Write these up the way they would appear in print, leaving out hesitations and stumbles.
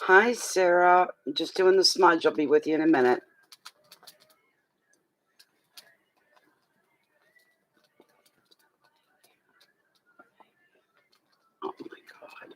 Hi, Sarah. I'm just doing the smudge. I'll be with you in a minute. Oh my God.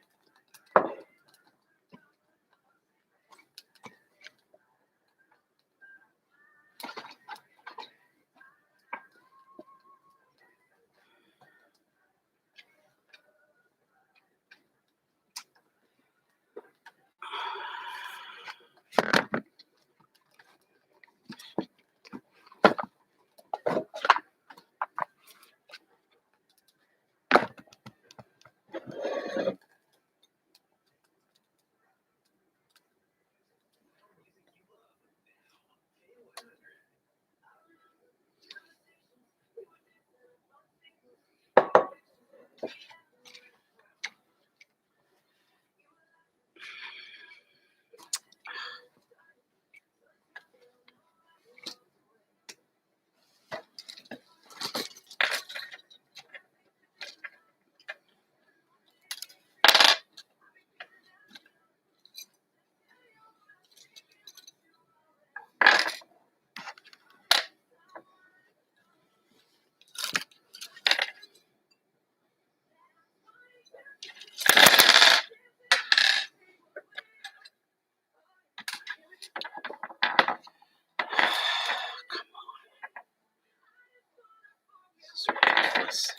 This is ridiculous. First.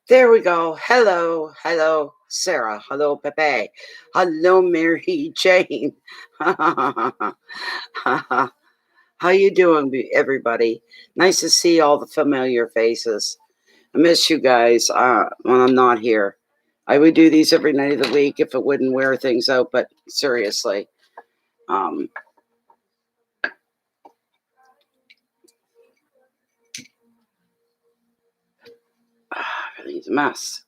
There we go. Hello, Sarah. Hello, Pepe. Hello, Mary Jane. How you doing, everybody? Nice to see all the familiar faces. I miss you guys when I'm not here. I would do these every night of the week if it wouldn't wear things out, but seriously, um, everything's a mess.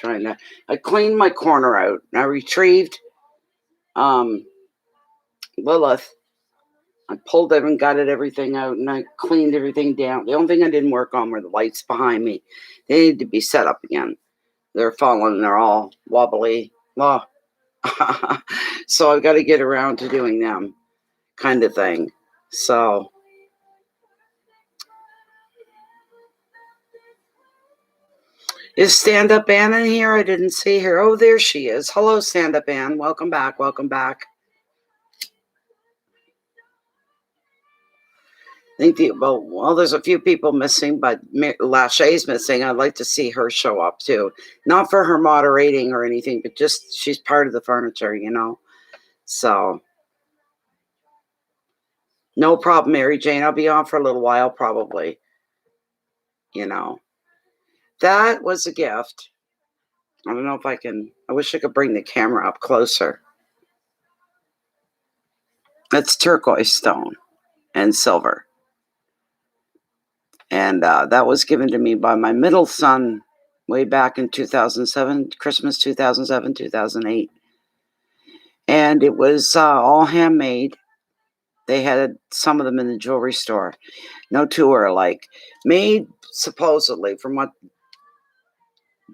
I cleaned my corner out. I retrieved Lilith. I pulled it and gutted everything out, and I cleaned everything down. The only thing I didn't work on were the lights behind me. They need to be set up again. They're falling. They're all wobbly. Oh. So I've got to get around to doing them, kind of thing. So is Stand Up Ann in here? I didn't see her. Oh, there she is. Hello, Stand Up Ann. Welcome back. Welcome back. I think there's a few people missing, but Lachey's missing. I'd like to see her show up too. Not for her moderating or anything, but just she's part of the furniture, you know. So no problem, Mary Jane. I'll be on for a little while, probably. You know, that was a gift. I don't know if I can. I wish I could bring the camera up closer. It's turquoise stone and silver. And that was given to me by my middle son way back in 2007, Christmas 2007, 2008. And it was all handmade. They had some of them in the jewelry store. No two are alike. Made supposedly, from what,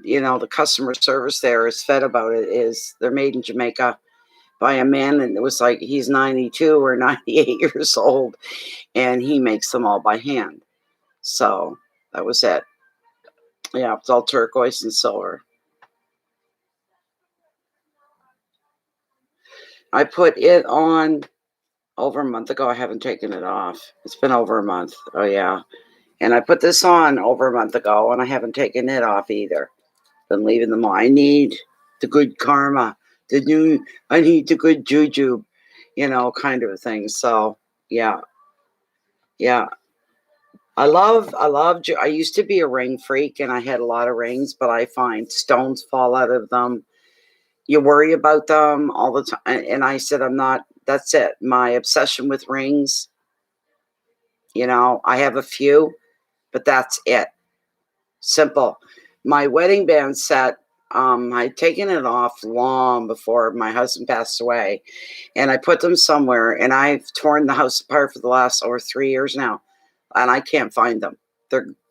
you know, the customer service there is fed about it, is they're made in Jamaica by a man, and it was like he's 92 or 98 years old, and he makes them all by hand. So that was it. Yeah, it's all turquoise and silver. I put it on over a month ago. I haven't taken it off. It's been over a month. Oh, yeah. And I put this on over a month ago, and I haven't taken it off either. Been leaving them on. I need the good karma. I need the good juju, you know, kind of a thing. So, yeah. Yeah. I used to be a ring freak, and I had a lot of rings, but I find stones fall out of them. You worry about them all the time. And I said, that's it. My obsession with rings, you know, I have a few, but that's it. Simple. My wedding band set, I'd taken it off long before my husband passed away, and I put them somewhere, and I've torn the house apart for the last over 3 years now, and I can't find them.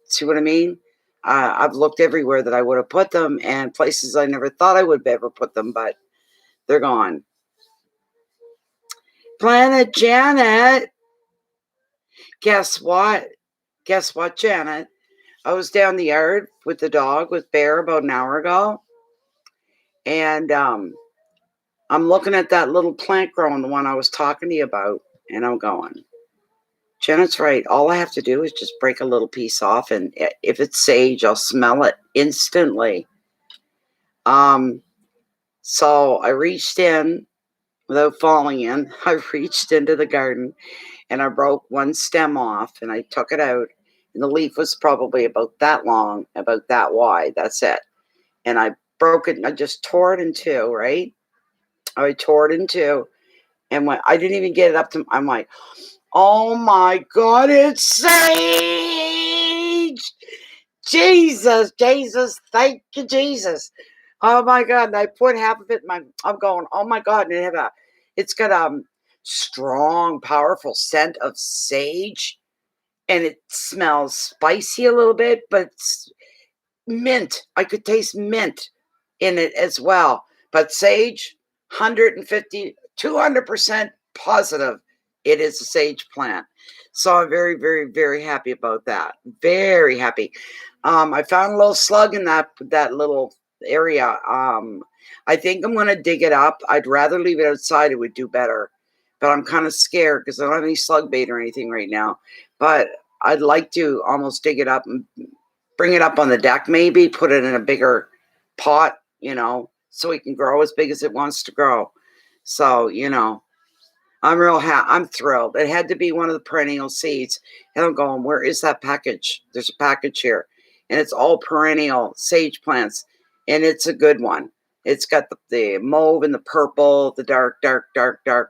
See what I mean? I've looked everywhere that I would have put them, and places I never thought I would ever put them, but they're gone. Planet Janet. Guess what? Guess what, Janet? I was down the yard with the dog, with Bear, about an hour ago. And I'm looking at that little plant growing, the one I was talking to you about. And I'm going, Janet's right. All I have to do is just break a little piece off. And if it's sage, I'll smell it instantly. So I reached in, without falling in, I reached into the garden, and I broke one stem off, and I took it out, and the leaf was probably about that long, about that wide. That's it. And I broke it, and I just tore it in two, right? I tore it in two, and when I didn't even get it up to, I'm like, oh my God, it's sage! Jesus, thank you, Jesus. Oh my God. And I put half of it in I'm going, oh my God. And it's got a strong, powerful scent of sage. And it smells spicy a little bit, but it's mint. I could taste mint in it as well. But sage, 150, 200% positive it is a sage plant. So I'm very, very, very happy about that. Very happy. I found a little slug in that little area. I think I'm going to dig it up. I'd rather leave it outside. It would do better. But I'm kind of scared because I don't have any slug bait or anything right now. But I'd like to almost dig it up and bring it up on the deck, maybe put it in a bigger pot, you know, so it can grow as big as it wants to grow. So, you know, I'm thrilled. It had to be one of the perennial seeds. And I'm going, where is that package? There's a package here. And it's all perennial sage plants. And it's a good one. It's got the mauve and the purple, the dark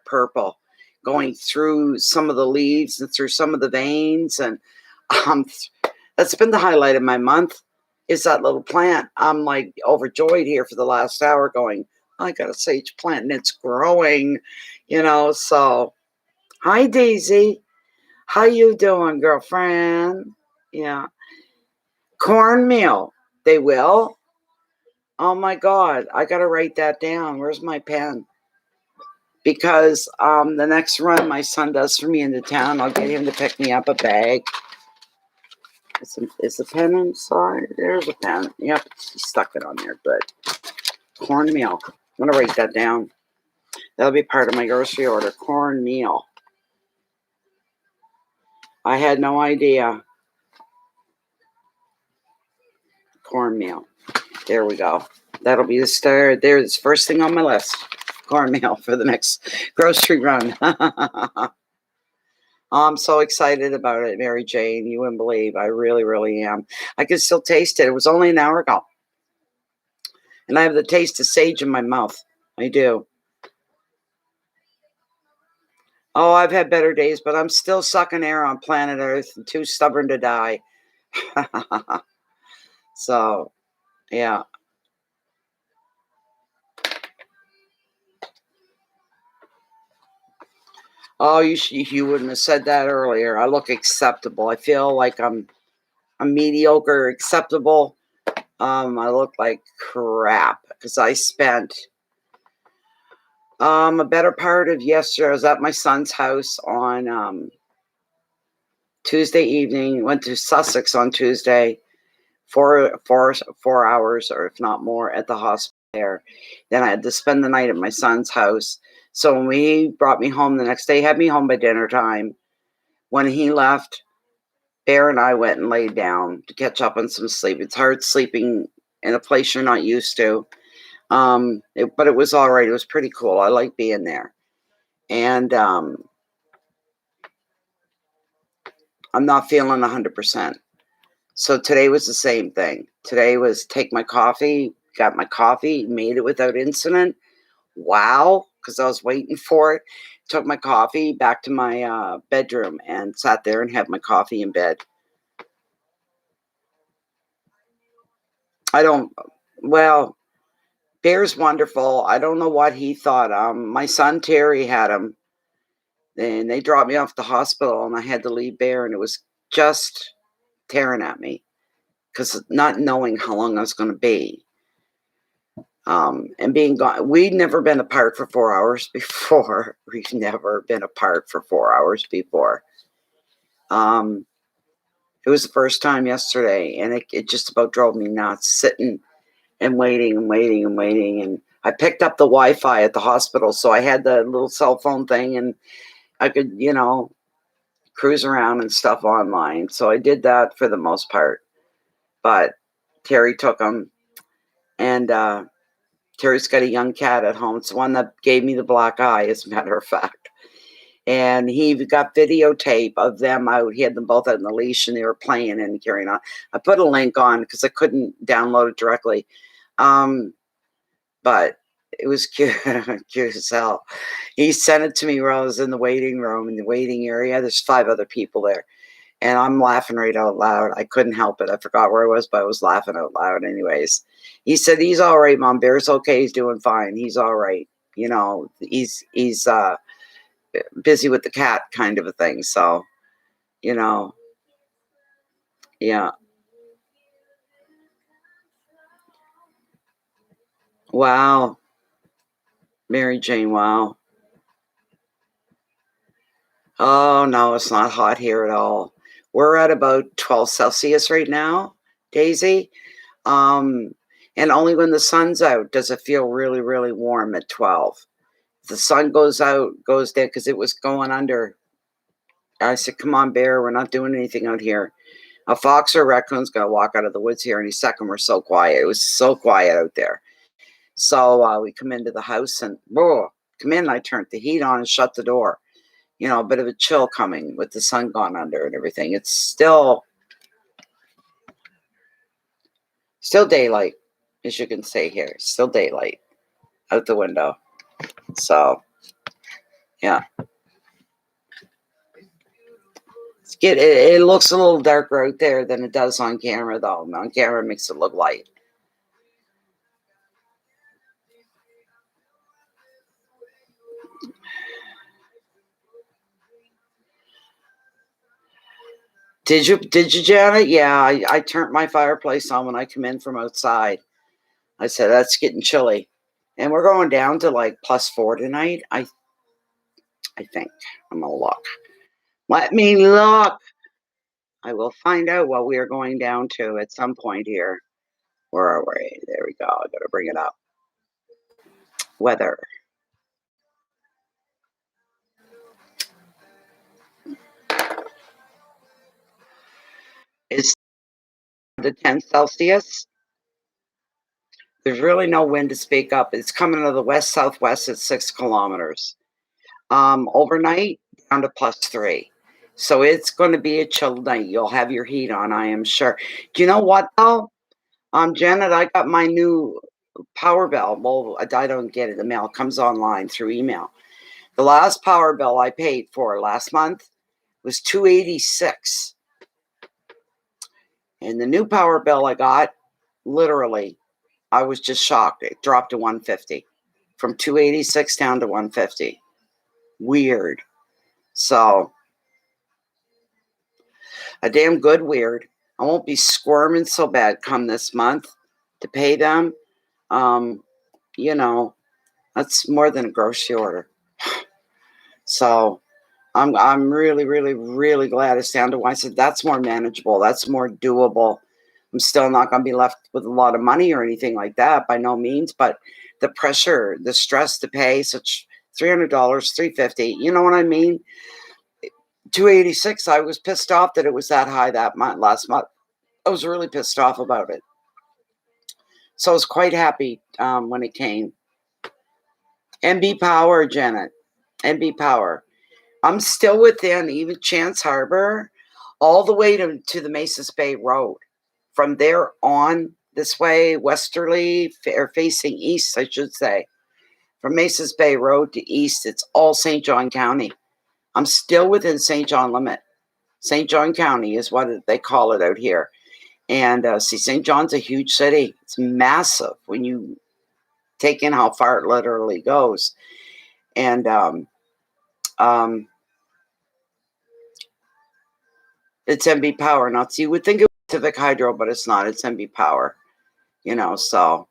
purple going through some of the leaves and through some of the veins. And that's been the highlight of my month. is that little plant. I'm like overjoyed here for the last hour going, I got a sage plant and it's growing, so hi Daisy. How you doing, girlfriend? Yeah. Cornmeal. They will? Oh my God. I gotta write that down. Where's my pen? Because the next run my son does for me into town, I'll get him to pick me up a bag. Is the pen inside? There's a pen. Yep, he stuck it on there. Good. Cornmeal. I'm gonna write that down. That'll be part of my grocery order. Cornmeal. I had no idea. Cornmeal. There we go. That'll be the start. There's the first thing on my list. Cornmeal for the next grocery run. I'm so excited about it, Mary Jane. You wouldn't believe. I really, really am. I can still taste it. It was only an hour ago. And I have the taste of sage in my mouth. I do. Oh, I've had better days, but I'm still sucking air on planet Earth and too stubborn to die. So, yeah. Oh, you wouldn't have said that earlier. I look acceptable. I feel like I'm mediocre, acceptable. I look like crap because I spent a better part of yesterday. I was at my son's house on Tuesday evening. Went to Sussex on Tuesday. 4 hours, or if not more, at the hospital there. Then I had to spend the night at my son's house. So when he brought me home the next day, had me home by dinner time. When he left, Bear and I went and laid down to catch up on some sleep. It's hard sleeping in a place you're not used to. But it was all right. It was pretty cool. I like being there. And I'm not feeling 100%. So today was the same thing. Today was take my coffee, got my coffee, made it without incident. Wow, because I was waiting for it. Took my coffee back to my bedroom and sat there and had my coffee in bed. Bear's wonderful. I don't know what he thought. My son Terry had him. And they dropped me off at the hospital and I had to leave Bear and it was just tearing at me because not knowing how long I was going to be. And being gone, we'd never been apart for 4 hours before. We've never been apart for 4 hours before. It was the first time yesterday, and it just about drove me nuts, sitting and waiting and waiting and waiting. And I picked up the Wi-Fi at the hospital, so I had the little cell phone thing, and I could, cruise around and stuff online. So I did that for the most part. But Terry took them, and Terry's got a young cat at home. It's the one that gave me the black eye, as a matter of fact. And he got videotape of them out. He had them both out in the leash and they were playing and carrying on. I put a link on because I couldn't download it directly. But it was cute, cute as hell. He sent it to me where I was in the waiting room, in the waiting area. There's 5 other people there. And I'm laughing right out loud. I couldn't help it. I forgot where I was, but I was laughing out loud anyways. He said, he's all right, Mom. Bear's okay. He's doing fine. He's all right. He's busy with the cat kind of a thing. So, yeah. Wow. Mary Jane, wow. Oh, no, it's not hot here at all. We're at about 12 Celsius right now, Daisy. And only when the sun's out does it feel really, really warm at 12. If the sun goes out, goes there, because it was going under. I said, come on, Bear, we're not doing anything out here. A fox or a raccoon's going to walk out of the woods here any second. We're so quiet. It was so quiet out there. So we come into the house and come in. And I turned the heat on and shut the door. A bit of a chill coming with the sun gone under and everything. It's still daylight, as you can see here. Still daylight out the window. So, yeah. It looks a little darker out there than it does on camera, though. On camera, it makes it look light. Did you, Janet? Yeah, I turned my fireplace on when I come in from outside. I said, that's getting chilly. And we're going down to like +4 tonight. I think. I'm gonna look. Let me look. I will find out what we are going down to at some point here. Where are we? There we go. I gotta bring it up. Weather. It's the 10 Celsius. There's really no wind to speak up. It's coming out of the west southwest at 6 kilometers. Overnight down to +3. So it's going to be a chilled night. You'll have your heat on, I am sure. Do you know what though? Janet, I got my new power bill. Well, I don't get it. The mail comes online through email. The last power bill I paid for last month was $286. And the new power bill I got, literally, I was just shocked. It dropped to $150 from $286 down to $150. Weird. So, a damn good weird. I won't be squirming so bad come this month to pay them. You know, that's more than a grocery order. So, I'm really, really, really glad it's down to one. I said that's more manageable. That's more doable. I'm still not going to be left with a lot of money or anything like that, by no means. But the pressure, the stress to pay such $300, $350. You know what I mean? $286. I was pissed off that it was that high that month, last month. I was really pissed off about it. So I was quite happy when it came. NB Power, Janet. NB Power. I'm still within even Chance Harbor, all the way to the Mesas Bay Road. From there on this way, westerly, or facing east, I should say. From Mesas Bay Road to east, it's all St. John County. I'm still within St. John limit. St. John County is what they call it out here. And see, St. John's a huge city. It's massive when you take in how far it literally goes. And it's NB Power. Not so you would think it was Pacific Hydro, but it's not. It's NB Power. You know, so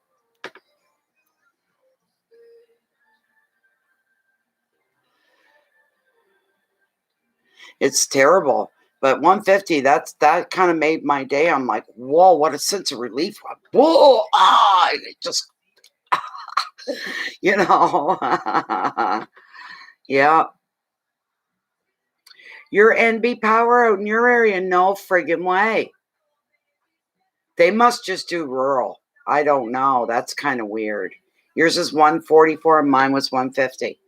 it's terrible. But $150, that kind of made my day. I'm like, whoa, what a sense of relief. Whoa, it just, you know. Yeah. Your NB Power out in your area? No friggin' way. They must just do rural. I don't know. That's kind of weird. Yours is 144 and mine was 150.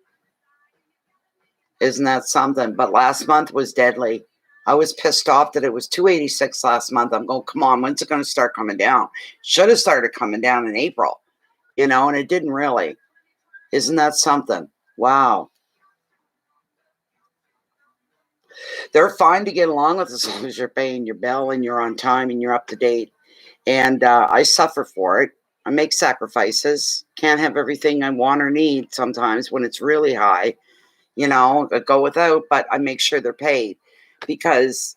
Isn't that something? But last month was deadly. I was pissed off that it was 286 last month. I'm going, come on, when's it going to start coming down? Should have started coming down in April, you know, and it didn't really. Isn't that something? Wow. They're fine to get along with as long as you're paying your bill and you're on time and you're up to date. And I suffer for it. I make sacrifices. Can't have everything I want or need sometimes when it's really high. You know, I go without, but I make sure they're paid because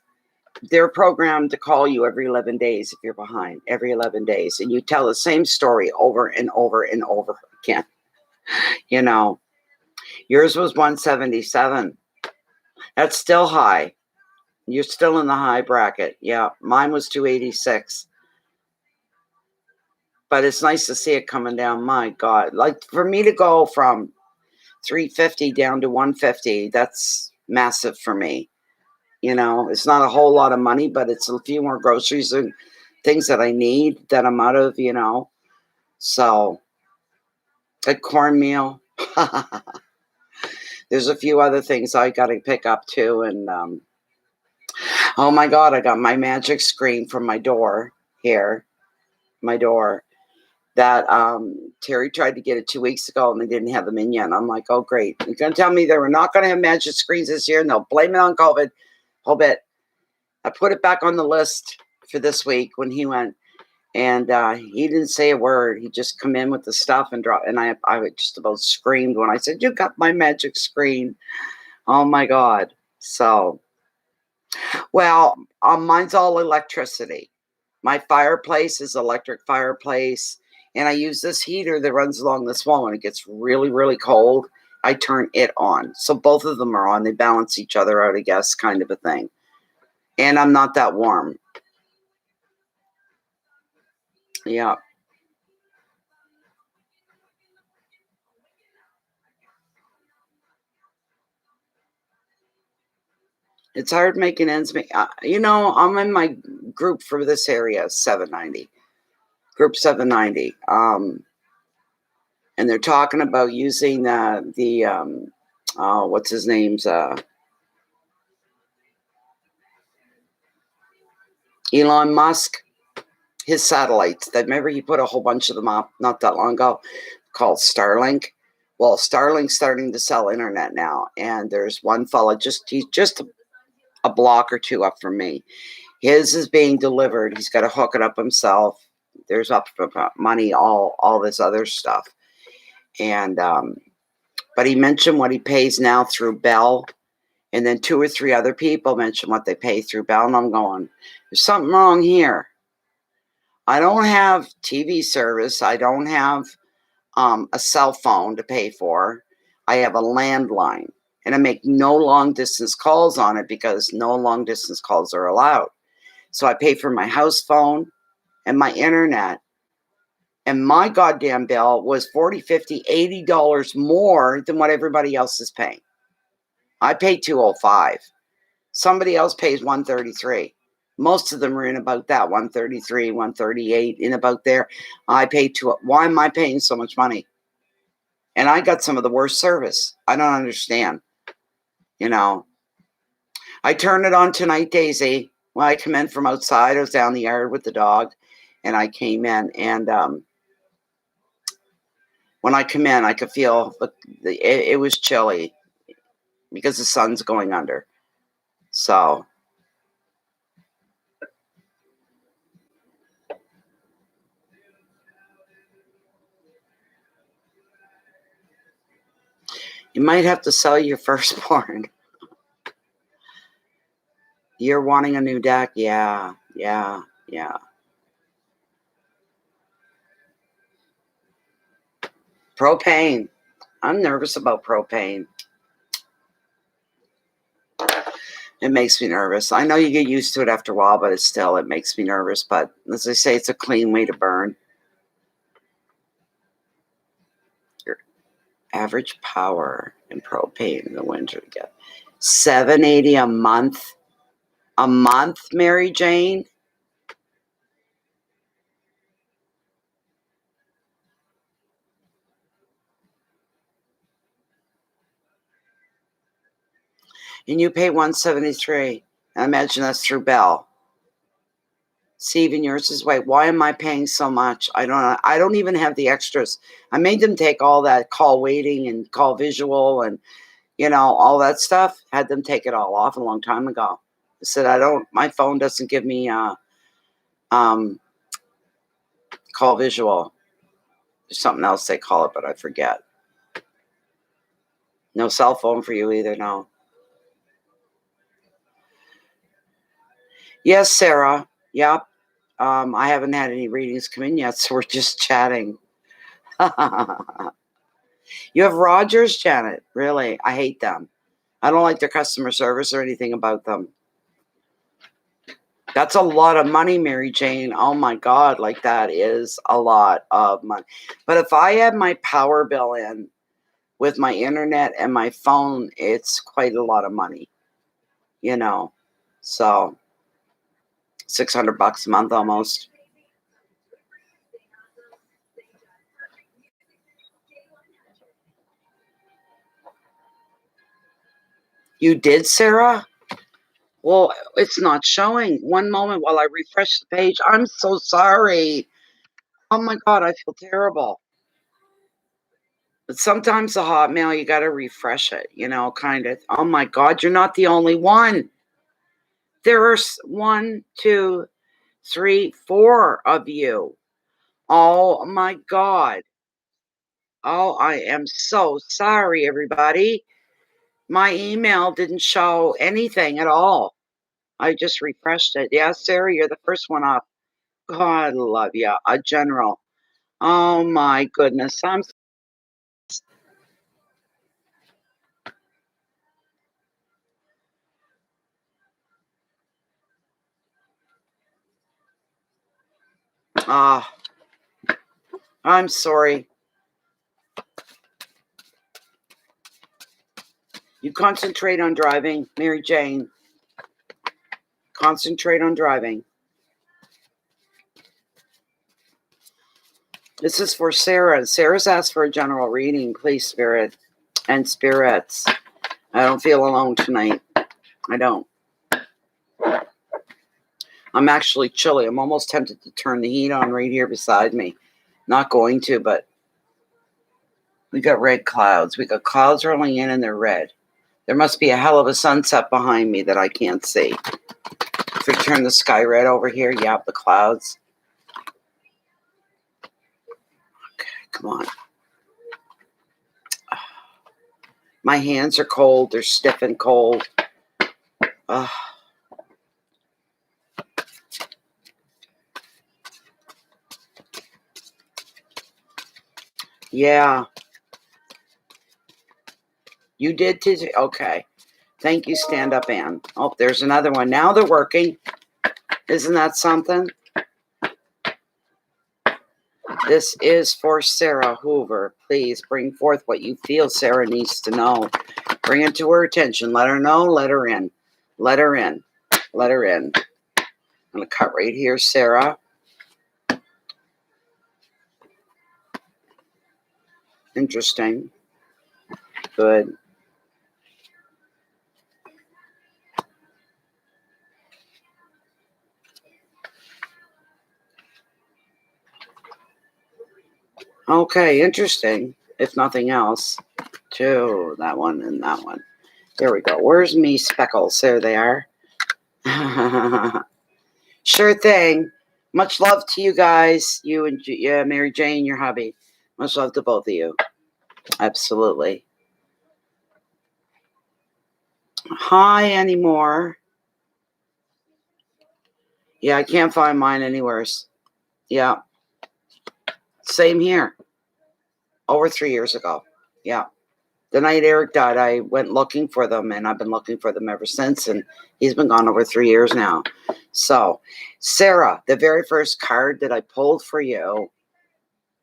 they're programmed to call you every 11 days if you're behind, every 11 days. And you tell the same story over and over and over again. You know, yours was 177. That's still high. You're still in the high bracket. Yeah, mine was 286. But it's nice to see it coming down. My God. Like for me to go from 350 down to 150, that's massive for me. You know, it's not a whole lot of money, but it's a few more groceries and things that I need that I'm out of, you know. So, a cornmeal. There's a few other things I got to pick up too. And oh my God, I got my magic screen from my door here. My door. That Terry tried to get it 2 weeks ago and they didn't have them in yet. And I'm like, oh, great. You're going to tell me they were not going to have magic screens this year and they'll blame it on COVID. Whole bit. I put it back on the list for this week when he went, and he didn't say a word. He just come in with the stuff and drop. And I just about screamed when I said, "You got my magic screen!" Oh my God! So, well, mine's all electricity. My fireplace is electric fireplace, and I use this heater that runs along this wall. When it gets really, really cold, I turn it on. So both of them are on. They balance each other out, I guess, kind of a thing. And I'm not that warm. Yeah. It's hard making ends meet. I'm in my group for this area, 790, group 790. And they're talking about using what's his name's, Elon Musk, his satellites. That remember he put a whole bunch of them up not that long ago, called Starlink. Well, Starlink's starting to sell internet now, and there's one fella he's just a block or two up from me. His is being delivered. He's got to hook it up himself. There's up money, all this other stuff, and but he mentioned what he pays now through Bell, and then 2 or 3 other people mentioned what they pay through Bell, and I'm going, there's something wrong here. I don't have TV service. I don't have a cell phone to pay for. I have a landline, and I make no long distance calls on it because no long distance calls are allowed. So I pay for my house phone and my internet. And my goddamn bill was $40, $50, $80 more than what everybody else is paying. I pay $205. Somebody else pays $133. Most of them are in about that $133, $138, in about there. I pay $2. Why am I paying so much money? And I got some of the worst service. I don't understand. I turned it on tonight, Daisy. When I come in from outside, I was down the yard with the dog, and I came in, and when I come in, I could feel it was chilly because the sun's going under. So you might have to sell your firstborn. You're wanting a new deck? Yeah. Propane. I'm nervous about propane. It makes me nervous. I know you get used to it after a while, but it makes me nervous. But as I say, it's a clean way to burn. Your average power in propane in the winter to get $780 a month. A month, Mary Jane? And you pay $173. I imagine that's through Bell. See, even yours is white. Why am I paying so much? I don't even have the extras. I made them take all that call waiting and call visual and all that stuff. Had them take it all off a long time ago. I said my phone doesn't give me call visual. There's something else they call it, but I forget. No cell phone for you either, no. Yes, Sarah. Yep. I haven't had any readings come in yet, so we're just chatting. You have Rogers, Janet. Really? I hate them. I don't like their customer service or anything about them. That's a lot of money, Mary Jane. Oh my God, like that is a lot of money. But if I add my power bill in with my internet and my phone, it's quite a lot of money, So $600 a month almost. You did, Sarah? Well, it's not showing. One moment while I refresh the page. I'm so sorry. Oh my God, I feel terrible. But sometimes the Hotmail, you got to refresh it, kind of. Oh my God, you're not the only one. There's 1, 2, 3, 4 of you. Oh my God. Oh, I am so sorry, everybody. My email didn't show anything at all. I just refreshed it. Yeah, Sarah, you're the first one up. God love you. A general. Oh my goodness. Ah, I'm sorry. You concentrate on driving, Mary Jane. Concentrate on driving. This is for Sarah. Sarah's asked for a general reading, please, Spirit and spirits. I don't feel alone tonight. I don't. I'm actually chilly. I'm almost tempted to turn the heat on right here beside me. Not going to, but we got red clouds. We got clouds rolling in and they're red. There must be a hell of a sunset behind me that I can't see. If we turn the sky red over here, the clouds. Okay, come on. My hands are cold. They're stiff and cold. Yeah. You did too? Okay. Thank you, Stand Up Ann. Oh, there's another one. Now they're working. Isn't that something? This is for Sarah Hoover. Please bring forth what you feel Sarah needs to know. Bring it to her attention. Let her know. Let her in. Let her in. Let her in. I'm going to cut right here, Sarah. Interesting. Good. Okay, interesting. If nothing else. Two, that one and that one. There we go. Where's me speckles? There they are. Sure thing. Much love to you guys. You and Mary Jane, your hubby. Much love to both of you. Absolutely. Hi anymore. Yeah, I can't find mine anywhere. Yeah. Same here. Over 3 years ago. Yeah. The night Eric died, I went looking for them, and I've been looking for them ever since, and he's been gone over 3 years now. So, Sarah, the very first card that I pulled for you,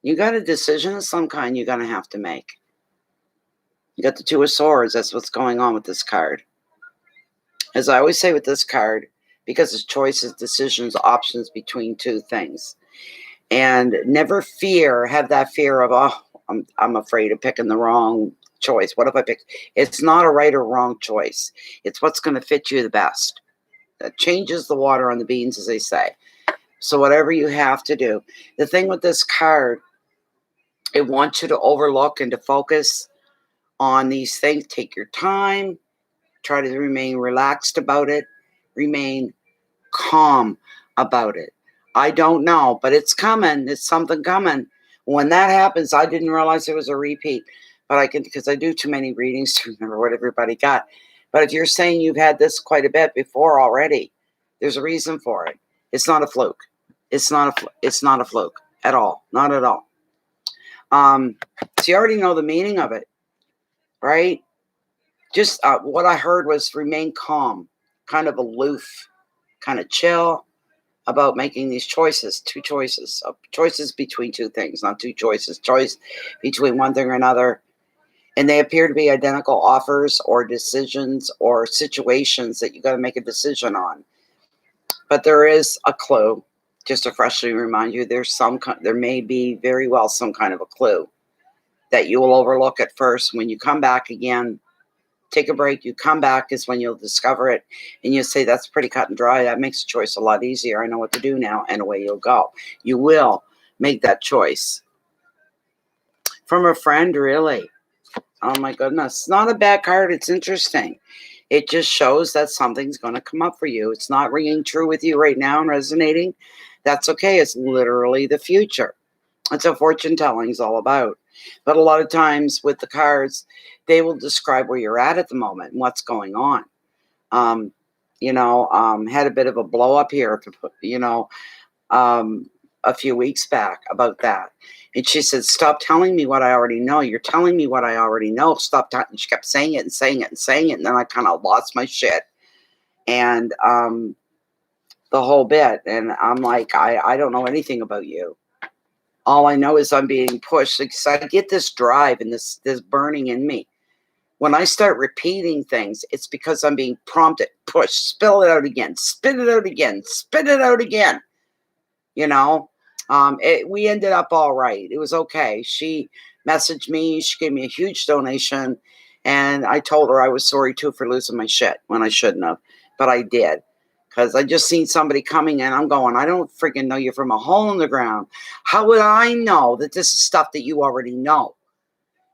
you got a decision of some kind you're going to have to make. You got the Two of Swords. That's what's going on with this card. As I always say with this card, because it's choices, decisions, options between two things. And never have that fear of, I'm afraid of picking the wrong choice. What if I pick? It's not a right or wrong choice. It's what's going to fit you the best. That changes the water on the beans, as they say. So whatever you have to do. The thing with this card, it wants you to overlook and to focus on these things. Take your time. Try to remain relaxed about it. Remain calm about it. I don't know, but it's coming. It's something coming. When that happens, I didn't realize it was a repeat, but I can, because I do too many readings to remember what everybody got. But if you're saying you've had this quite a bit before already, there's a reason for it. It's not a fluke. It's not a fluke at all. Not at all. So you already know the meaning of it, right? Just what I heard was remain calm, kind of aloof, kind of chill about making these choices. Two choices. Choices between two things, not two choices. Choice between one thing or another. And they appear to be identical offers or decisions or situations that you got to make a decision on. But there is a clue. Just to freshly remind you, there may be very well some kind of a clue that you will overlook at first. When you come back again, take a break, you come back is when you'll discover it, and you say, that's pretty cut and dry. That makes the choice a lot easier. I know what to do now, and away you'll go. You will make that choice. From a friend, really. Oh my goodness. It's not a bad card. It's interesting. It just shows that something's going to come up for you. It's not ringing true with you right now and resonating. That's okay. It's literally the future. That's what fortune telling is all about. But a lot of times with the cards, they will describe where you're at the moment and what's going on. Um, had a bit of a blow up here, um, a few weeks back about that. And she said, "Stop telling me what I already know. You're telling me what I already know. Stop talking." She kept saying it and saying it and saying it. And then I kind of lost my shit. And the whole bit. And I'm like, I don't know anything about you. All I know is I'm being pushed. Because I get this drive and this burning in me. When I start repeating things, it's because I'm being prompted, push, spill it out again, spit it out again, spit it out again. We ended up all right. It was okay. She messaged me. She gave me a huge donation. And I told her I was sorry too for losing my shit when I shouldn't have. But I did. Because I just seen somebody coming in. I'm going, I don't freaking know you from a hole in the ground. How would I know that this is stuff that you already know?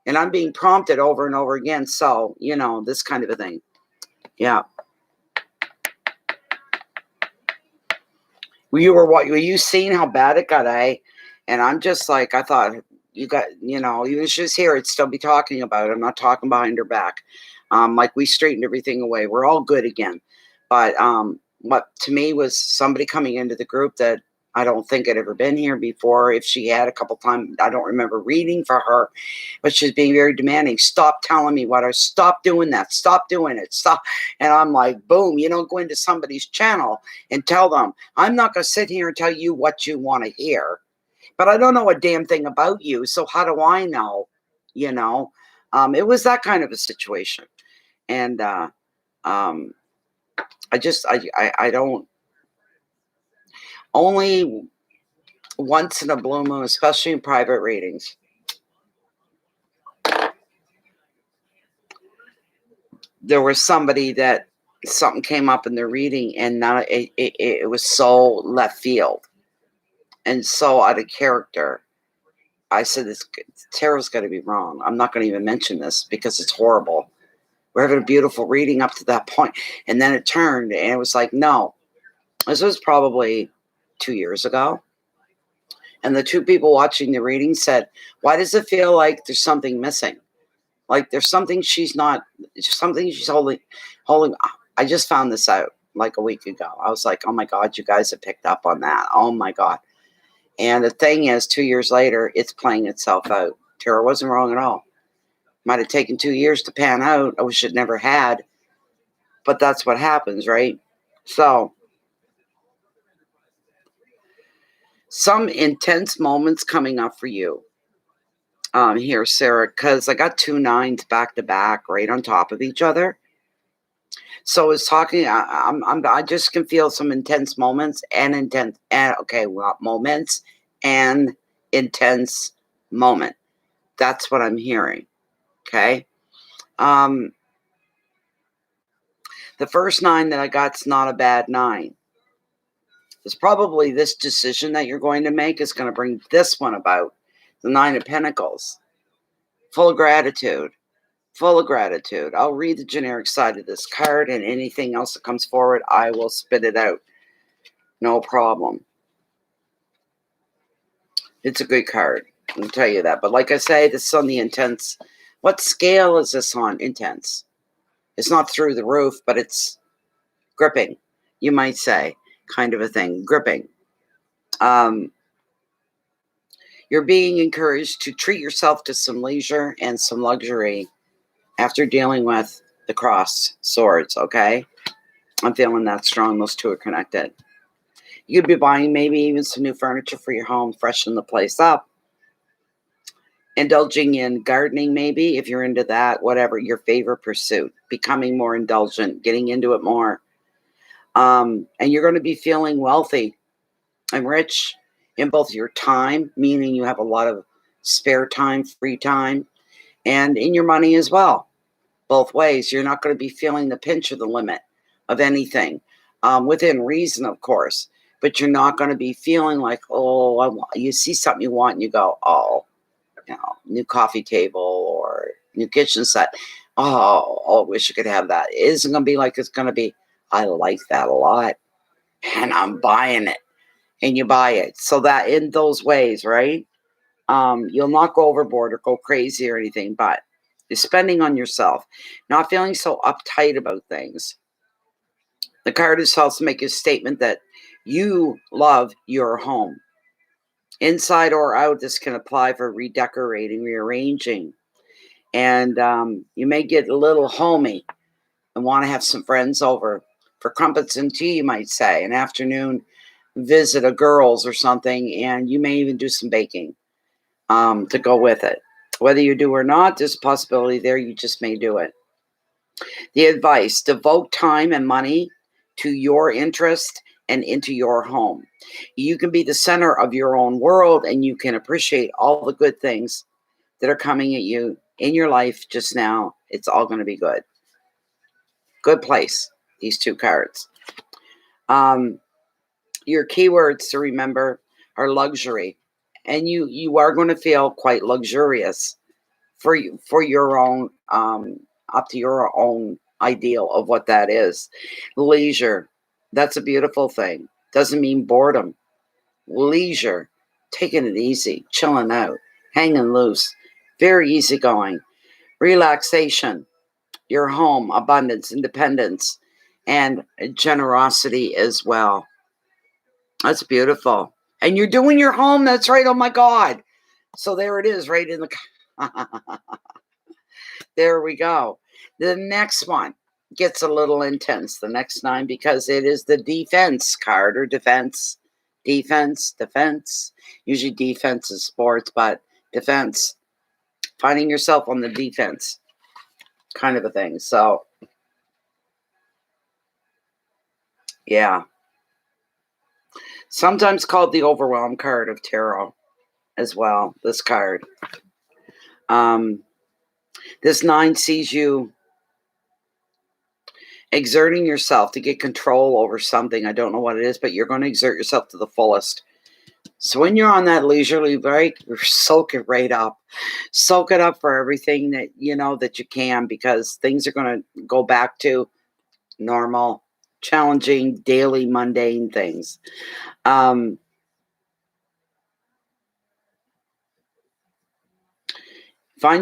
And I'm being prompted over and over again. So, this kind of a thing. Yeah. Were you seeing how bad it got, eh? And I'm just like, I thought you was just here, it'd still be talking about it. I'm not talking behind her back. Like we straightened everything away. We're all good again. But what to me was somebody coming into the group that I don't think had ever been here before. If she had a couple times, I don't remember reading for her, but she's being very demanding. Stop telling me stop doing that. Stop doing it. Stop. And I'm like, boom, you don't go into somebody's channel and tell them, I'm not going to sit here and tell you what you want to hear, but I don't know a damn thing about you. So how do I know? It was that kind of a situation. And I don't, only once in a blue moon, especially in private readings, there was somebody that something came up in their reading and it was so left field and so out of character. I said, this tarot's got to be wrong. I'm not going to even mention this because it's horrible. We're having a beautiful reading up to that point. And then it turned and it was like, no, this was probably 2 years ago. And the two people watching the reading said, why does it feel like there's something missing? Like there's something she's holding. I just found this out like a week ago. I was like, oh my God, you guys have picked up on that. Oh my God. And the thing is, 2 years later, it's playing itself out. Tarot wasn't wrong at all. Might have taken 2 years to pan out. I wish it never had. But that's what happens, right? So, some intense moments coming up for you here, Sarah, because I got 2 9s back to back right on top of each other. So it's talking. I just can feel some intense moments moments and intense moment. That's what I'm hearing. Okay. The first 9 that I got's not a bad 9. It's probably this decision that you're going to make is going to bring this one about. The 9 of Pentacles. Full of gratitude. Full of gratitude. I'll read the generic side of this card, and anything else that comes forward, I will spit it out. No problem. It's a good card. I'll tell you that. But like I say, this is on the intense. What scale is this on? Intense. It's not through the roof, but it's gripping, you might say, kind of a thing. Gripping. You're being encouraged to treat yourself to some leisure and some luxury after dealing with the cross swords, okay? I'm feeling that strong. Those two are connected. You could be buying maybe even some new furniture for your home, freshen the place up. Indulging in gardening, maybe, if you're into that, whatever, your favorite pursuit. Becoming more indulgent, getting into it more. And you're going to be feeling wealthy and rich in both your time, meaning you have a lot of spare time, free time, and in your money as well. Both ways. You're not going to be feeling the pinch or the limit of anything, within reason, of course. But you're not going to be feeling like, oh, you see something you want and you go, oh, new coffee table or new kitchen set. Oh, I wish I could have that. It isn't going to be like it's going to be. I like that a lot, and I'm buying it, and you buy it. So that in those ways, right? You'll not go overboard or go crazy or anything, but you're spending on yourself, not feeling so uptight about things. The card itself to make a statement that you love your home. Inside or out, this can apply for redecorating, rearranging. And you may get a little homey and want to have some friends over for crumpets and tea, you might say, an afternoon visit of girls or something, and you may even do some baking to go with it. Whether you do or not, there's a possibility there you just may do it. The advice: devote time and money to your interest and into your home. You can be the center of your own world and you can appreciate all the good things that are coming at you in your life just now. It's all going to be good. Good place, these two cards. Your keywords to remember are luxury, and you are going to feel quite luxurious for your own up to your own ideal of what that is. Leisure, that's a beautiful thing. Doesn't mean boredom. Leisure, taking it easy, chilling out, hanging loose, very easygoing. Relaxation, your home, abundance, independence, and generosity as well. That's beautiful. And you're doing your home. That's right. Oh my God. So there it is, right in the. There we go. The next one gets a little intense, the next 9, because it is the defense card, or defense. Defense. Usually defense is sports, but defense. Finding yourself on the defense kind of a thing. So, yeah. Sometimes called the overwhelm card of tarot as well, this card. This 9 sees you exerting yourself to get control over something. I don't know what it is, but you're going to exert yourself to the fullest. So when you're on that leisurely break, soak it right up. Soak it up for everything that you know that you can, because things are going to go back to normal, challenging, daily, mundane things. Find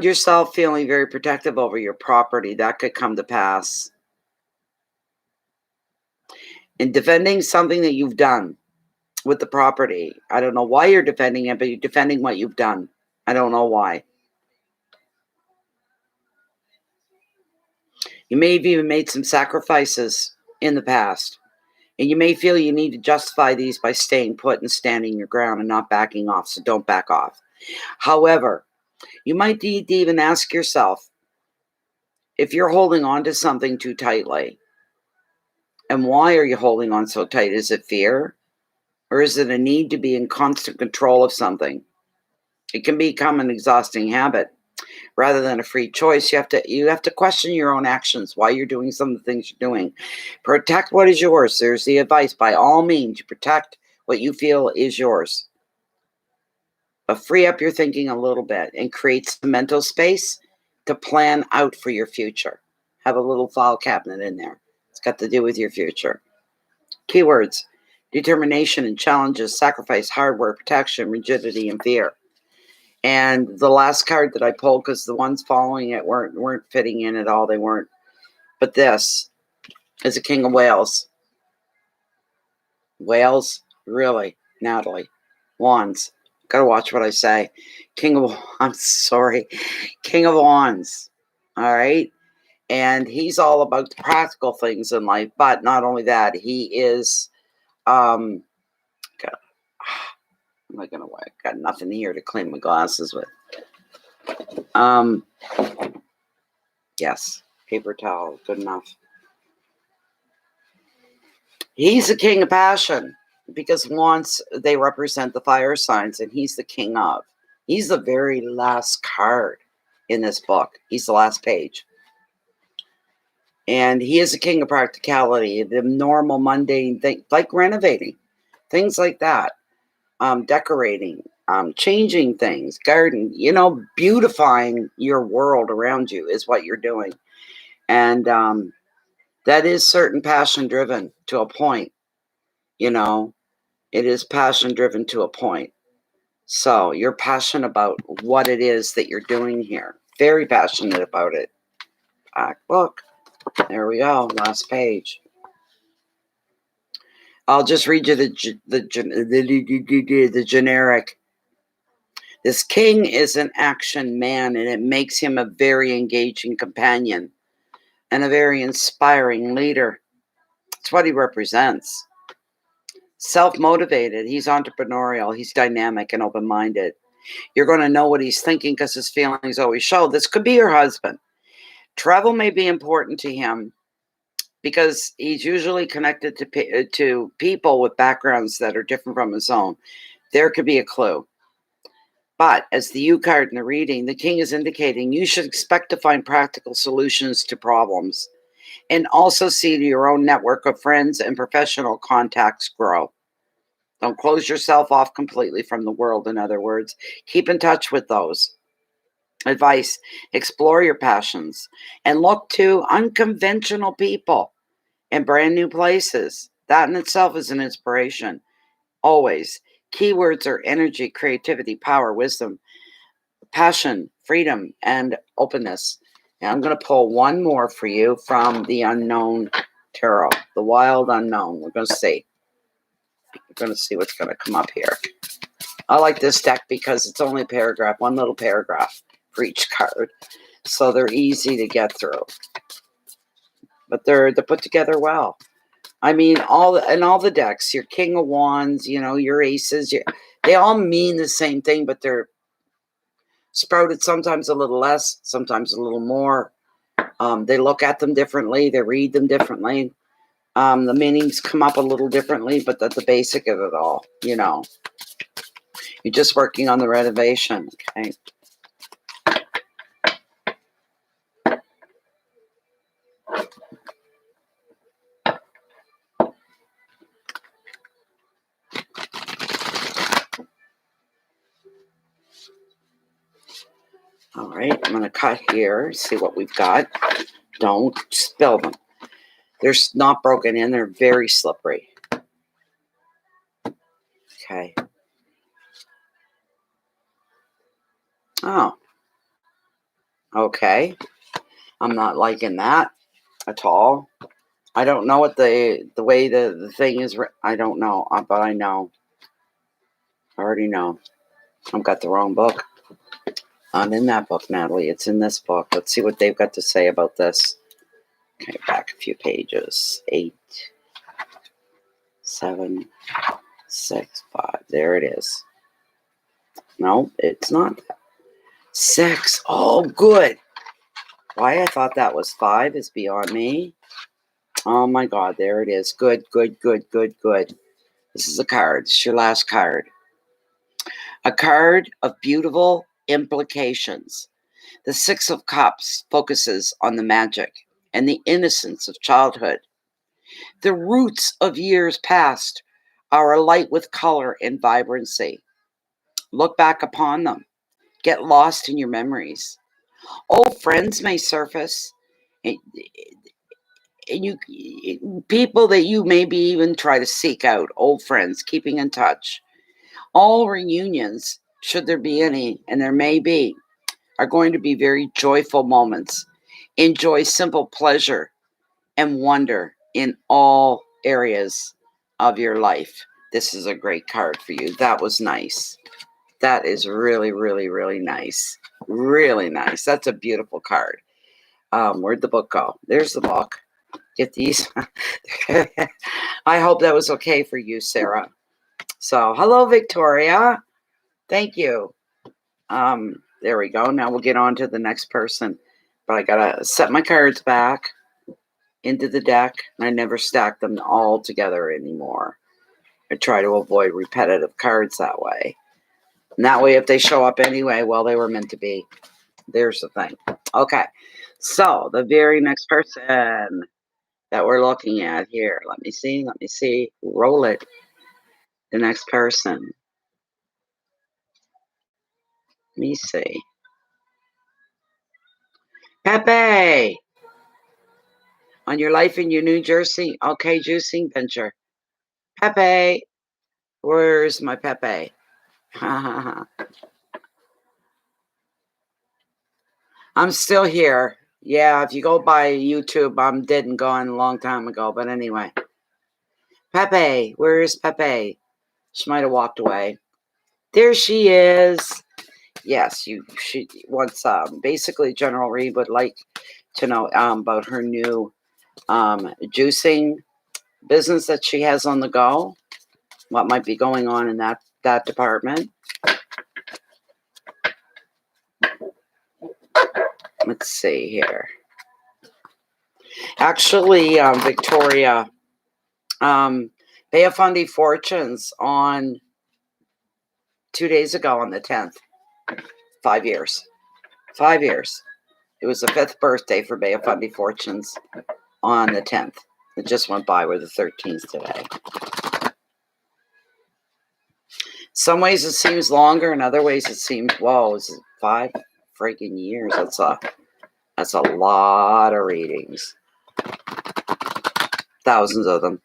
yourself feeling very protective over your property. That could come to pass. In defending something that you've done with the property. I don't know why you're defending it, but you're defending what you've done. I don't know why. You may have even made some sacrifices in the past. And you may feel you need to justify these by staying put and standing your ground and not backing off. So don't back off. However, you might need to even ask yourself if you're holding on to something too tightly. And why are you holding on so tight? Is it fear? Or is it a need to be in constant control of something? It can become an exhausting habit rather than a free choice. You have to question your own actions, why you're doing some of the things you're doing. Protect what is yours. There's the advice. By all means, you protect what you feel is yours. But free up your thinking a little bit and create some mental space to plan out for your future. Have a little file cabinet in there. It's got to do with your future. Keywords: determination and challenges, sacrifice, hard work, protection, rigidity, and fear. And the last card that I pulled, because the ones following it weren't fitting in at all. They weren't. But this is a King of Wales. Wales? Really? Natalie? Wands. Gotta watch what I say. King of Wands. Sorry. King of Wands. All right? And he's all about the practical things in life. But not only that, he is... am I gonna work? Got nothing here to clean my glasses with. Yes, paper towel, good enough. He's the king of passion, because once they represent the fire signs, and he's the king of. He's the very last card in this book. He's the last page. And he is a king of practicality, the normal, mundane thing, like renovating, things like that. Decorating, changing things, garden, beautifying your world around you is what you're doing. And that is certain passion driven to a point, you know. It is passion driven to a point. So you're passionate about what it is that you're doing here. Very passionate about it. Back book. There we go. Last page. I'll just read you the generic. This king is an action man, and it makes him a very engaging companion and a very inspiring leader. It's what he represents. Self-motivated. He's entrepreneurial. He's dynamic and open-minded. You're going to know what he's thinking because his feelings always show. This could be your husband. Travel may be important to him because he's usually connected to people with backgrounds that are different from his own. There could be a clue. But as the U card in the reading, the king is indicating you should expect to find practical solutions to problems and also see your own network of friends and professional contacts grow. Don't close yourself off completely from the world, in other words. Keep in touch with those. Advice, explore your passions and look to unconventional people and brand new places. That in itself is an inspiration. Always. Keywords are energy, creativity, power, wisdom, passion, freedom, and openness. And I'm going to pull one more for you from the Unknown Tarot, the Wild Unknown. We're going to see. We're going to see what's going to come up here. I like this deck because it's only a paragraph, one little paragraph for each card. So they're easy to get through. But they're put together well. I mean, all the decks, your King of Wands, your aces, they all mean the same thing, but they're sprouted sometimes a little less, sometimes a little more. They look at them differently. They read them differently. The meanings come up a little differently, but that's the basic of it all, You're just working on the renovation, okay? All right, I'm going to cut here, see what we've got. Don't spill them. They're not broken in. They're very slippery. Okay. Oh. Okay. I'm not liking that at all. I don't know what the way the thing is. I don't know, but I know. I already know. I've got the wrong book. I'm in that book, Natalie. It's in this book. Let's see what they've got to say about this. Okay, back a few pages. 8, 7, 6, 5. There it is. No, it's not. 6. Oh, good. Why I thought that was 5 is beyond me. Oh my God, there it is. Good, good, good, good, good. This is a card. It's your last card. A card of beautiful implications. The 6 of Cups focuses on the magic and the innocence of childhood. The roots of years past are alight with color and vibrancy. Look back upon them. Get lost in your memories. Old friends may surface, and people that you maybe even try to seek out. Old friends, keeping in touch. All reunions, should there be any, and there may be, are going to be very joyful moments. Enjoy simple pleasure and wonder in all areas of your life. This is a great card for you. That was nice. That is really, really, really nice. Really nice. That's a beautiful card. Where'd the book go? There's the book. Get these. I hope that was okay for you, Sarah. So, hello, Victoria. Thank you. There we go. Now we'll get on to the next person. But I gotta set my cards back into the deck. I never stack them all together anymore. I try to avoid repetitive cards that way. And that way, if they show up anyway, well, they were meant to be. There's the thing. Okay. So the very next person that we're looking at here. Let me see. Roll it. The next person. Let me see. Pepe. On your life in your New Jersey, okay, juicing venture. Pepe, where's my Pepe? I'm still here. Yeah, if you go by YouTube, I'm dead and gone a long time ago. But anyway, Pepe, where's Pepe? She might have walked away. There she is. Yes, she wants basically General Reed would like to know about her new juicing business that she has on the go. What might be going on in that department? Let's see here. Actually, Victoria, Bay of Fundy Fortunes on 2 days ago on the 10th. 5 years. 5 years. It was the 5th birthday for Bay of Fundy Fortunes on the 10th. It just went by. We're the 13th today. Some ways it seems longer, in other ways it seems, whoa, is it 5 freaking years? That's a lot of readings. Thousands of them.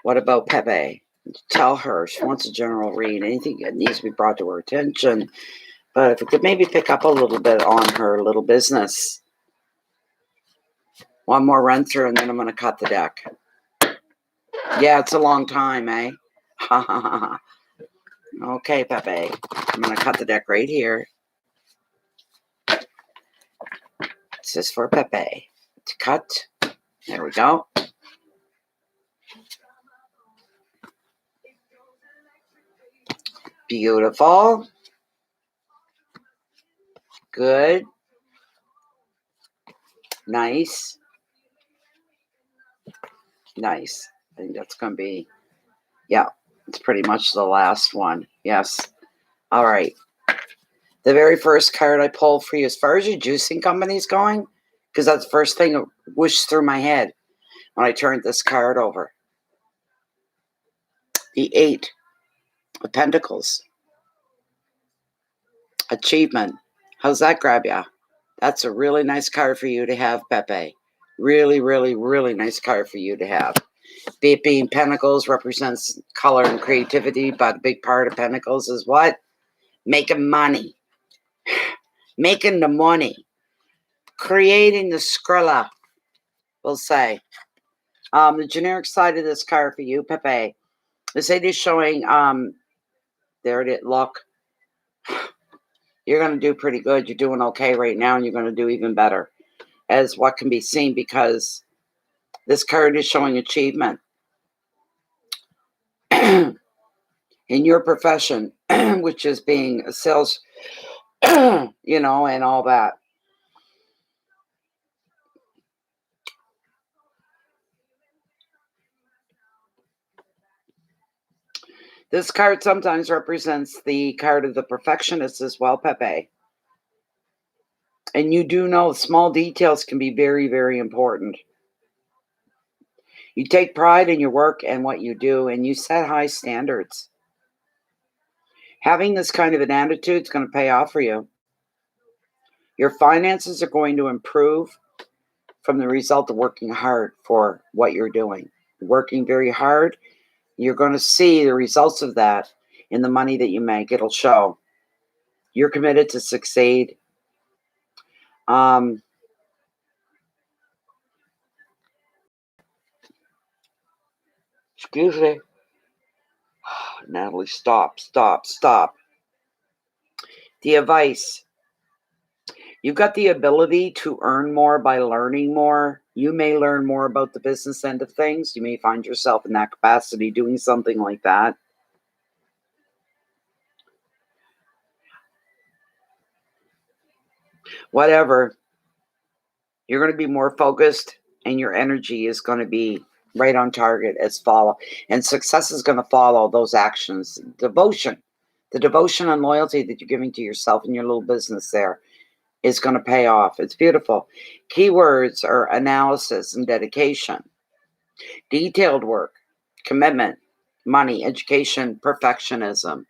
What about Pepe? Tell her she wants a general read. Anything that needs to be brought to her attention. But if it could maybe pick up a little bit on her little business. One more run through and then I'm going to cut the deck. Yeah, it's a long time, eh? Okay, Pepe. I'm going to cut the deck right here. This is for Pepe. To cut. There we go. Beautiful. Good. Nice. Nice. I think that's going to be, yeah, it's pretty much the last one. Yes. All right. The very first card I pulled for you, as far as your juicing company is going, because that's the first thing that whooshed through my head when I turned this card over. The 8 of Pentacles. Achievement. How's that grab ya? That's a really nice card for you to have, Pepe. Really, really, really nice card for you to have. Being Pentacles represents color and creativity, but a big part of Pentacles is what? Making money. Making the money. Creating the Skrilla, we'll say. The generic side of this card for you, Pepe. This 8 is showing, there it is, look. You're going to do pretty good. You're doing okay right now, and you're going to do even better, as what can be seen, because this card is showing achievement in your profession, which is being a sales, and all that. This card sometimes represents the card of the perfectionist as well, Pepe. And you do know small details can be very, very important. You take pride in your work and what you do, and you set high standards. Having this kind of an attitude is going to pay off for you. Your finances are going to improve from the result of working hard for what you're doing. Working very hard, you're going to see the results of that in the money that you make. It'll show. You're committed to succeed. Excuse me. Natalie, stop. The advice. You've got the ability to earn more by learning more. You may learn more about the business end of things. You may find yourself in that capacity doing something like that. Whatever. You're going to be more focused, and your energy is going to be right on target as follow. And success is going to follow those actions. Devotion. The devotion and loyalty that you're giving to yourself and your little business there is going to pay off. It's beautiful. Keywords are analysis and dedication, detailed work, commitment, money, education, perfectionism.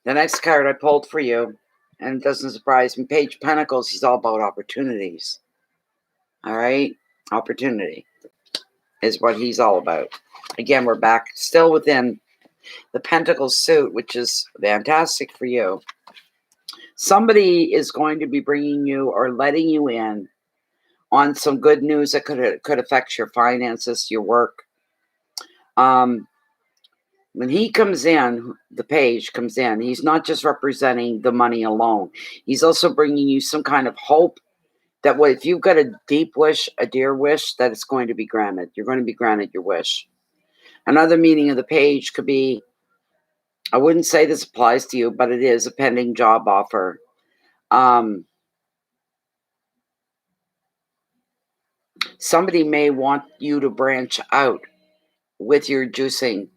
The next card I pulled for you And it doesn't surprise me. Page of Pentacles, he's all about opportunities. All right? Opportunity is what he's all about. Again, we're back still within the Pentacles suit, which is fantastic for you. Somebody is going to be bringing you or letting you in on some good news that could affect your finances, your work. When he comes in, the page comes in, he's not just representing the money alone. He's also bringing you some kind of hope that if you've got a deep wish, a dear wish, that it's going to be granted. You're going to be granted your wish. Another meaning of the page could be, I wouldn't say this applies to you, but it is a pending job offer. Somebody may want you to branch out with your juicing.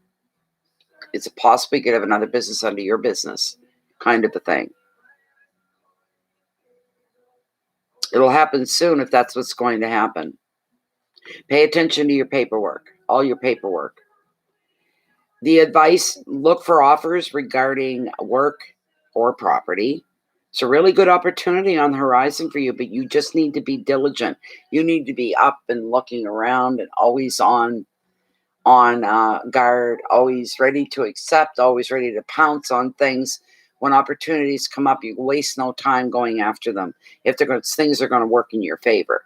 It's possible you could have another business under your business, kind of a thing. It'll happen soon if that's what's going to happen. Pay attention to your paperwork, all your paperwork. The advice, look for offers regarding work or property. It's a really good opportunity on the horizon for you, but you just need to be diligent. You need to be up and looking around and always on guard, always ready to accept, always ready to pounce on things. When opportunities come up, you waste no time going after them if things are going to work in your favor.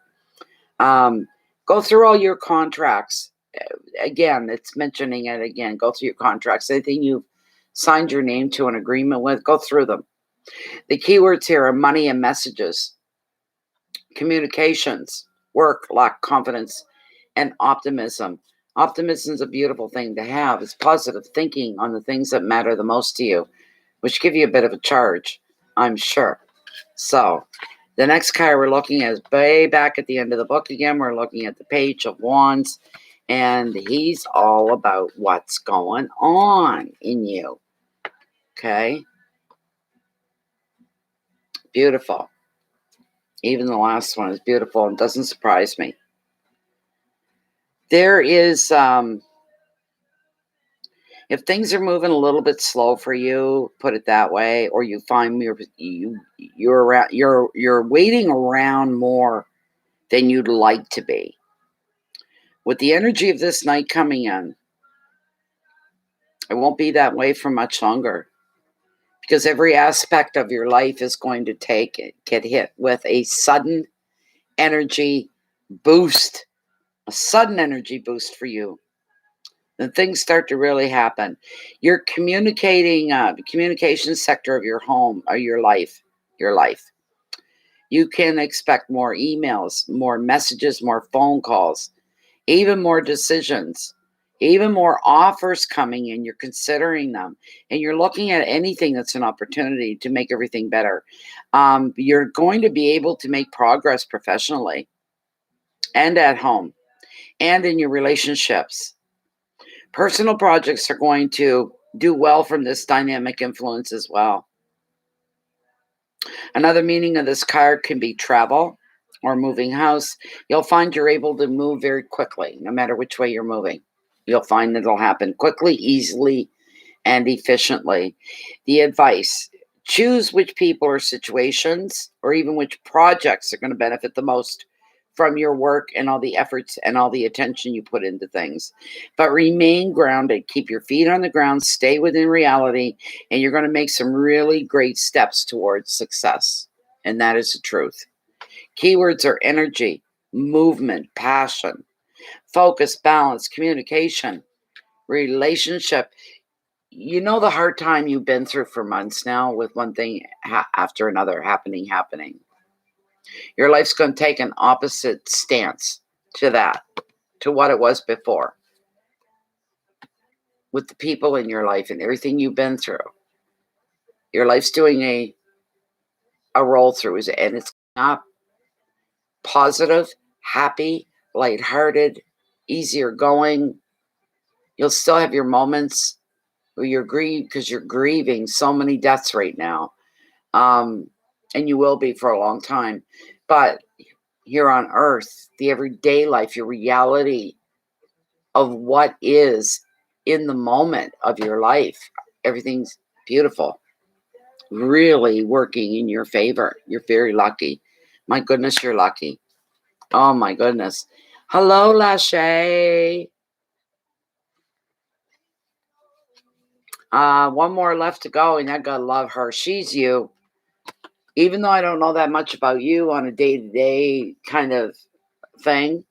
Go through all your contracts. Again, it's mentioning it again. Go through your contracts. Anything you've signed your name to an agreement with, go through them. The keywords here are money and messages, communications, work, lack confidence, and optimism. Optimism is a beautiful thing to have. It's positive thinking on the things that matter the most to you, which give you a bit of a charge, I'm sure. So, the next card we're looking at is way back at the end of the book again. We're looking at the Page of Wands, and he's all about what's going on in you. Okay? Beautiful. Even the last one is beautiful and doesn't surprise me. There is, if things are moving a little bit slow for you, put it that way, or you find you're waiting around more than you'd like to be. With the energy of this night coming in, it won't be that way for much longer, because every aspect of your life is going to get hit with a sudden energy boost, a sudden energy boost for you. Then things start to really happen. Your the communication sector of your home or your life. You can expect more emails, more messages, more phone calls, even more decisions, even more offers coming in. You're considering them, and you're looking at anything that's an opportunity to make everything better. You're going to be able to make progress professionally and at home and in your relationships. Personal projects are going to do well from this dynamic influence as well. Another meaning of this card can be travel or moving house. You'll find you're able to move very quickly, no matter which way you're moving. You'll find that it'll happen quickly, easily, and efficiently. The advice, choose which people or situations or even which projects are going to benefit the most from your work and all the efforts and all the attention you put into things. But remain grounded. Keep your feet on the ground. Stay within reality. And you're going to make some really great steps towards success. And that is the truth. Keywords are energy, movement, passion, focus, balance, communication, relationship. You know the hard time you've been through for months now with one thing after another happening. Your life's going to take an opposite stance to that, to what it was before. With the people in your life and everything you've been through. Your life's doing a roll through, and it's not positive, happy, lighthearted, easier going. You'll still have your moments where you're grieving so many deaths right now. And you will be for a long time. But here on earth, the everyday life, your reality of what is in the moment of your life, everything's beautiful. really working in your favor. You're very lucky. My goodness, you're lucky. Oh my goodness. Hello, Lachey. One more left to go, and I gotta love her. She's you. Even though I don't know that much about you on a day-to-day kind of thing.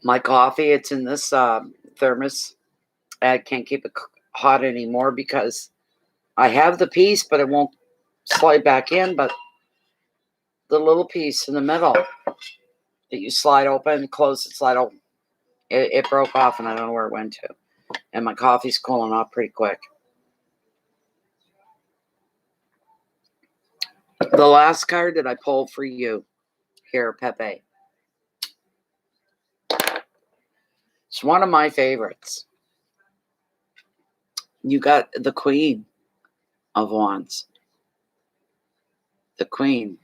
My coffee, it's in this thermos. I can't keep it hot anymore because I have the piece, but it won't slide back in. But the little piece in the middle that you slide open, close it, slide open, it broke off, and I don't know where it went to. And my coffee's cooling off pretty quick. The last card that I pulled for you here, Pepe. It's one of my favorites. You got the Queen of Wands. The Queen.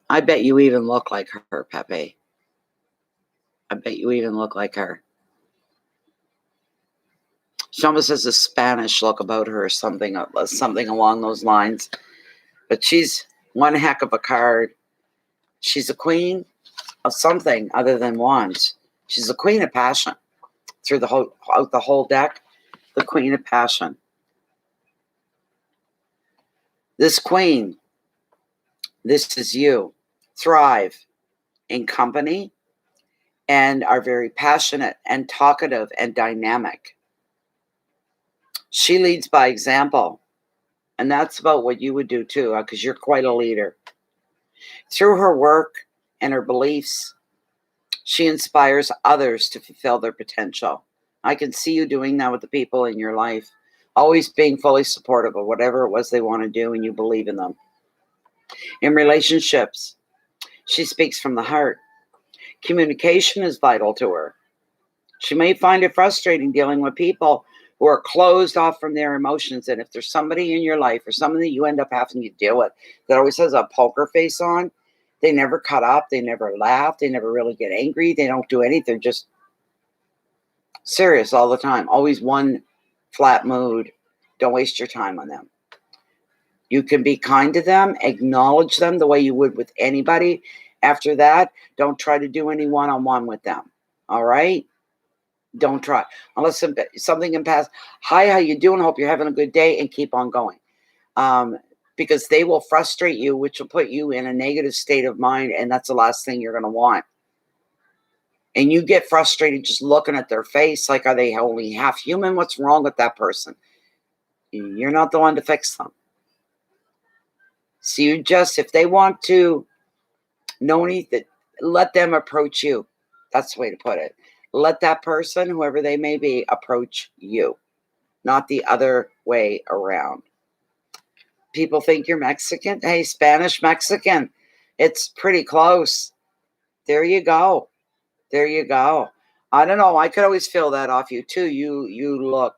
I bet you even look like her, Pepe. I bet you even look like her. She almost has a Spanish look about her or something along those lines. But she's one heck of a card. She's a queen of something other than wands. She's a queen of passion. Through the whole deck, the Queen of Passion. This queen, this is you. Thrive in company and are very passionate and talkative and dynamic. She leads by example. And that's about what you would do too, because you're quite a leader. Through her work and her beliefs, she inspires others to fulfill their potential. I can see you doing that with the people in your life, always being fully supportive of whatever it was they want to do and you believe in them. In relationships, she speaks from the heart. Communication is vital to her. She may find it frustrating dealing with people who are closed off from their emotions. And if there's somebody in your life or someone that you end up having to deal with that always has a poker face on, they never cut up, they never laugh, they never really get angry, they don't do anything, they're just serious all the time. Always one flat mood. Don't waste your time on them. You can be kind to them, acknowledge them the way you would with anybody. After that, don't try to do any one-on-one with them. All right? Don't try. Unless something can pass. Hi, how you doing? Hope you're having a good day, and keep on going. Because they will frustrate you, which will put you in a negative state of mind, and that's the last thing you're going to want. And you get frustrated just looking at their face, like, are they only half human? What's wrong with that person? You're not the one to fix them. So you just, if they want to know anything, let them approach you. That's the way to put it. Let that person, whoever they may be, approach you, not the other way around. People think you're Mexican. Hey, Spanish Mexican. It's pretty close. There you go. There you go. I don't know. I could always feel that off you too. You look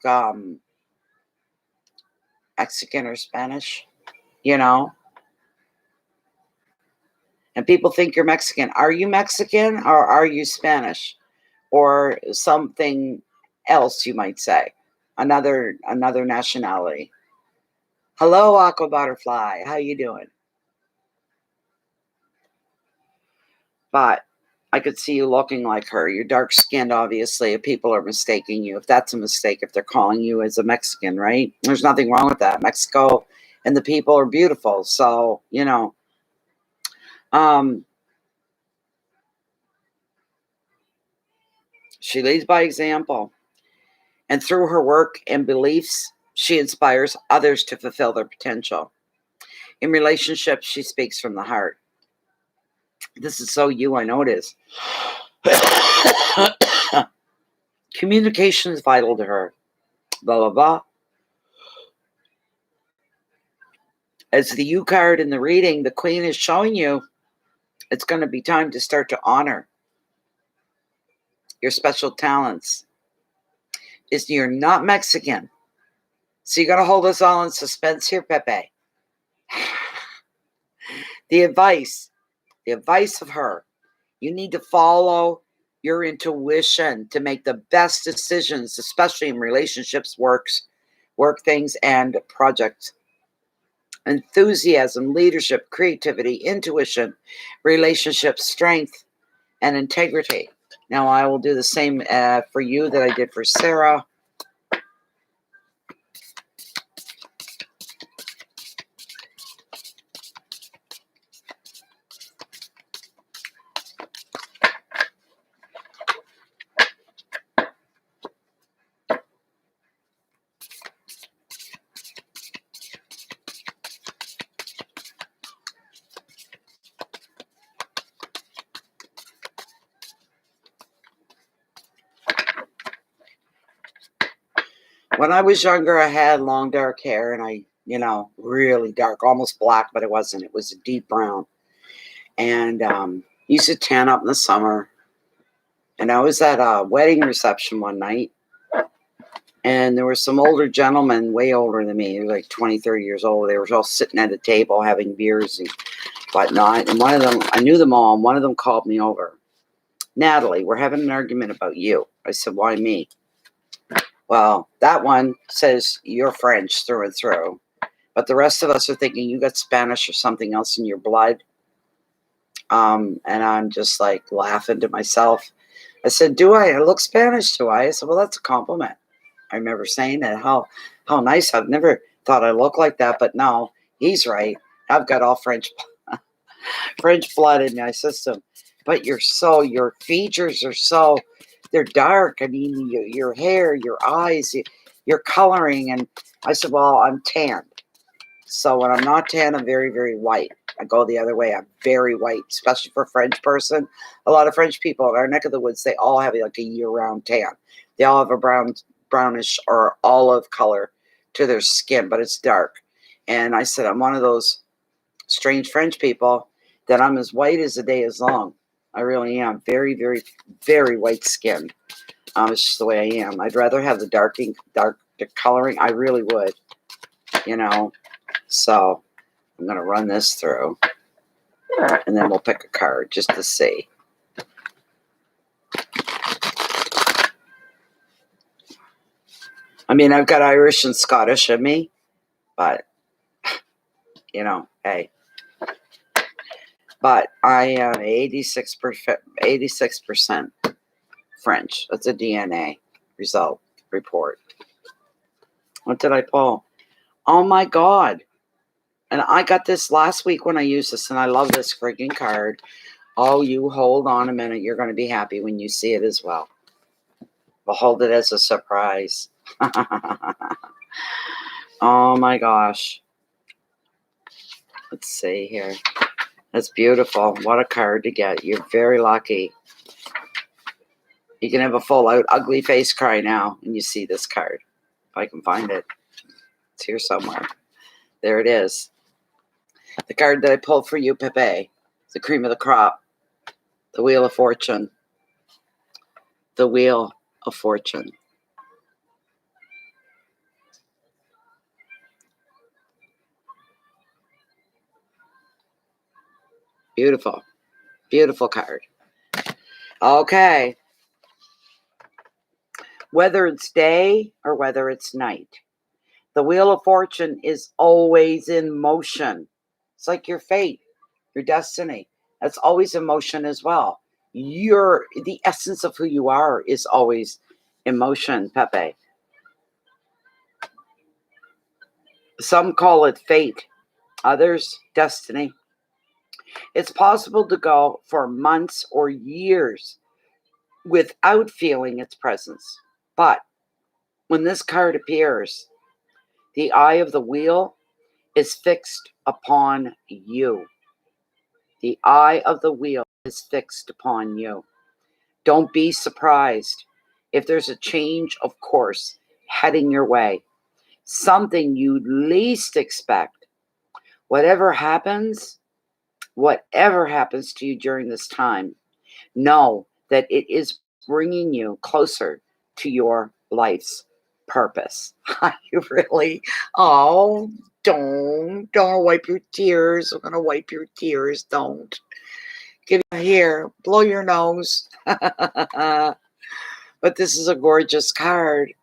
Mexican or Spanish, you know. And people think you're Mexican. Are you Mexican or are you Spanish? Or something else, you might say. Another nationality. Hello, Aqua Butterfly. How you doing? But I could see you looking like her. You're dark skinned, obviously, if people are mistaking you. If that's a mistake, if they're calling you as a Mexican, right? There's nothing wrong with that. Mexico and the people are beautiful. So, you know. She leads by example. And through her work and beliefs, she inspires others to fulfill their potential. In relationships, she speaks from the heart. This is so you, I know it is. Communication is vital to her. Blah, blah, blah. As the U card in the reading, the Queen is showing you it's going to be time to start to honor your special talents. You're not Mexican. So you got to hold us all in suspense here, Pepe. The advice of her You need to follow your intuition to make the best decisions, especially in relationships, work things, and projects. Enthusiasm, leadership, creativity, intuition, relationship strength, and integrity. Now I will do the same for you that I did for Sarah. When I was younger, I had long dark hair, and I, really dark, almost black, but it wasn't. It was a deep brown. And used to tan up in the summer. And I was at a wedding reception one night, and there were some older gentlemen, way older than me, like 20, 30 years old. They were all sitting at a table having beers and whatnot. And one of them, I knew them all, and one of them called me over. Natalie, we're having an argument about you. I said, why me? Well, that one says you're French through and through, but the rest of us are thinking you got Spanish or something else in your blood. And I'm just like laughing to myself. I said, do I look Spanish? Do I? I said, well, that's a compliment. I remember saying that. How nice. I've never thought I looked like that, but no, he's right. I've got all French blood in my system. But your features are they're dark. I mean, your hair, your eyes, your coloring. And I said, well, I'm tanned. So when I'm not tan, I'm very, very white. I go the other way. I'm very white, especially for a French person. A lot of French people in our neck of the woods, they all have like a year-round tan. They all have a brownish or olive color to their skin, but it's dark. And I said, I'm one of those strange French people that I'm as white as the day is long. I really am. Very, very, very white skinned. It's just the way I am. I'd rather have the dark coloring. I really would, So I'm going to run this through, and then we'll pick a card just to see. I mean, I've got Irish and Scottish in me, but, hey. But I am 86% French. That's a DNA result report. What did I pull? Oh, my God. And I got this last week when I used this, and I love this freaking card. Oh, you hold on a minute. You're going to be happy when you see it as well. We'll hold it as a surprise. Oh, my gosh. Let's see here. That's beautiful. What a card to get. You're very lucky. You can have a full-out ugly face cry now when you see this card. If I can find it. It's here somewhere. There it is. The card that I pulled for you, Pepe. The cream of the crop. The Wheel of Fortune. The Wheel of Fortune. Beautiful. Beautiful card. Okay. Whether it's day or whether it's night, the Wheel of Fortune is always in motion. It's like your fate, your destiny. That's always in motion as well. The essence of who you are is always in motion, Pepe. Some call it fate, others destiny. It's possible to go for months or years without feeling its presence. But when this card appears, the eye of the wheel is fixed upon you. The eye of the wheel is fixed upon you. Don't be surprised if there's a change of course heading your way. Something you'd least expect. Whatever happens to you during this time, know that it is bringing you closer to your life's purpose. You really? Oh, don't wipe your tears. I'm going to wipe your tears. Don't. give you here, blow your nose. But this is a gorgeous card.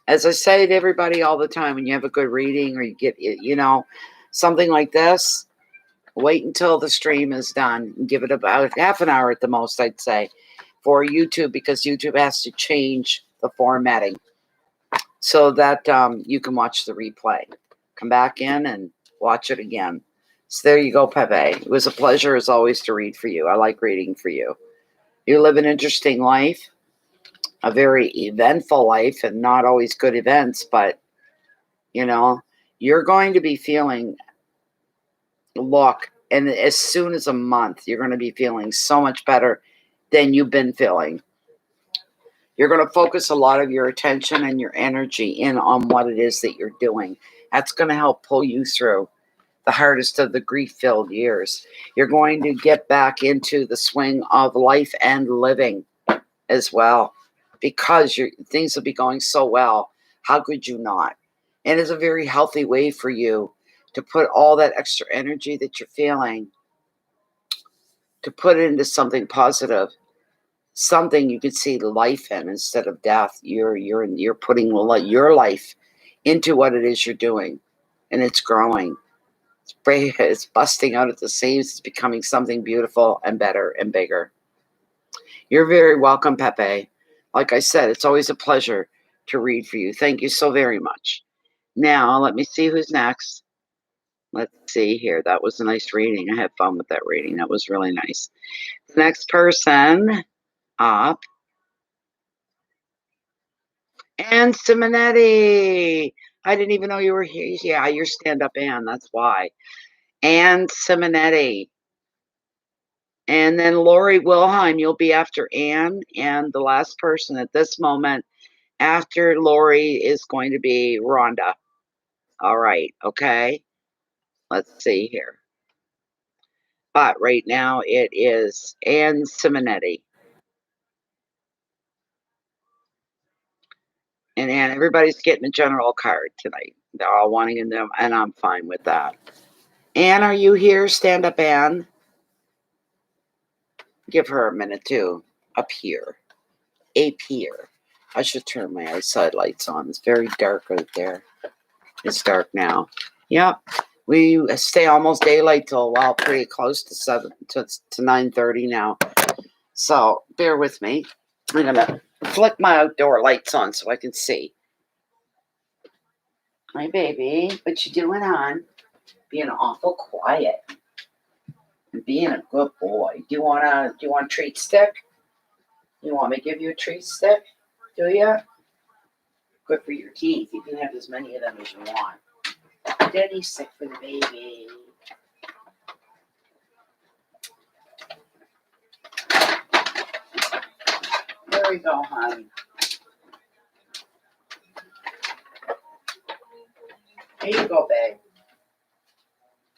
As I say to everybody all the time, when you have a good reading or you get, something like this, wait until the stream is done and give it about half an hour at the most, I'd say, for YouTube, because YouTube has to change the formatting so that you can watch the replay. Come back in and watch it again. So there you go, Pepe. It was a pleasure, as always, to read for you. I like reading for you. You live an interesting life, a very eventful life, and not always good events, but, you're going to be feeling, and as soon as a month, you're going to be feeling so much better than you've been feeling. You're going to focus a lot of your attention and your energy in on what it is that you're doing. That's going to help pull you through the hardest of the grief-filled years. You're going to get back into the swing of life and living as well, because things will be going so well. How could you not? And it's a very healthy way for you to put all that extra energy that you're feeling, to put it into something positive, something you can see life in instead of death. You're putting your life into what it is you're doing, and it's growing. It's busting out at the seams. It's becoming something beautiful and better and bigger. You're very welcome, Pepe. Like I said, it's always a pleasure to read for you. Thank you so very much. Now, let me see who's next. Let's see here. That was a nice reading. I had fun with that reading. That was really nice. The next person up. Anne Simonetti. I didn't even know you were here. Yeah, you're stand-up Anne. That's why. Anne Simonetti. And then Lori Wilhelm, you'll be after Anne. And the last person at this moment after Lori is going to be Rhonda. All right. Okay. Let's see here. But right now it is Anne Simonetti. And Anne, everybody's getting a general card tonight. They're all wanting them, and I'm fine with that. Anne, are you here? Stand up, Anne. Give her a minute too. Up here. I should turn my outside lights on. It's very dark out there. It's dark now. Yep. We stay almost daylight till pretty close to 9:30 now. So bear with me. I'm gonna flick my outdoor lights on so I can see. Hi, baby. What you doing, hon? Being awful quiet. And being a good boy. Do you want a treat stick? You want me to give you a treat stick? Do you? Good for your teeth. You can have as many of them as you want. Daddy's sick for the baby. There we go, honey. There you go, babe.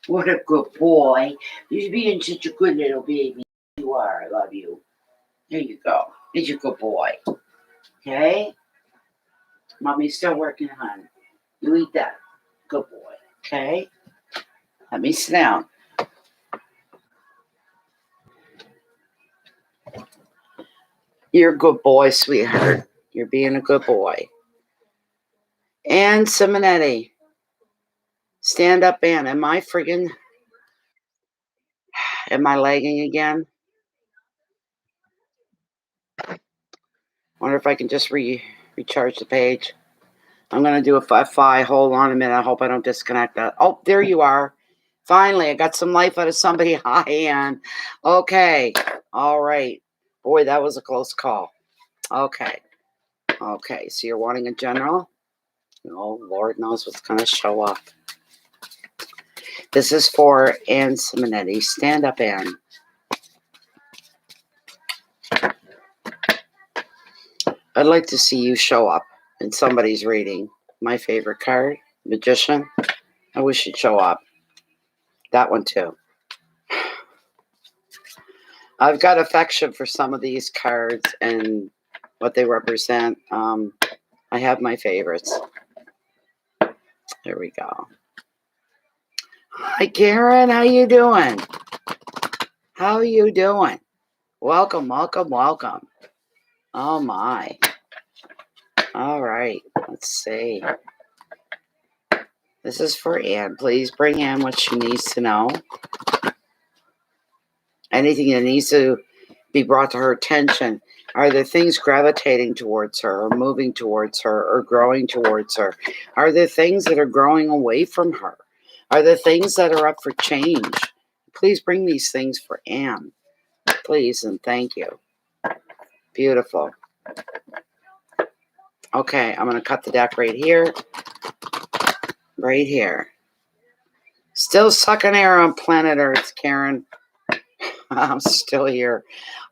What a good boy. You're being such a good little baby. You are. I love you. There you go. He's a good boy. Okay? Mommy's still working, hon. You eat that. Good boy. Okay? Let me sit down. You're a good boy, sweetheart. You're being a good boy. Anne Simonetti. Stand up, Anne. Am I lagging again? Wonder if I can just recharge the page. I'm going to do a Fi. Hold on a minute. I hope I don't disconnect that. Oh, there you are. Finally, I got some life out of somebody. Hi, Anne. Okay. All right. Boy, that was a close call. Okay. Okay. So you're wanting a general? Oh, Lord knows what's going to show up. This is for Anne Simonetti. Stand up, Anne. I'd like to see you show up in somebody's reading. My favorite card, Magician. I wish you'd show up. That one too. I've got affection for some of these cards and what they represent. I have my favorites. There we go. Hi, Karen. How you doing? How you doing? Welcome, welcome, welcome. Oh my. All right. Let's see. This is for Anne. Please bring Anne what she needs to know. Anything that needs to be brought to her attention. Are there things gravitating towards her or moving towards her or growing towards her? Are there things that are growing away from her? Are there things that are up for change? Please bring these things for Anne. Please and thank you. Beautiful. Okay, I'm going to cut the deck right here. Right here. Still sucking air on planet Earth, Karen. I'm still here.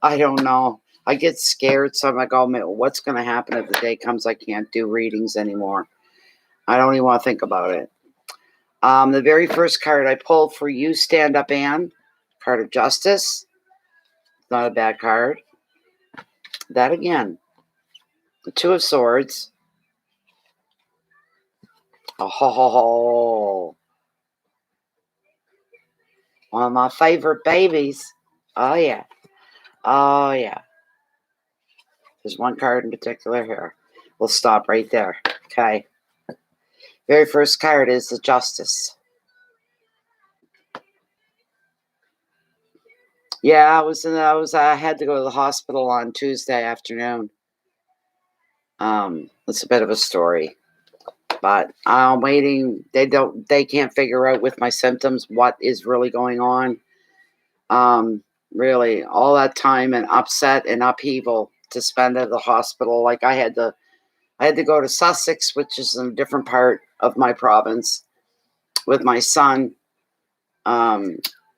I don't know. I get scared, so I'm like, oh, man, what's going to happen if the day comes I can't do readings anymore? I don't even want to think about it. The very first card I pulled for you, Stand Up Anne, card of Justice. Not a bad card. That again. The Two of Swords. Oh, one of my favorite babies. Oh, yeah. Oh, yeah. There's one card in particular here. We'll stop right there. Okay. Very first card is the Justice. Yeah, I had to go to the hospital on Tuesday afternoon. It's a bit of a story, but I'm waiting. They can't figure out with my symptoms what is really going on. Really, all that time and upset and upheaval to spend at the hospital. Like I had to go to Sussex, which is in a different part of my province, with my son.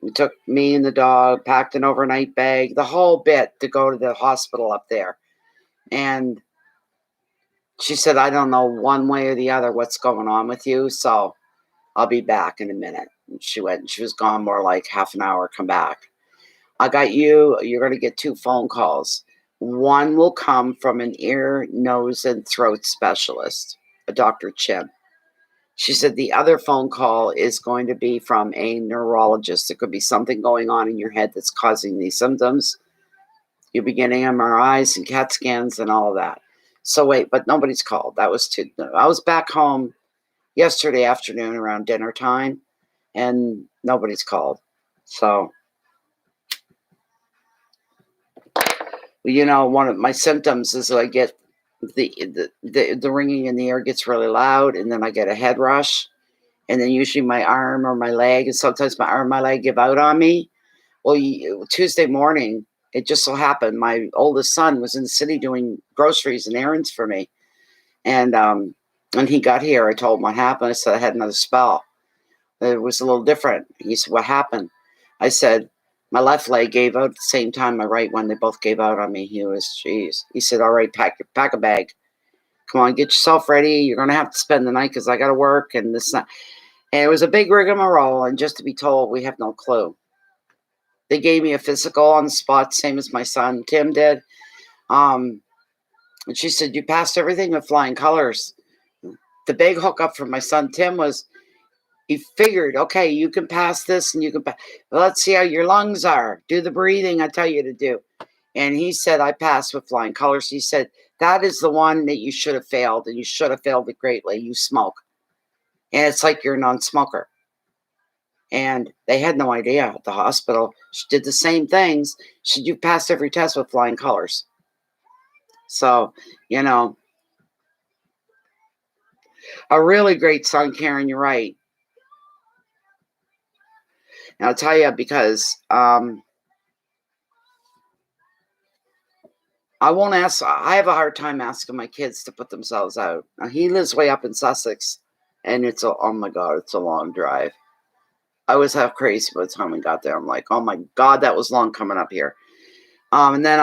We took me and the dog, packed an overnight bag, the whole bit to go to the hospital up there. And she said, I don't know one way or the other what's going on with you, so I'll be back in a minute. And she went and she was gone more like half an hour, come back. I got you're going to get 2 phone calls. One will come from an ear, nose, and throat specialist, a Dr. Chin. She said the other phone call is going to be from a neurologist. There could be something going on in your head that's causing these symptoms. You'll be getting MRIs and CAT scans and all of that. So wait, but nobody's called. That was too. I was back home yesterday afternoon around dinner time, and nobody's called. So, one of my symptoms is that I get the ringing in the ear gets really loud, and then I get a head rush, and then usually my arm or my leg, and sometimes my arm, my leg give out on me. Well, Tuesday morning, it just so happened my oldest son was in the city doing groceries and errands for me, and when he got here, I told him what happened. I said I had another spell. It was a little different. He said, "What happened?" I said, "My left leg gave out at the same time my right one. They both gave out on me." He said, "All right, pack a bag. Come on, get yourself ready. You're gonna have to spend the night because I got to work and this." And it was a big rigmarole, and just to be told, we have no clue. They gave me a physical on the spot, same as my son Tim did. And she said, "You passed everything with flying colors." The big hookup for my son Tim was he figured, okay, you can pass this and you can pass. Well, let's see how your lungs are. Do the breathing I tell you to do. And he said, I passed with flying colors. He said, that is the one that you should have failed, and you should have failed it greatly. You smoke. And it's like you're a non-smoker. And they had no idea at the hospital. She did the same things. She said, you passed every test with flying colors. So, a really great son, Karen, you're right. And I'll tell you because I won't ask. I have a hard time asking my kids to put themselves out. Now, he lives way up in Sussex, and oh my God, it's a long drive. I was half crazy by the time we got there. I'm like, oh my God, that was long coming up here. And then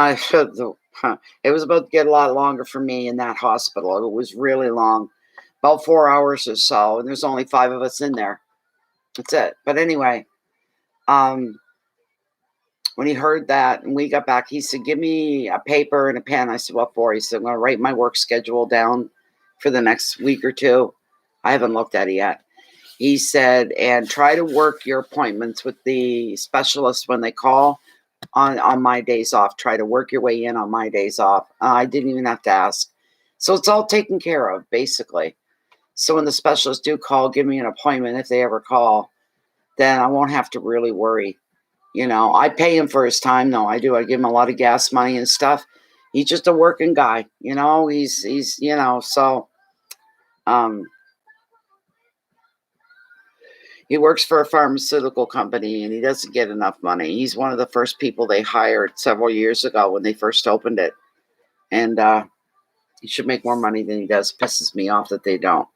it was about to get a lot longer for me in that hospital. It was really long, about 4 hours or so, and there's only 5 of us in there. That's it. But anyway, when he heard that and we got back, he said, give me a paper and a pen. I said, what for? He said, I'm going to write my work schedule down for the next week or 2. I haven't looked at it yet. He said, and try to work your appointments with the specialist when they call on my days off. Try to work your way in on my days off. I didn't even have to ask. So it's all taken care of, basically. So when the specialists do call, give me an appointment if they ever call, then I won't have to really worry. I pay him for his time, though. I do. I give him a lot of gas money and stuff. He's just a working guy, so um he works for a pharmaceutical company and he doesn't get enough money. He's one of the first people they hired several years ago when they first opened it. And he should make more money than he does. Pisses me off that they don't.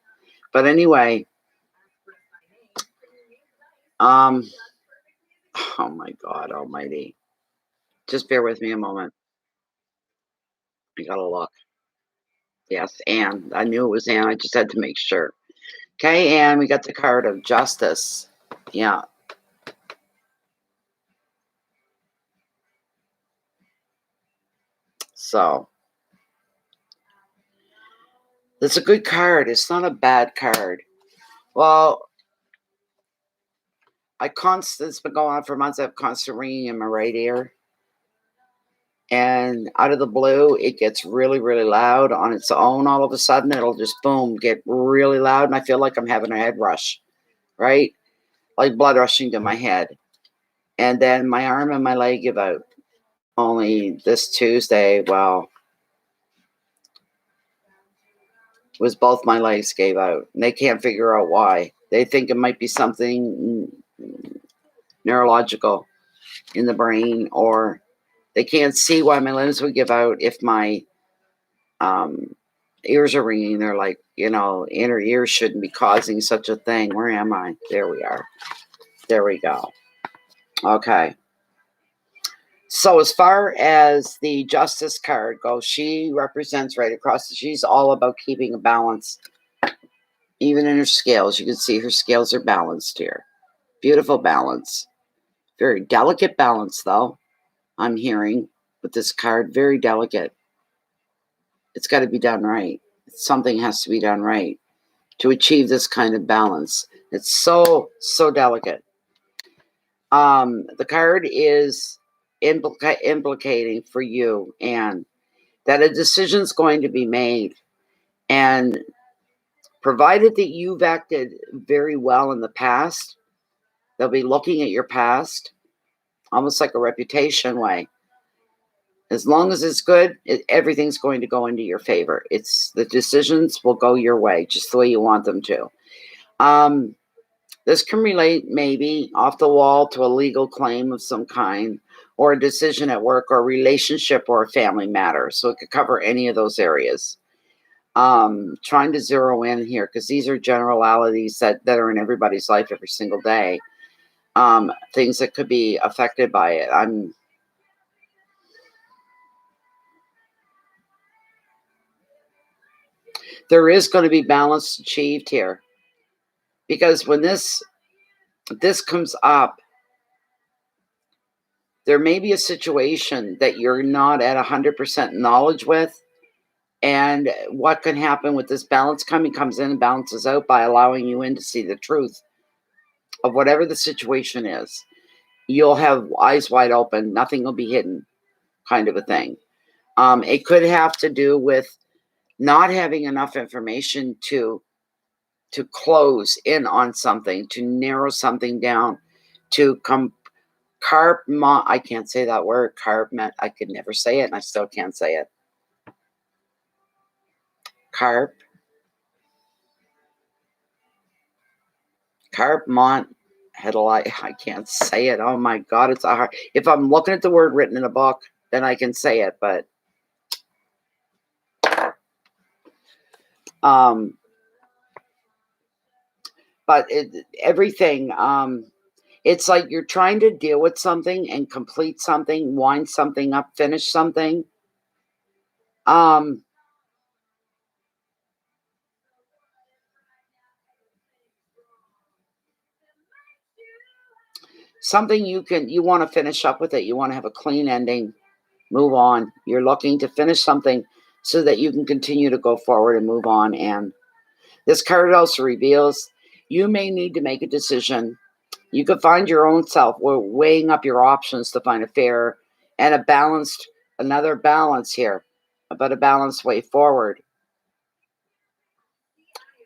But anyway, oh my God almighty. Just bear with me a moment. I gotta look. Yes, Anne. I knew it was Anne. I just had to make sure. Okay, Anne, we got the card of justice. Yeah. So it's a good card. It's not a bad card. Well, it's been going on for months. I have constant ringing in my right ear. And out of the blue, it gets really, really loud on its own. All of a sudden, it'll just boom, get really loud. And I feel like I'm having a head rush, right? Like blood rushing to my head. And then my arm and my leg give out. Only this Tuesday, well, was both my legs gave out. And they can't figure out why. They think it might be something neurological in the brain, or they can't see why my limbs would give out if my ears are ringing. They're like, inner ears shouldn't be causing such a thing. Where am I? There we are. There we go. Okay. So as far as the justice card goes, she represents right across. She's all about keeping a balance. Even in her scales, you can see her scales are balanced here. Beautiful balance. Very delicate balance, though, I'm hearing with this card. Very delicate. It's got to be done right. Something has to be done right to achieve this kind of balance. It's so delicate. The card is implicating for you, and that a decision's going to be made. And provided that you've acted very well in the past, they'll be looking at your past almost like a reputation way. As long as it's good, everything's going to go into your favor. The decisions will go your way, just the way you want them to. This can relate maybe off the wall to a legal claim of some kind, or a decision at work, or a relationship, or a family matter. So it could cover any of those areas. Trying to zero in here, because these are generalities that are in everybody's life every single day. Things that could be affected by it. There is going to be balance achieved here, because when this comes up, there may be a situation that you're not at 100% knowledge with. And what can happen with this balance comes in and balances out by allowing you in to see the truth of whatever the situation is. You'll have eyes wide open. Nothing will be hidden, kind of a thing. It could have to do with not having enough information to close in on something, to narrow something down, to I can't say that word. I could never say it, and I still can't say it. I can't say it. Oh my God, it's hard. If I'm looking at the word written in a book, then I can say it, but everything, it's like you're trying to deal with something and complete something, wind something up, finish something. Something you want to finish up with it. You want to have a clean ending, move on. You're looking to finish something so that you can continue to go forward and move on. And this card also reveals you may need to make a decision You could find your own self. We're weighing up your options to find a fair and another balance here, about a balanced way forward.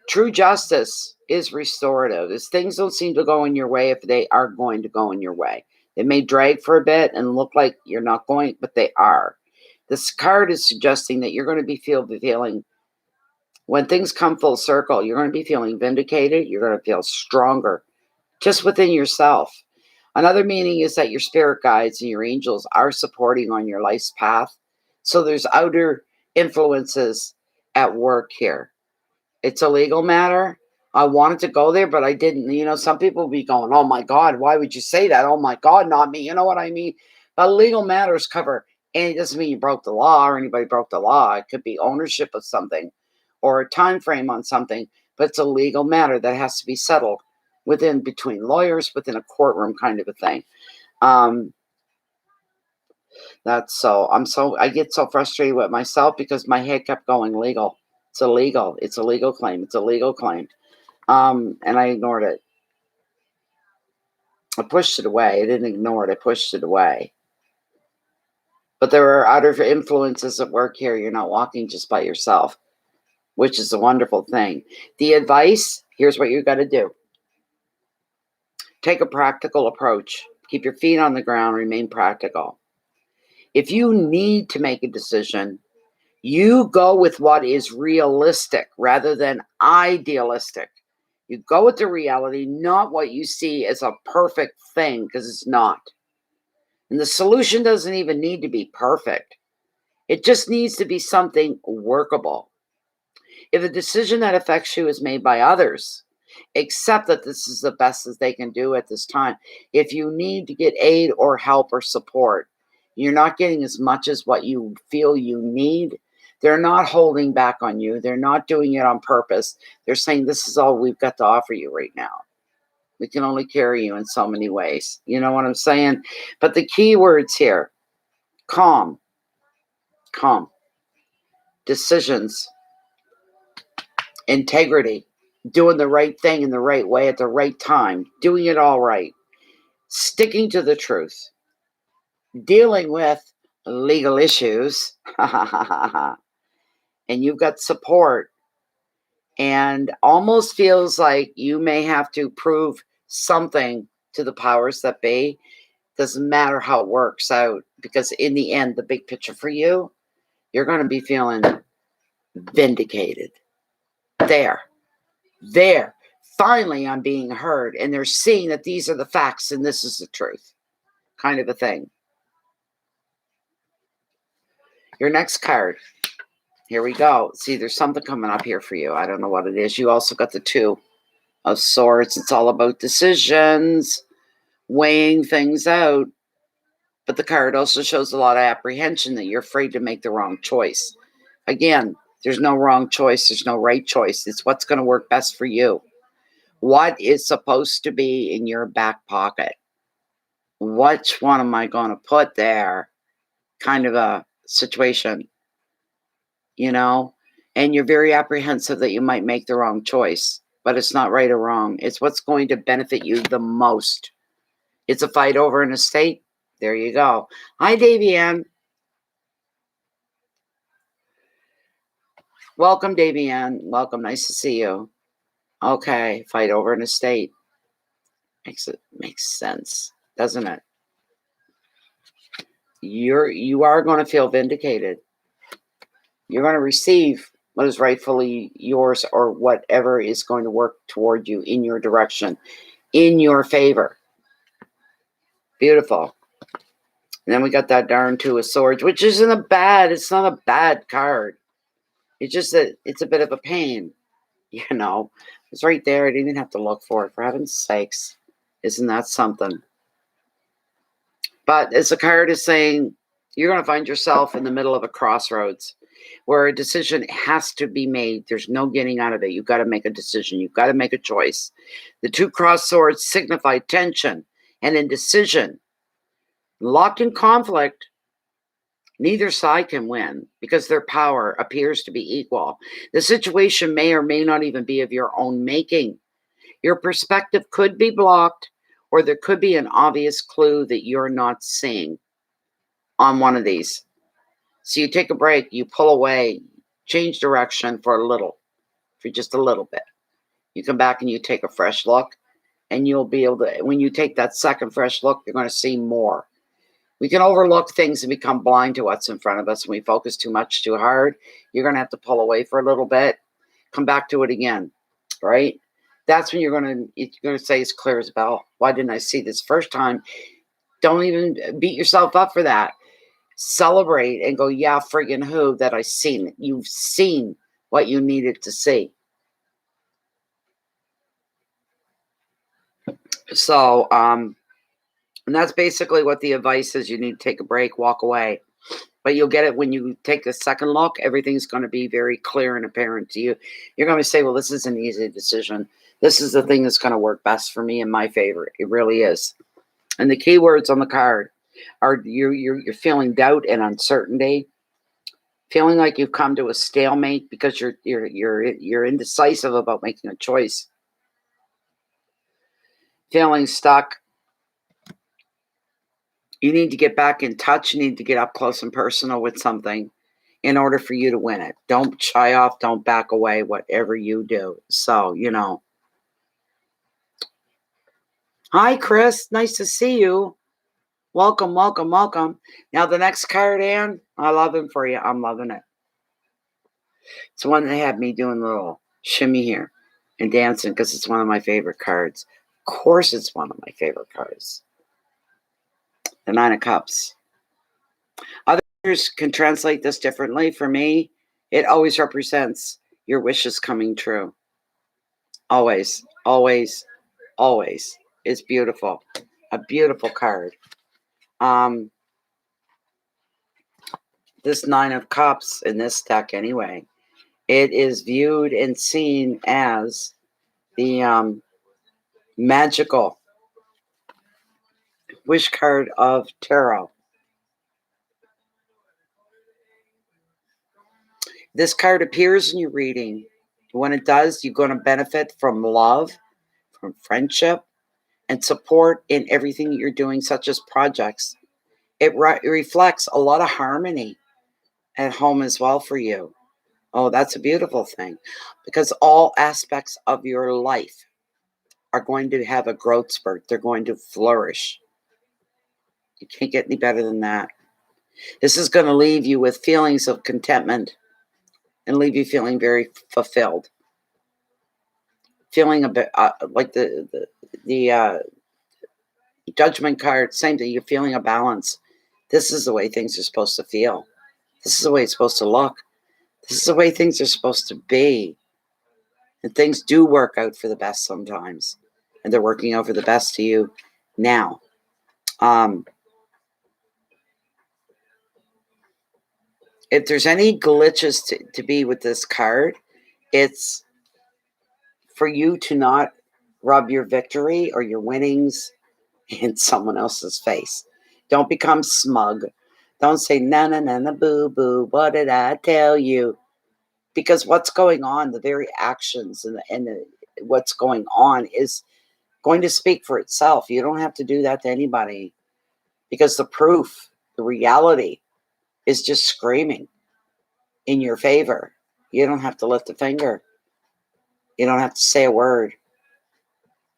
True justice is restorative. As things don't seem to go in your way, if they are going to go in your way, they may drag for a bit and look like you're not going, but they are. This card is suggesting that you're going to be feeling, when things come full circle, you're going to be feeling vindicated. You're going to feel stronger just within yourself. Another meaning is that your spirit guides and your angels are supporting on your life's path. So there's outer influences at work here. It's a legal matter. I wanted to go there, but I didn't. You know, some people will be going, oh my God, why would you say that? Oh my God, not me. You know what I mean? But legal matters cover, and it doesn't mean you broke the law or anybody broke the law. It could be ownership of something or a time frame on something, but it's a legal matter that has to be settled between lawyers, within a courtroom kind of a thing. I get so frustrated with myself because my head kept going legal. It's illegal. It's a legal claim. It's a legal claim. And I ignored it. I pushed it away. I didn't ignore it. I pushed it away. But there are outer influences at work here. You're not walking just by yourself, which is a wonderful thing. The advice, here's what you got to do. Take a practical approach. Keep your feet on the ground. Remain practical. If you need to make a decision, you go with what is realistic rather than idealistic. You go with the reality, not what you see as a perfect thing, because it's not. And the solution doesn't even need to be perfect. It just needs to be something workable. If a decision that affects you is made by others, accept that this is the best that they can do at this time. If you need to get aid or help or support, you're not getting as much as what you feel you need. They're not holding back on you. They're not doing it on purpose. They're saying, this is all we've got to offer you right now. We can only carry you in so many ways. You know what I'm saying? But the key words here, calm, decisions, integrity, doing the right thing in the right way at the right time, doing it all right, sticking to the truth, dealing with legal issues, and you've got support, and almost feels like you may have to prove something to the powers that be. Doesn't matter how it works out, because in the end, the big picture for you, you're going to be feeling vindicated. There. Finally, I'm being heard, and they're seeing that these are the facts and this is the truth, kind of a thing. Your next card. Here we go. See, there's something coming up here for you. I don't know what it is. You also got the Two of Swords. It's all about decisions, weighing things out. But the card also shows a lot of apprehension that you're afraid to make the wrong choice. Again, there's no wrong choice. There's no right choice. It's what's going to work best for you. What is supposed to be in your back pocket? Which one am I going to put there? Kind of a situation, you know? And you're very apprehensive that you might make the wrong choice. But it's not right or wrong. It's what's going to benefit you the most. It's a fight over an estate. There you go. Hi, Davy Ann. Welcome, Davy Ann. Welcome. Nice to see you. Okay, fight over an estate. Makes sense, doesn't it? You are going to feel vindicated. You're going to receive what is rightfully yours, or whatever is going to work toward you in your direction, in your favor. Beautiful. And then we got that darn Two of Swords, which isn't it's not a bad card. It's just that it's a bit of a pain, you know. It's right there. I didn't even have to look for it, for heaven's sakes. Isn't that something? But as the card is saying, you're going to find yourself in the middle of a crossroads where a decision has to be made. There's no getting out of it. You've got to make a decision. You've got to make a choice. The two crossed swords signify tension and indecision. Locked in conflict, neither side can win because their power appears to be equal. The situation may or may not even be of your own making. Your perspective could be blocked, or there could be an obvious clue that you're not seeing on one of these. So you take a break, you pull away, change direction for just a little bit. You come back and you take a fresh look, and you'll be able to, when you take that second fresh look, you're going to see more. We can overlook things and become blind to what's in front of us. When we focus too much, too hard, you're going to have to pull away for a little bit, come back to it again, right? That's when you're going to say it's clear as a bell. Why didn't I see this first time? Don't even beat yourself up for that. Celebrate and go, yeah, friggin' who that I seen it. You've seen what you needed to see. So, and that's basically what the advice is. You need to take a break, walk away. But you'll get it when you take a second look. Everything's going to be very clear and apparent to you. You're going to say, well, this is an easy decision. This is the thing that's going to work best for me in my favor. It really is. And the key words on the card are you're feeling doubt and uncertainty, feeling like you've come to a stalemate because you're indecisive about making a choice, feeling stuck. You need to get back in touch. You need to get up close and personal with something in order for you to win it. Don't shy off. Don't back away, whatever you do. So, Hi, Chris. Nice to see you. Welcome, welcome, welcome. Now, the next card, Ann, I love him for you. I'm loving it. It's one that had me doing a little shimmy here and dancing because it's one of my favorite cards. Of course, it's one of my favorite cards. The Nine of Cups. Others can translate this differently. For me, it always represents your wishes coming true. Always, always, always. It's beautiful. A beautiful card. This Nine of Cups in this deck anyway, it is viewed and seen as the magical wish card of tarot. This card appears in your reading. When it does, you're going to benefit from love, from friendship, and support in everything you're doing, such as projects. It reflects a lot of harmony at home as well for you. Oh, that's a beautiful thing, because all aspects of your life are going to have a growth spurt. They're going to flourish. You can't get any better than that. This is going to leave you with feelings of contentment and leave you feeling very fulfilled. Feeling a bit like the Judgment card, same thing. You're feeling a balance. This is the way things are supposed to feel. This is the way it's supposed to look. This is the way things are supposed to be. And things do work out for the best sometimes. And they're working out for the best to you now. If there's any glitches to be with this card, it's for you to not rub your victory or your winnings in someone else's face. Don't become smug. Don't say, na, na, na, na, boo, boo, what did I tell you? Because what's going on, the very actions and what's going on is going to speak for itself. You don't have to do that to anybody because the proof, the reality is just screaming in your favor. You don't have to lift a finger. You don't have to say a word.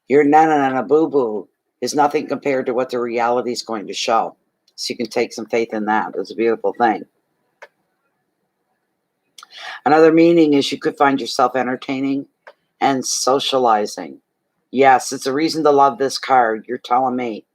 Your na, na, na, na, boo, boo is nothing compared to what the reality is going to show. So you can take some faith in that. It's a beautiful thing. Another meaning is you could find yourself entertaining and socializing. Yes, it's a reason to love this card. You're telling me.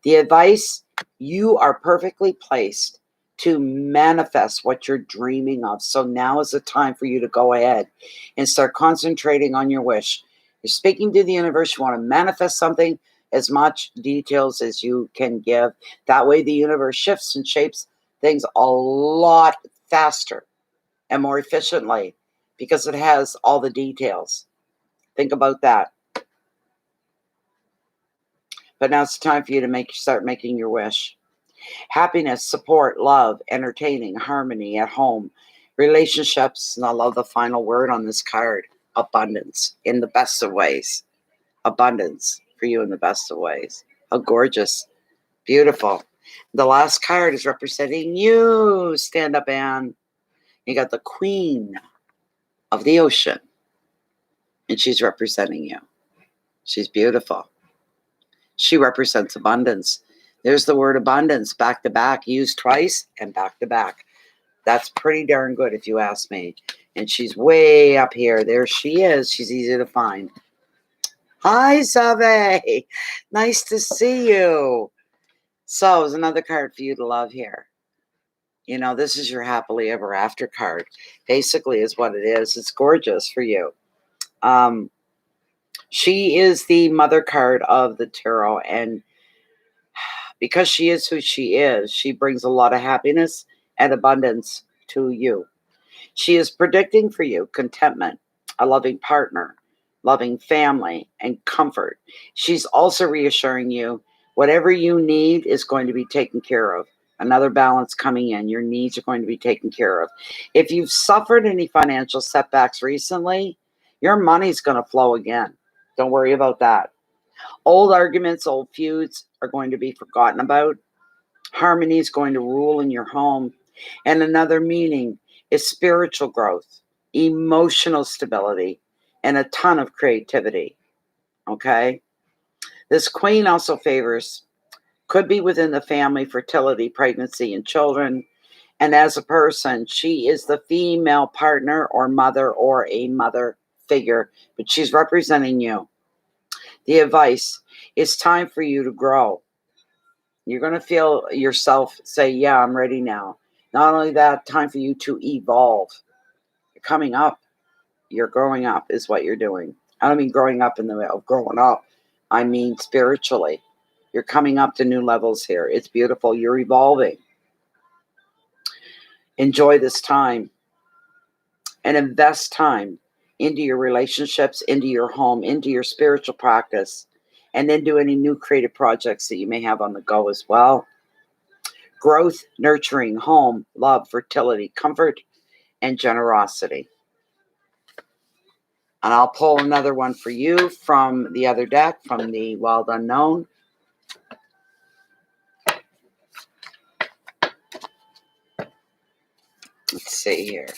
The advice, you are perfectly placed to manifest what you're dreaming of. So now is the time for you to go ahead and start concentrating on your wish. You're speaking to the universe. You want to manifest something, as much details as you can give. That way the universe shifts and shapes things a lot faster and more efficiently because it has all the details. Think about that. But now it's time for you to start making your wish. Happiness, support, love, entertaining, harmony at home, relationships, and I love the final word on this card, abundance, in the best of ways. Abundance for you in the best of ways. How gorgeous. Beautiful. The last card is representing you. Stand up, Anne. You got the Queen of the Ocean. And she's representing you. She's beautiful. She represents abundance. There's the word abundance, back to back, used twice and back to back. That's pretty darn good if you ask me. And she's way up here. There she is. She's easy to find. Hi, Save. Nice to see you. So there's another card for you to love here. You know, this is your happily ever after card. Basically is what it is. It's gorgeous for you. She is the mother card of the tarot. And because she is who she is, she brings a lot of happiness and abundance to you. She is predicting for you contentment, a loving partner, loving family, and comfort. She's also reassuring you whatever you need is going to be taken care of. Another balance coming in. Your needs are going to be taken care of. If you've suffered any financial setbacks recently, your money's going to flow again. Don't worry about that. Old arguments, old feuds are going to be forgotten about. Harmony is going to rule in your home. And another meaning is spiritual growth, emotional stability, and a ton of creativity. Okay? This queen also favors, could be within the family, fertility, pregnancy, and children. And as a person, she is the female partner or a mother figure, but she's representing you. The advice is time for you to grow. You're going to feel yourself say, yeah, I'm ready now. Not only that, time for you to evolve. You're coming up. You're growing up is what you're doing. I don't mean growing up in the way of growing up. I mean spiritually. You're coming up to new levels here. It's beautiful. You're evolving. Enjoy this time and invest time into your relationships, into your home, into your spiritual practice, and into any new creative projects that you may have on the go as well. Growth, nurturing, home, love, fertility, comfort, and generosity. And I'll pull another one for you from the other deck, from the Wild Unknown. Let's see here.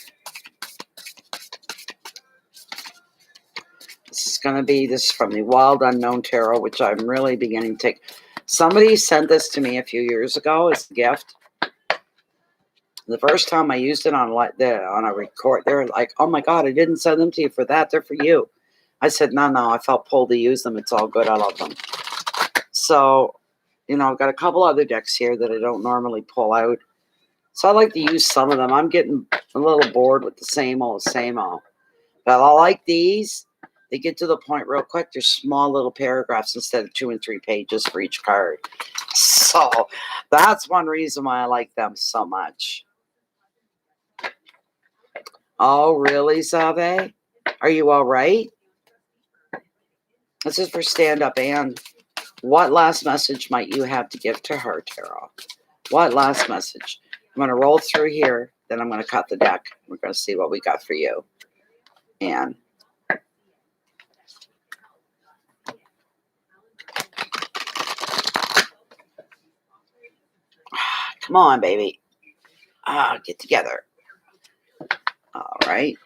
This is going to be this from the Wild Unknown Tarot, which I'm really beginning to take. Somebody sent this to me a few years ago as a gift. The first time I used it on a record, they were like, oh my God, I didn't send them to you for that. They're for you. I said, no, I felt pulled to use them. It's all good. I love them. So, you know, I've got a couple other decks here that I don't normally pull out. So I like to use some of them. I'm getting a little bored with the same old. But I like these. They get to the point real quick. They're small little paragraphs instead of 2 and 3 pages for each card. So that's one reason why I like them so much. Oh, really, Zabe? Are you all right? This is for Stand Up Anne. What last message might you have to give to her, Tarot? What last message? I'm going to roll through here, then I'm going to cut the deck. We're going to see what we got for you, Anne. Come on, baby. Get together. All right.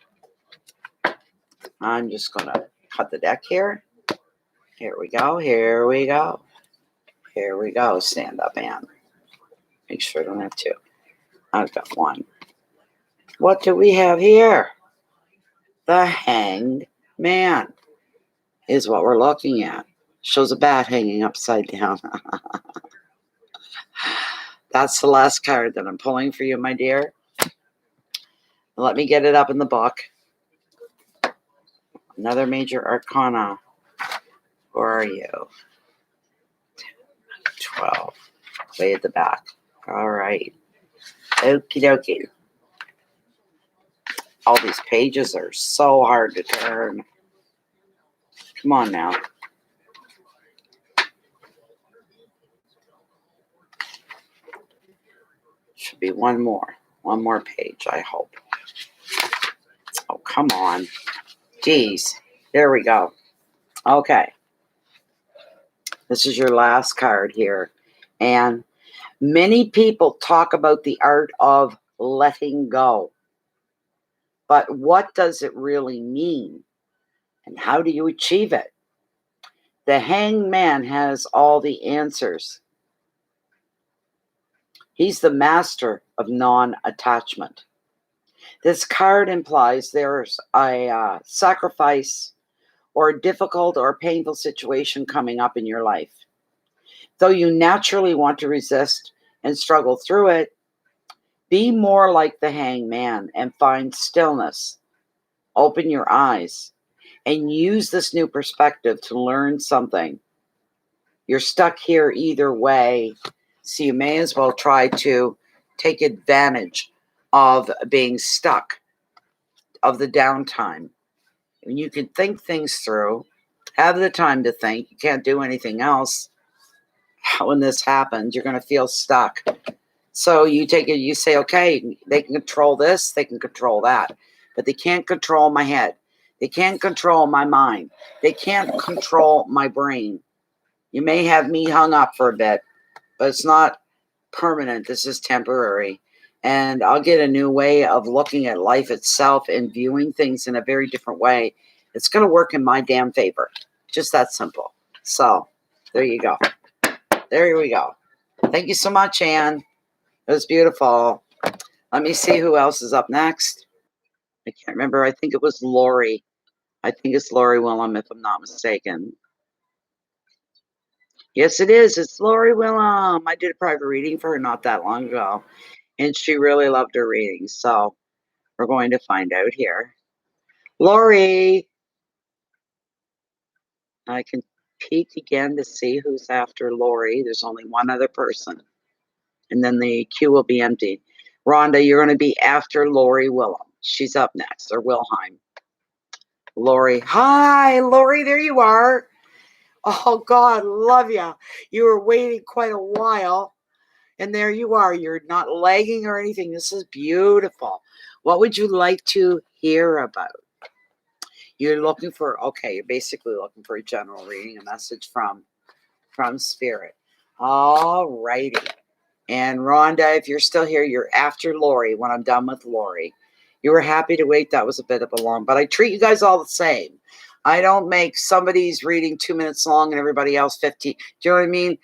I'm just going to cut the deck here. Here we go. Stand Up Anne. Make sure I don't have 2. I've got 1. What do we have here? The Hanged Man is what we're looking at. Shows a bat hanging upside down. That's the last card that I'm pulling for you, my dear. Let me get it up in the book. Another major arcana. Where are you? 12. Way at the back. All right. Okie dokie. All these pages are so hard to turn. Come on now. Should be one more page, I hope. Oh, come on. Geez. There we go. Okay. This is your last card here. And many people talk about the art of letting go. But what does it really mean? And how do you achieve it? The Hanged Man has all the answers. He's the master of non-attachment. This card implies there's a sacrifice or a difficult or painful situation coming up in your life. Though you naturally want to resist and struggle through it, be more like the Hanged Man and find stillness. Open your eyes and use this new perspective to learn something. You're stuck here either way, so you may as well try to take advantage of being stuck, of the downtime. When you can think things through, have the time to think, you can't do anything else. When this happens, you're going to feel stuck. So you take it, you say, okay, they can control this, they can control that, but they can't control my head. They can't control my mind. They can't control my brain. You may have me hung up for a bit, but it's not permanent. This is temporary. And I'll get a new way of looking at life itself and viewing things in a very different way. It's going to work in my damn favor. Just that simple. So there you go. There we go. Thank you so much, Anne. It was beautiful. Let me see who else is up next. I can't remember. I think it was Lori. I think it's Lori Willem, if I'm not mistaken. Yes, it is. It's Lori Willem. I did a private reading for her not that long ago, and she really loved her reading. So we're going to find out here. Lori, I can peek again to see who's after Lori. There's only one other person, and then the queue will be emptied. Rhonda, you're going to be after Lori Willem. She's up next, or Wilhelm. Lori. Hi, Lori, there you are. Oh, God, love you. You were waiting quite a while, and there you are. You're not lagging or anything. This is beautiful. What would you like to hear about? You're looking for, okay, you're basically looking for a general reading, a message from Spirit. All righty. And Rhonda, if you're still here, you're after Lori when I'm done with Lori. You were happy to wait. That was a bit of a long, but I treat you guys all the same. I don't make somebody's reading 2 minutes long and everybody else 15. Do you know what I mean?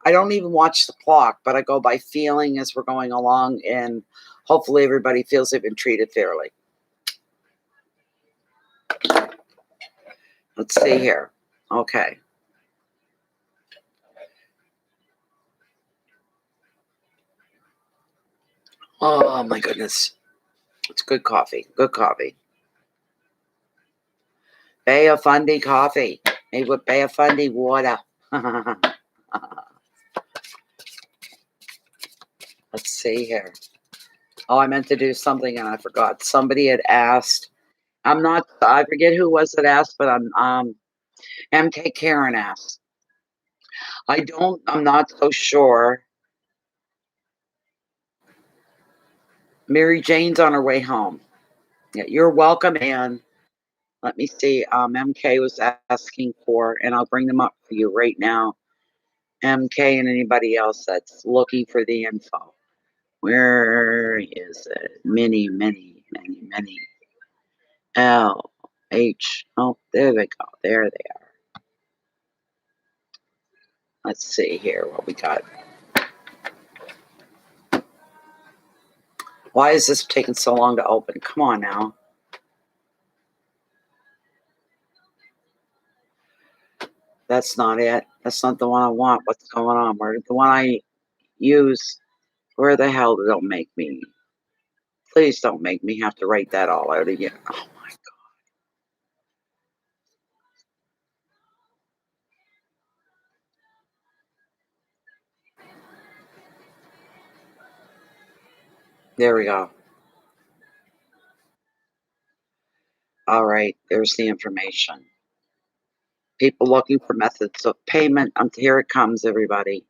I don't even watch the clock, but I go by feeling as we're going along, and hopefully everybody feels they've been treated fairly. Let's see here. Okay. Oh my goodness. It's good coffee. Good coffee. Bay of Fundy coffee. Made with Bay of Fundy water. Let's see here. Oh, I meant to do something and I forgot. Somebody had asked. I forget who was that asked, but MK Karen asked. I'm not so sure. Mary Jane's on her way home. Yeah, you're welcome, Anne. Let me see. MK was asking for, and I'll bring them up for you right now. MK and anybody else that's looking for the info. Where is it? Many. L H. Oh, there they go. There they are. Let's see here what we got. Why is this taking so long to open? Come on now. That's not it. That's not the one I want. What's going on? Where the one I use? Where the hell don't make me? Please don't make me have to write that all out again. Oh my God. There we go. All right. There's the information. People looking for methods of payment. Here it comes, everybody.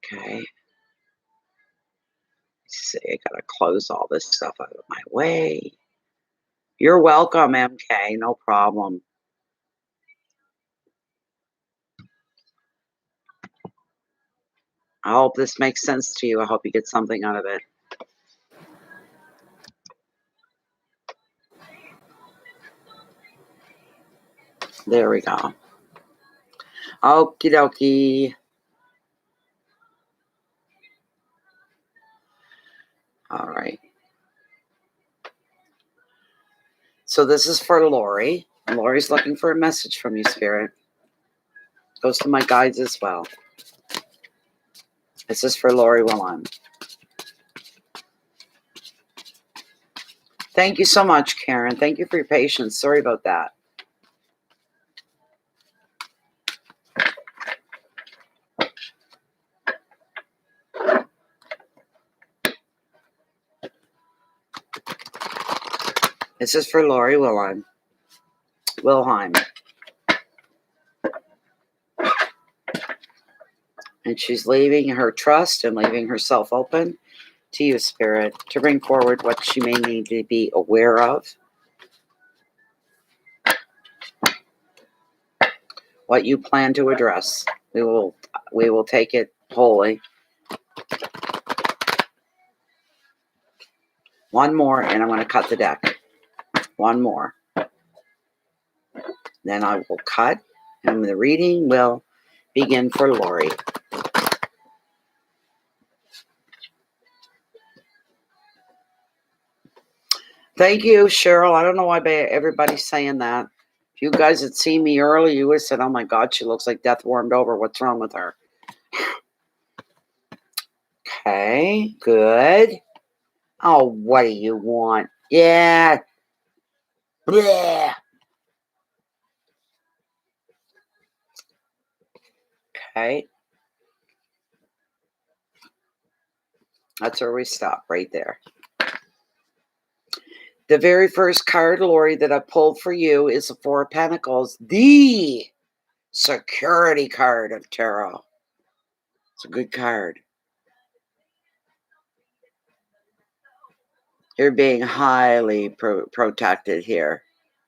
Okay. Let's see, I gotta close all this stuff out of my way. You're welcome, MK. No problem. I hope this makes sense to you. I hope you get something out of it. There we go. Okie dokie. All right. So this is for Lori. Lori's looking for a message from you, Spirit. Goes to my guides as well. This is for Lori Willan. Thank you so much, Karen. Thank you for your patience. Sorry about that. This is for Lori Willan. Wilhelm. And she's leaving her trust and leaving herself open to you, Spirit, to bring forward what she may need to be aware of, what you plan to address. We will take it wholly. One more, and I'm going to cut the deck. One more. Then I will cut, and the reading will begin for Lori. Thank you, Cheryl. I don't know why everybody's saying that. If you guys had seen me earlier, you would have said, oh my God, she looks like death warmed over. What's wrong with her? Okay, good. Oh, what do you want? Yeah. Bleh. Okay. That's where we stop, right there. The very first card, Lori, that I pulled for you is the Four of Pentacles, the security card of tarot. It's a good card. You're being highly protected here.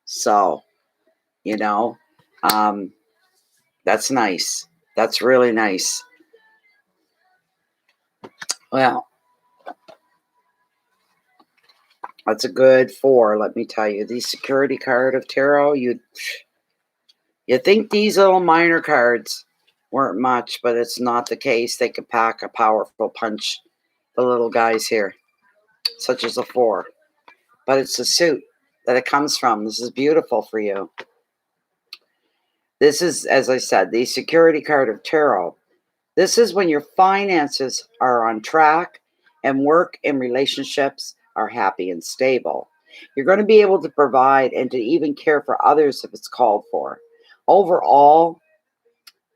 So, you know, that's nice. That's really nice. Well, that's a good 4, let me tell you. The security card of tarot, you think these little minor cards weren't much, but it's not the case. They could pack a powerful punch, the little guys here, such as a 4. But it's the suit that it comes from. This is beautiful for you. This is, as I said, the security card of tarot. This is when your finances are on track and work and relationships are happy and stable. You're going to be able to provide and to even care for others if it's called for. Overall,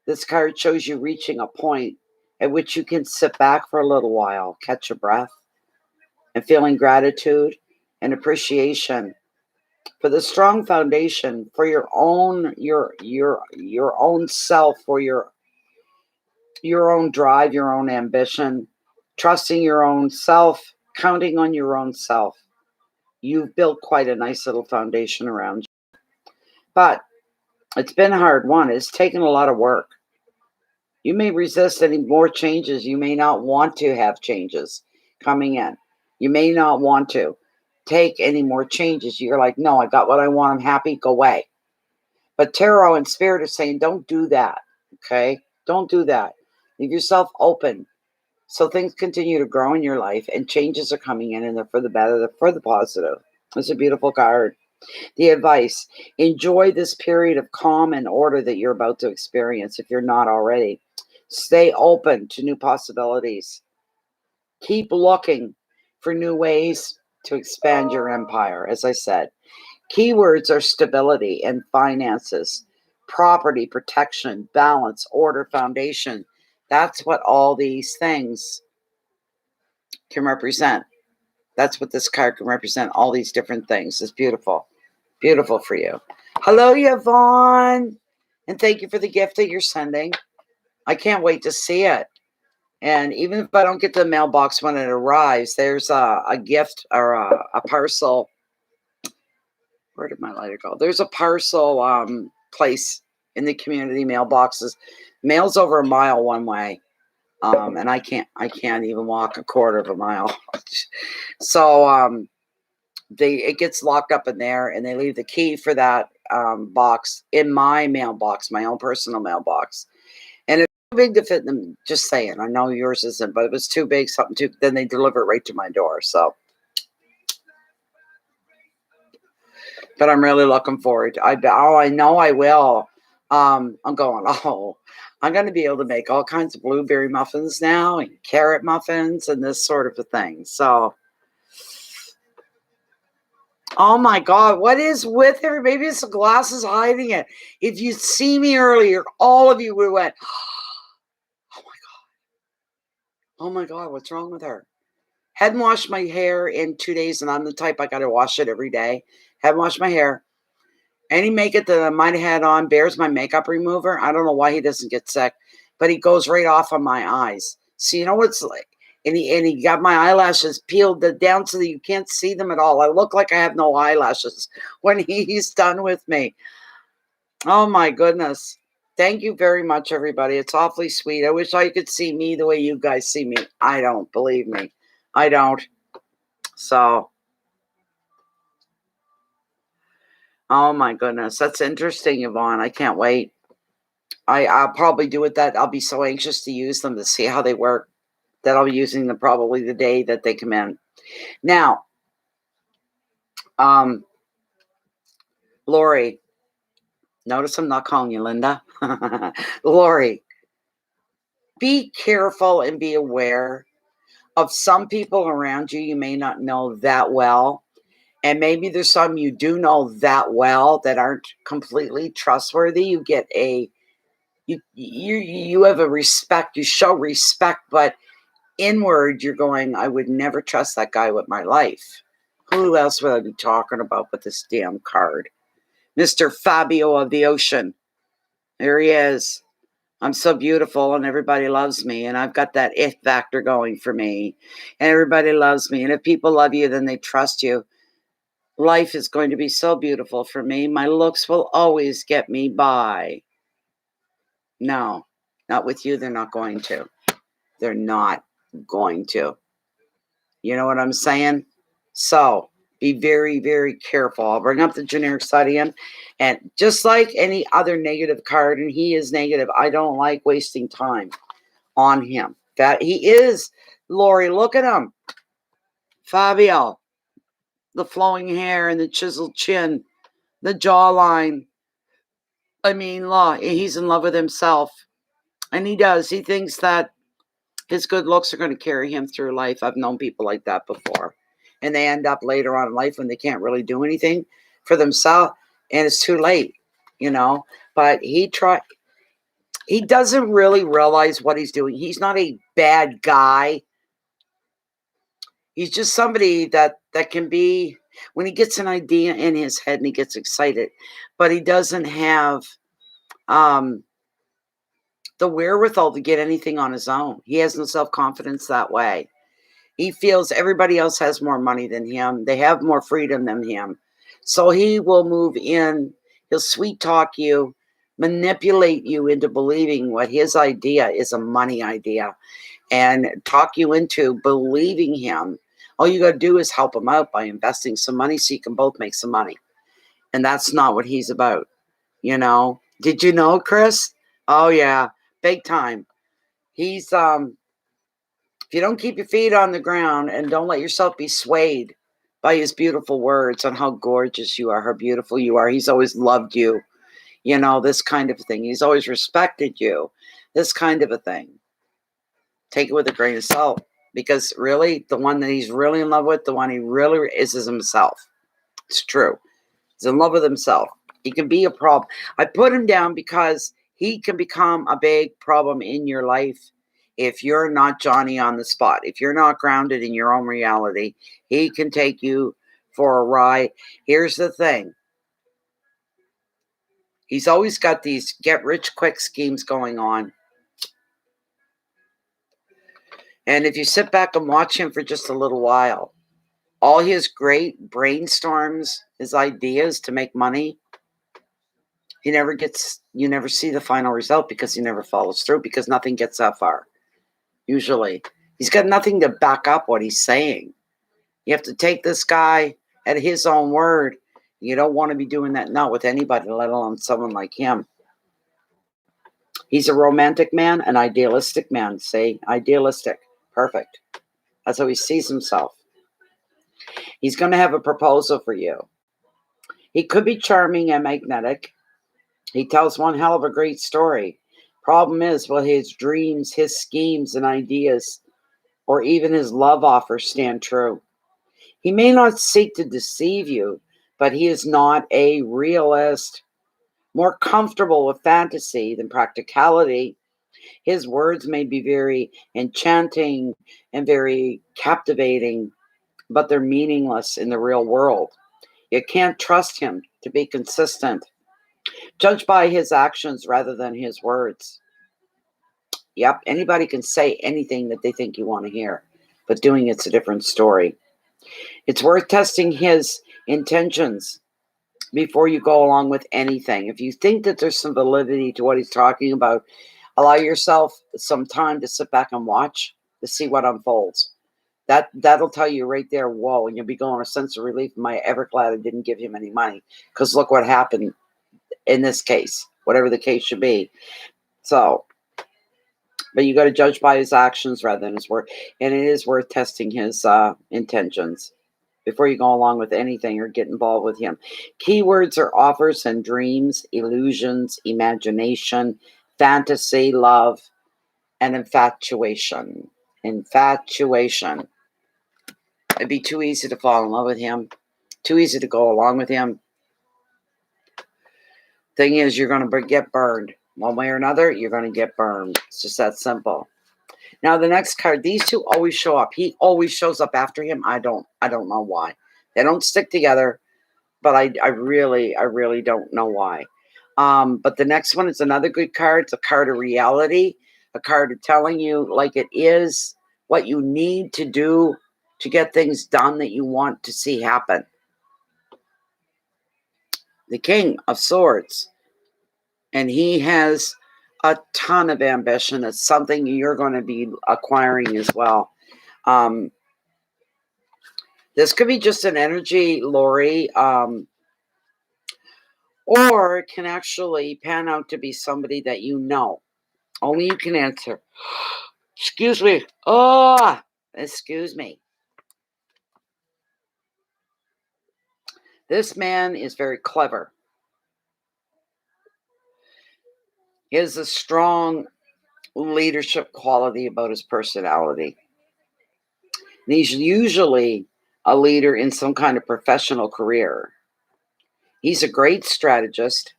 this card shows you reaching a point at which you can sit back for a little while, catch your breath, and feeling gratitude and appreciation for the strong foundation for your own self, for your own drive, your own ambition, trusting your own self, counting on your own self. You've built quite a nice little foundation around you. But it's been hard. One, it's taken a lot of work. You may resist any more changes. You may not want to have changes coming in. You may not want to take any more changes. You're like, no, I got what I want. I'm happy. Go away. But tarot and spirit are saying, don't do that. Okay? Don't do that. Leave yourself open. So things continue to grow in your life and changes are coming in and they're for the better, they're for the positive. It's a beautiful card. The advice, enjoy this period of calm and order that you're about to experience if you're not already. Stay open to new possibilities. Keep looking for new ways to expand your empire. As I said, keywords are stability and finances, property, protection, balance, order, foundation. That's what all these things can represent. That's what this card can represent, all these different things. It's beautiful. Beautiful for you. Hello, Yvonne. And thank you for the gift that you're sending. I can't wait to see it. And even if I don't get the mailbox when it arrives, there's a gift or a parcel. Where did my lighter go? There's a parcel place in the community mailboxes. Mail's over a mile one way. And I can't even walk a quarter of a mile. So it gets locked up in there, and they leave the key for that box in my mailbox, my own personal mailbox. And it's too big to fit in them. Just saying, I know yours isn't, but it was too big, something too. Then they deliver it right to my door. So, but I'm really looking forward. I know I will. I'm going. Oh, I'm going to be able to make all kinds of blueberry muffins now, and carrot muffins, and this sort of a thing. So. Oh my God, what is with her? Maybe it's the glasses hiding it. If you'd see me earlier, all of you would have went, oh my God, what's wrong with her? Hadn't washed my hair in 2 days, and I'm the type I got to wash it every day. Hadn't washed my hair. Any makeup that I might have had on, Bear's my makeup remover. I don't know why he doesn't get sick, but he goes right off on my eyes. So you know what's like? And he got my eyelashes peeled down so that you can't see them at all. I look like I have no eyelashes when he's done with me. Oh my goodness. Thank you very much, everybody. It's awfully sweet. I wish I could see me the way you guys see me. I don't, believe me. I don't. So, oh my goodness. That's interesting, Yvonne. I can't wait. I'll probably do it that I'll be so anxious to use them to see how they work that I'll be using them probably the day that they come in. Now, Lori, notice I'm not calling you Linda. Lori, be careful and be aware of some people around you may not know that well. And maybe there's some you do know that well that aren't completely trustworthy. You get you have a respect, you show respect, but inward you're going, I would never trust that guy with my life. Who else would I be talking about with this damn card? Mr. Fabio of the Ocean. There he is. I'm so beautiful and everybody loves me, and I've got that it factor going for me, and everybody loves me. And if people love you, then they trust you. Life is going to be so beautiful for me. My looks will always get me by. No, not with you. They're not going to. They're not going to. You know what I'm saying? So be very, very careful. I'll bring up the generic side again. And just like any other negative card, and he is negative, I don't like wasting time on him. That he is, Lori, look at him. Fabio, the flowing hair and the chiseled chin, the jawline. I mean, he's in love with himself. And he does. He thinks that his good looks are going to carry him through life. I've known people like that before. And they end up later on in life when they can't really do anything for themselves. And it's too late, you know. But he doesn't really realize what he's doing. He's not a bad guy. He's just somebody that can be, when he gets an idea in his head and he gets excited, but he doesn't have the wherewithal to get anything on his own. He has no self-confidence that way. He feels everybody else has more money than him. They have more freedom than him. So he will move in. He'll sweet talk you, manipulate you into believing what his idea is a money idea, and talk you into believing him. All you got to do is help him out by investing some money so you can both make some money. And that's not what he's about, you know. Did you know, Chris? Oh, yeah, big time. He's, if you don't keep your feet on the ground and don't let yourself be swayed by his beautiful words on how gorgeous you are, how beautiful you are, he's always loved you, you know, this kind of thing. He's always respected you, this kind of a thing. Take it with a grain of salt, because really the one that he's really in love with, the one he really is himself. It's true. He's in love with himself. He can be a problem. I put him down because he can become a big problem in your life if you're not Johnny on the spot. If you're not grounded in your own reality, he can take you for a ride. Here's the thing. He's always got these get-rich-quick schemes going on. And if you sit back and watch him for just a little while, all his great brainstorms, his ideas to make money, you never see the final result because he never follows through, because nothing gets that far. usually. He's got nothing to back up what he's saying. You have to take this guy at his own word. You don't want to be doing that, not with anybody, let alone someone like him. He's a romantic man, an idealistic man. Say idealistic. Perfect. That's how he sees himself. He's going to have a proposal for you. He could be charming and magnetic. He tells one hell of a great story. Problem is, will his dreams, his schemes and ideas, or even his love offers stand true? He may not seek to deceive you, but he is not a realist. More comfortable with fantasy than practicality. His words may be very enchanting and very captivating, but they're meaningless in the real world. You can't trust him to be consistent. Judge by his actions rather than his words. Yep, anybody can say anything that they think you want to hear, but doing it's a different story. It's worth testing his intentions before you go along with anything. If you think that there's some validity to what he's talking about, allow yourself some time to sit back and watch to see what unfolds. That'll tell you right there, whoa, and you'll be going a sense of relief. Am I ever glad I didn't give him any money? Because look what happened in this case, whatever the case should be. So, but you got to judge by his actions rather than his word. And it is worth testing his intentions before you go along with anything or get involved with him. Keywords are offers and dreams, illusions, imagination, fantasy, love, and infatuation. Infatuation. It'd be too easy to fall in love with him, too easy to go along with him. Thing is, you're going to get burned. One way or another, you're going to get burned. It's just that simple. Now, the next card, these two always show up. He always shows up after him. I don't know why. They don't stick together, but I really don't know why. But the next one is another good card. It's a card of reality, a card of telling you like it is what you need to do to get things done that you want to see happen. The King of Swords. And he has a ton of ambition. It's something you're going to be acquiring as well. This could be just an energy, Lori, or it can actually pan out to be somebody that you know. Only you can answer. Excuse me. Oh, excuse me. This man is very clever. He has a strong leadership quality about his personality. And he's usually a leader in some kind of professional career. He's a great strategist.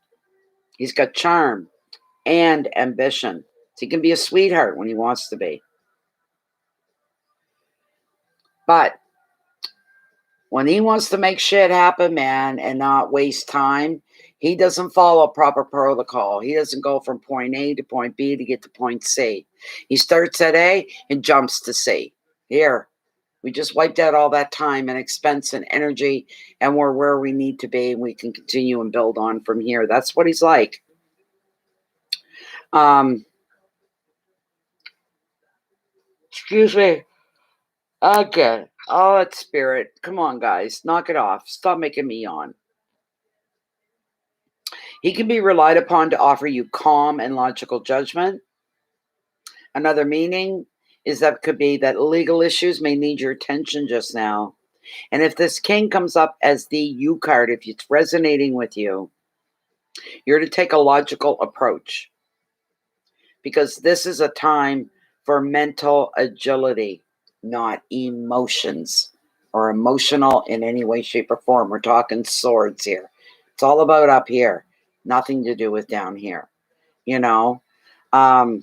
He's got charm and ambition. So he can be a sweetheart when he wants to be. But when he wants to make shit happen, man, and not waste time, he doesn't follow proper protocol. He doesn't go from point A to point B to get to point C. He starts at A and jumps to C. Here, we just wiped out all that time and expense and energy, and we're where we need to be, and we can continue and build on from here. That's what he's like. Excuse me. Okay. Oh, it's spirit. Come on, guys. Knock it off. Stop making me yawn. He can be relied upon to offer you calm and logical judgment. Another meaning is that could be that legal issues may need your attention just now. And if this king comes up as the you card, if it's resonating with you, you're to take a logical approach. Because this is a time for mental agility, not emotions or emotional in any way, shape, or form. We're talking swords here. It's all about up here. Nothing to do with down here. You know, the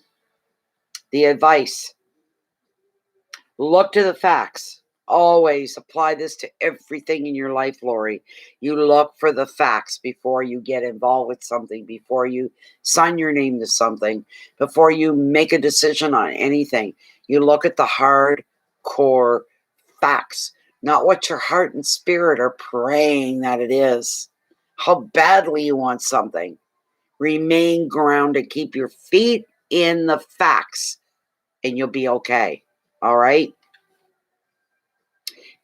advice, look to the facts. Always apply this to everything in your life, Lori. You look for the facts before you get involved with something, before you sign your name to something, before you make a decision on anything. You look at the hardcore facts, not what your heart and spirit are praying that it is. How badly you want something. Remain grounded. Keep your feet in the facts and you'll be okay. All right?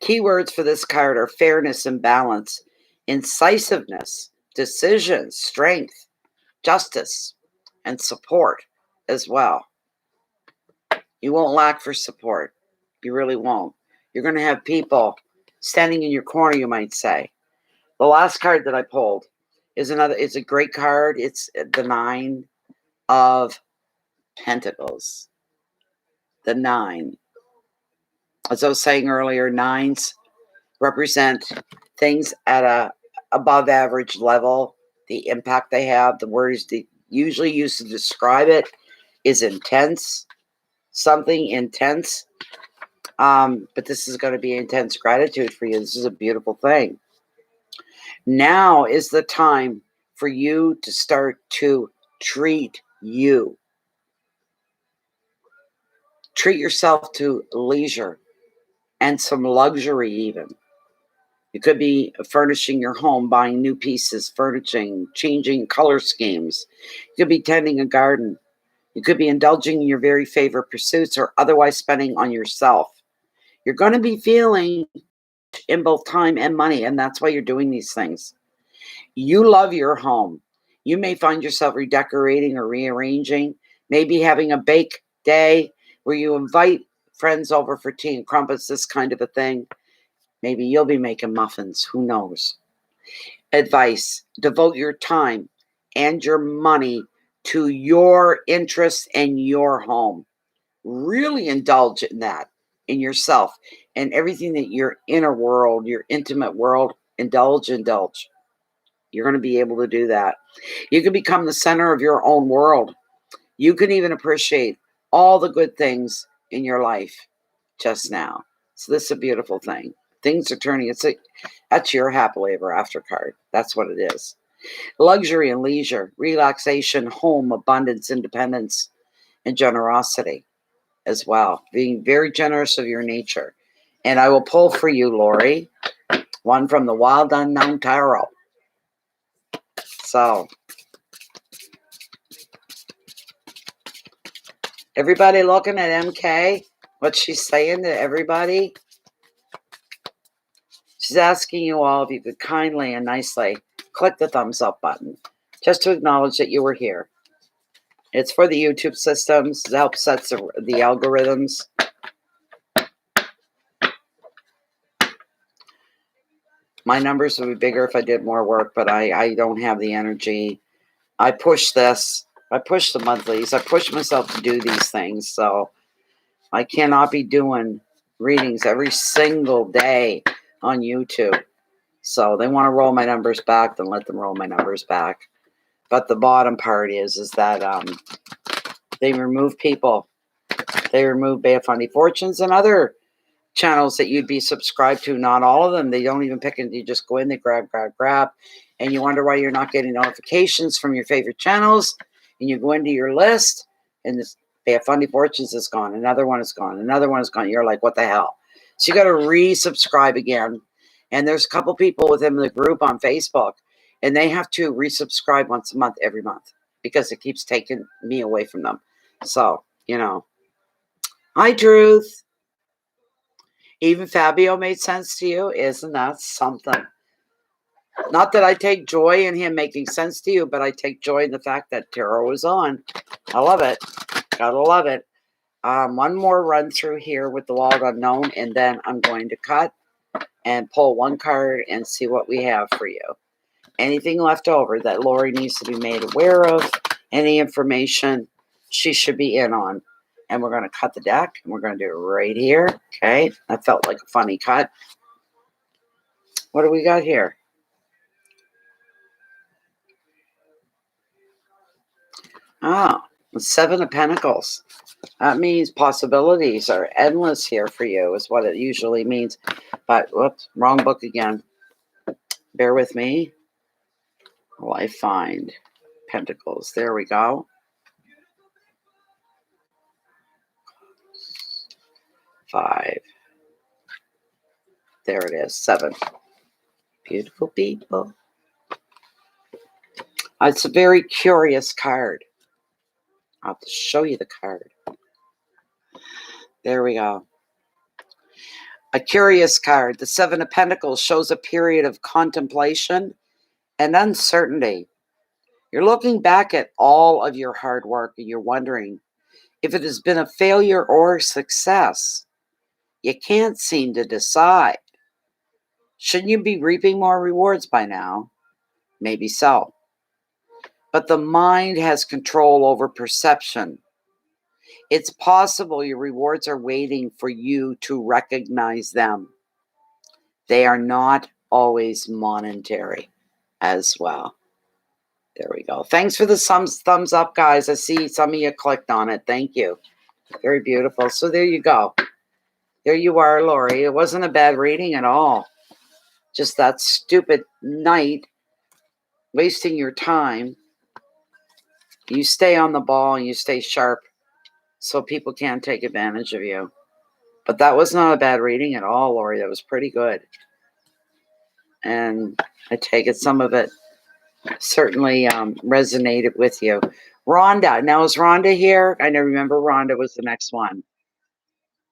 Keywords for this card are fairness and balance, incisiveness, decision, strength, justice, and support as well. You won't lack for support. You really won't. You're going to have people standing in your corner, you might say. The last card that I pulled is it's a great card. It's the 9 of Pentacles. The 9. As I was saying earlier, 9s represent things at a above average level. The impact they have, the words they usually used to describe it is intense. Something intense. But this is going to be intense gratitude for you. This is a beautiful thing. Now is the time for you to start to treat you. Treat yourself to leisure and some luxury even. You could be furnishing your home, buying new pieces, furnishing, changing color schemes. You could be tending a garden. You could be indulging in your very favorite pursuits or otherwise spending on yourself. You're going to be feeling in both time and money, and that's why you're doing these things. You love your home. You may find yourself redecorating or rearranging, maybe having a bake day where you invite friends over for tea and crumpets, this kind of a thing. Maybe you'll be making muffins. Who knows? Advice: devote your time and your money to your interests and your home. Really indulge in that, in yourself, and everything that your inner world, your intimate world, indulge. You're going to be able to do that. You can become the center of your own world. You can even appreciate all the good things in your life just now. So this is a beautiful thing. Things are turning. That's your happily ever after card. That's what it is. Luxury and leisure, relaxation, home, abundance, independence, and generosity as well. Being very generous of your nature. And I will pull for you, Lori, one from the Wild Unknown Tarot. So, everybody looking at MK, what she's saying to everybody? She's asking you all if you could kindly and nicely click the thumbs up button just to acknowledge that you were here. It's for the YouTube systems to help set the algorithms. My numbers would be bigger if I did more work, but I don't have the energy. I push this. I push the monthlies. I push myself to do these things. So I cannot be doing readings every single day on YouTube. So they want to roll my numbers back, then let them roll my numbers back. But the bottom part is that they remove people. They remove Bay of Funny Fortunes and other channels that you'd be subscribed to. Not all of them. They don't even pick it. You just go in, they grab. And you wonder why you're not getting notifications from your favorite channels. And you go into your list, and this Bay of Funny Fortunes is gone. Another one is gone. Another one is gone. You're like, what the hell? So you got to resubscribe again. And there's a couple people within the group on Facebook, and they have to resubscribe once a month, every month, because it keeps taking me away from them. So, Hi, Truth. Even Fabio made sense to you? Isn't that something? Not that I take joy in him making sense to you, but I take joy in the fact that tarot is on. I love it. Gotta love it. One more run through here with the Wild Unknown, and then I'm going to cut and pull one card and see what we have for you. Anything left over that Lori needs to be made aware of, any information she should be in on. And we're going to cut the deck, and we're going to do it right here. Okay, that felt like a funny cut. What do we got here? Ah, the 7 of Pentacles. That means possibilities are endless here for you, is what it usually means. But, whoops, wrong book again. Bear with me. Will I find Pentacles? There we go. 5. There it is, 7. Beautiful people. It's a very curious card. I'll have to show you the card. There we go. A curious card. The Seven of Pentacles shows a period of contemplation and uncertainty. You're looking back at all of your hard work and you're wondering if it has been a failure or a success. You can't seem to decide. Shouldn't you be reaping more rewards by now? Maybe so. But the mind has control over perception. It's possible your rewards are waiting for you to recognize them. They are not always monetary as well. There we go. Thanks for the thumbs up, guys. I see some of you clicked on it. Thank you. Very beautiful. So there you go. There you are, Lori. It wasn't a bad reading at all. Just that stupid night, wasting your time. You stay on the ball and you stay sharp so people can't take advantage of you. But that was not a bad reading at all, Lori. That was pretty good. And I take it some of it certainly resonated with you. Rhonda. Now, is Rhonda here? I know, remember Rhonda was the next one.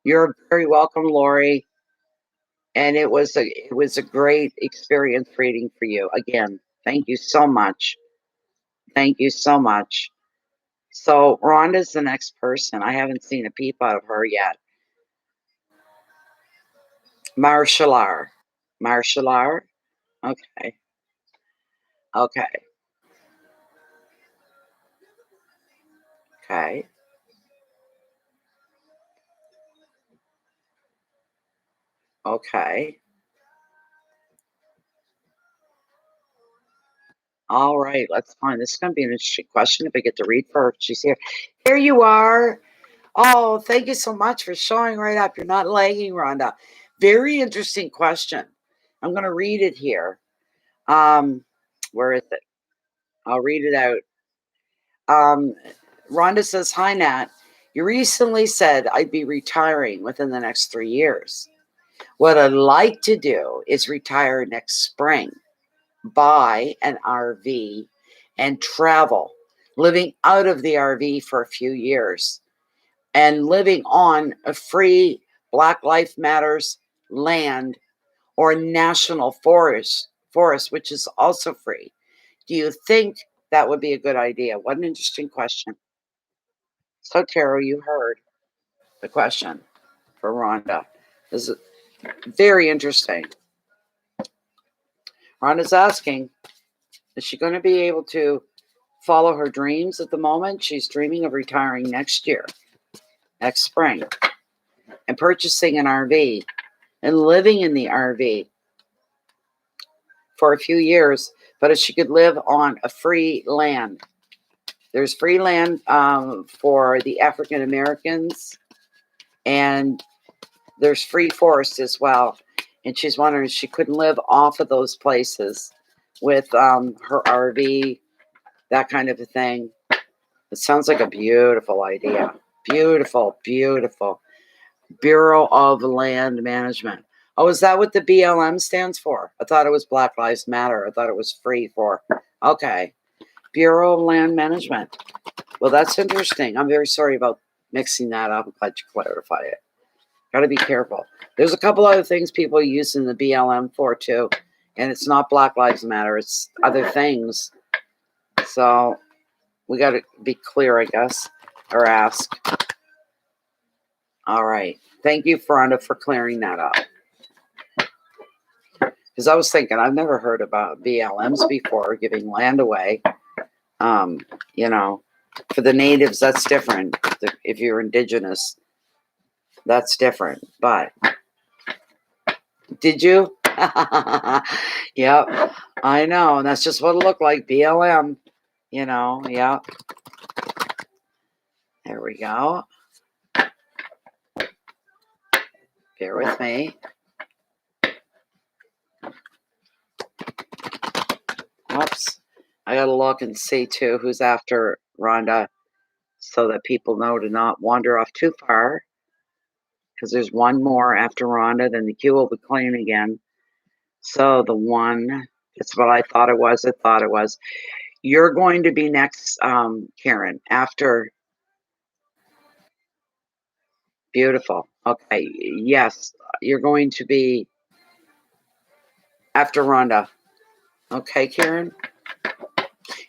You're very welcome, Lori. And it was a great experience reading for you. Again, thank you so much. Thank you so much. So Rhonda's the next person. I haven't seen a peep out of her yet. Marshallar. Marshallar? Okay. Okay. Okay. Okay. All right, let's find. This is going to be an interesting question if I get to read for her. She's here. Here you are. Oh, thank you so much for showing right up. You're not lagging, Rhonda. Very interesting question. I'm going to read it here. Where is it? I'll read it out. Rhonda says, "Hi, Nat. You recently said I'd be retiring within the next 3 years. What I'd like to do is retire next spring, buy an RV, and travel, living out of the RV for a few years and living on a free Black Lives Matters land or national forest, which is also free. Do you think that would be a good idea?" What an interesting question. So, Tara, you heard the question for Rhonda. This is very interesting. Rhonda's asking, is she going to be able to follow her dreams at the moment? She's dreaming of retiring next year, next spring, and purchasing an RV and living in the RV for a few years, but if she could live on a free land. There's free land for the African Americans, and there's free forest as well. And she's wondering if she couldn't live off of those places with her RV, that kind of a thing. It sounds like a beautiful idea. Beautiful, beautiful. Bureau of Land Management. Oh, is that what the BLM stands for? I thought it was Black Lives Matter. I thought it was free for. Okay. Bureau of Land Management. Well, that's interesting. I'm very sorry about mixing that up. I'm glad you clarified it. Got to be careful. There's a couple other things people are using the BLM for too, and it's not Black Lives Matter. It's other things. So we got to be clear, I guess, or ask. All right. Thank you, Rhonda, for clearing that up. Because I was thinking, I've never heard about BLMs before giving land away. You know, for the natives, that's different. If you're indigenous, that's different. But did you? Yep, I know. And that's just what it looked like. BLM, you know, yep. There we go. Bear with me. Oops. I gotta look and see too who's after Rhonda so that people know to not wander off too far. Because there's one more after Rhonda, then the queue will be clean again. So the one, that's what I thought it was. I thought it was. You're going to be next, Karen, after. Beautiful. Okay. Yes, you're going to be after Rhonda. Okay, Karen.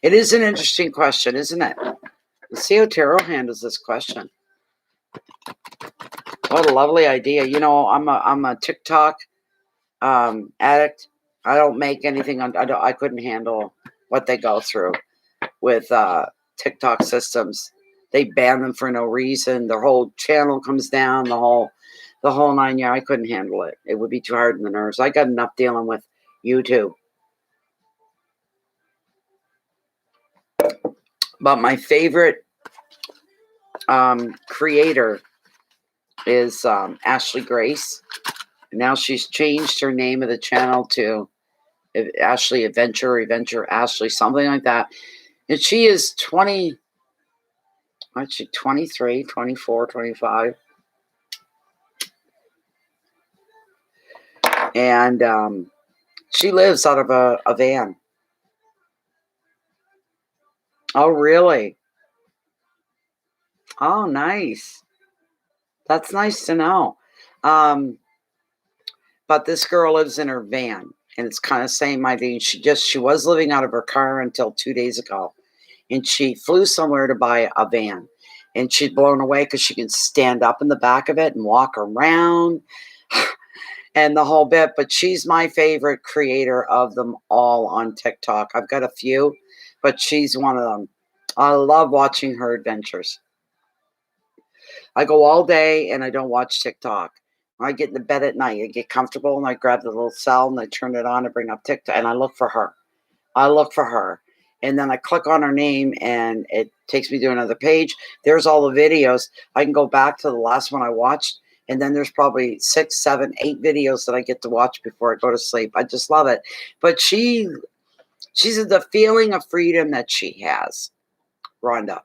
It is an interesting question, isn't it? Let's see how Tarot handles this question. What a lovely idea. You know, I'm a TikTok addict. I don't make anything on I couldn't handle what they go through with TikTok systems. They ban them for no reason. Their whole channel comes down, the whole 9 year. I couldn't handle it. It would be too hard on the nerves. I got enough dealing with YouTube. But my favorite creator is Ashley Grace. Now she's changed her name of the channel to Ashley Adventure Ashley, something like that. And she is 20, what's she, 23, 24, 25. And she lives out of a van. Oh, really? Oh, nice. That's nice to know. But this girl lives in her van, and it's kind of same idea. She was living out of her car until 2 days ago, and she flew somewhere to buy a van, and she's blown away because she can stand up in the back of it and walk around and the whole bit. But she's my favorite creator of them all on TikTok. I've got a few, but she's one of them. I love watching her adventures. I go all day and I don't watch TikTok. When I get in the bed at night, I get comfortable and I grab the little cell and I turn it on and bring up TikTok and I look for her. I look for her. And then I click on her name and it takes me to another page. There's all the videos. I can go back to the last one I watched. And then there's probably 6, 7, 8 videos that I get to watch before I go to sleep. I just love it. But she's the feeling of freedom that she has, Rhonda,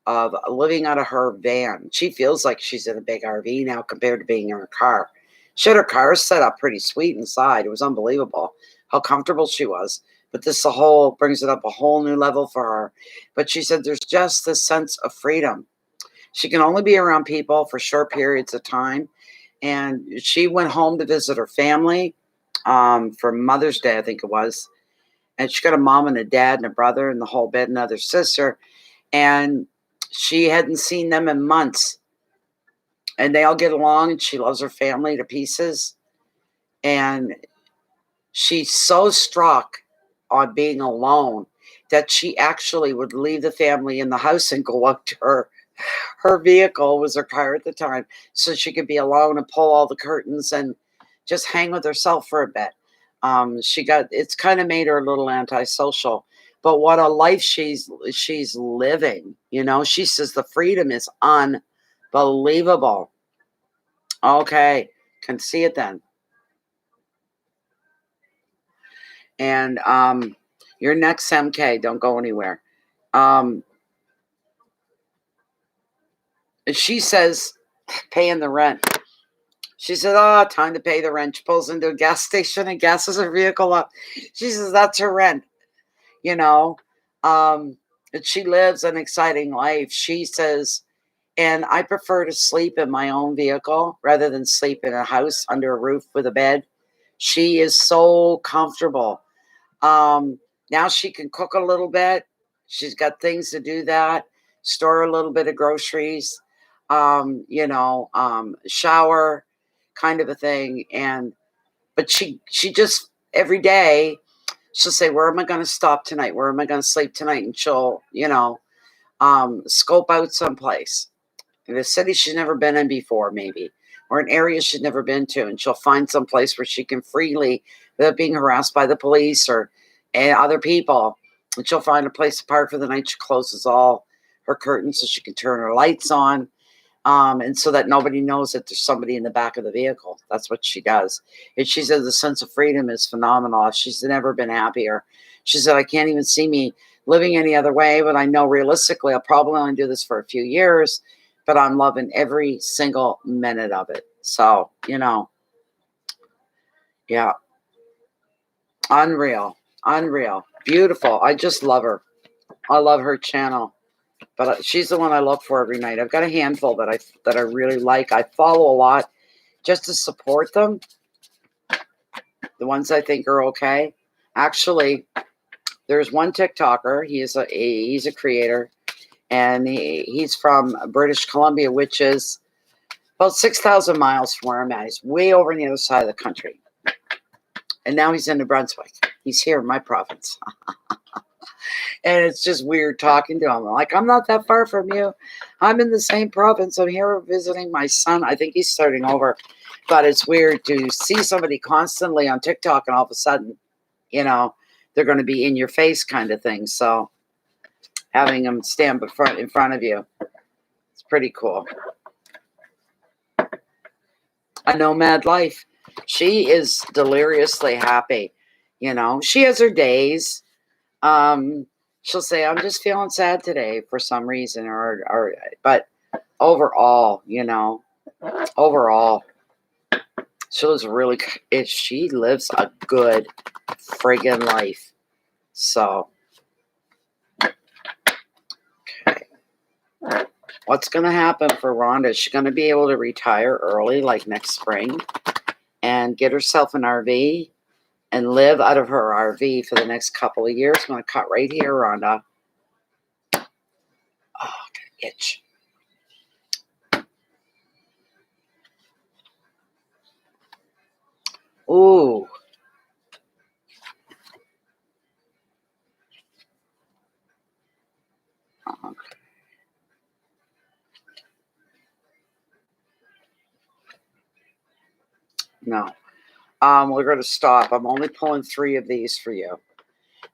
of living out of her van. She feels like she's in a big RV now compared to being in her car. She had her car set up pretty sweet inside. It was unbelievable how comfortable she was. But this brings it up a whole new level for her. But she said there's just this sense of freedom. She can only be around people for short periods of time. And she went home to visit her family for Mother's Day, I think it was. And she got a mom and a dad and a brother and the whole bit, another sister. And she hadn't seen them in months. And they all get along, and she loves her family to pieces. And she's so struck on being alone that she actually would leave the family in the house and go up to her vehicle, was her car at the time, so she could be alone and pull all the curtains and just hang with herself for a bit. It's kind of made her a little antisocial, but what a life she's living. She says the freedom is unbelievable. Okay, can see it then. And your next MK, don't go anywhere. She says paying the rent. She said, "Oh, time to pay the rent." She pulls into a gas station and gasses her vehicle up. She says that's her rent. You know, um, she lives an exciting life. She says, and I prefer to sleep in my own vehicle rather than sleep in a house under a roof with a bed. She is so comfortable. Now she can cook a little bit. She's got things to do that. Store a little bit of groceries. Shower, kind of a thing. But she just every day she'll say, "Where am I going to stop tonight? Where am I going to sleep tonight?" And she'll, scope out someplace in a city she's never been in before, maybe, or an area she's never been to, and she'll find some place where she can freely, without being harassed by the police or other people, and she'll find a place to park for the night. She closes all her curtains so she can turn her lights on, and so that nobody knows that there's somebody in the back of the vehicle. That's what she does. And she says the sense of freedom is phenomenal. She's never been happier. She said, "I can't even see me living any other way, but I know realistically I'll probably only do this for a few years, but I'm loving every single minute of it." So, yeah, unreal, beautiful. I just love her. I love her channel. But she's the one I look for every night. I've got a handful that I really like. I follow a lot just to support them. The ones I think are okay. Actually, there's one TikToker. He's a creator, and he's from British Columbia, which is about 6,000 miles from where I'm at. He's way over on the other side of the country, and now he's in New Brunswick. He's here in my province. And it's just weird talking to him. Like, I'm not that far from you. I'm in the same province. I'm here visiting my son. I think he's starting over. But it's weird to see somebody constantly on TikTok and all of a sudden, they're going to be in your face kind of thing. So having them stand in front of you, it's pretty cool. A nomad life. She is deliriously happy. She has her days. She'll say, I'm just feeling sad today for some reason, but overall, she lives a good friggin' life. So, okay. What's going to happen for Rhonda? Is she going to be able to retire early, like next spring, and get herself an RV? And live out of her RV for the next couple of years? I'm going to cut right here, Rhonda. Oh, I got an itch. Ooh. Okay. No. We're going to stop. I'm only pulling 3 of these for you.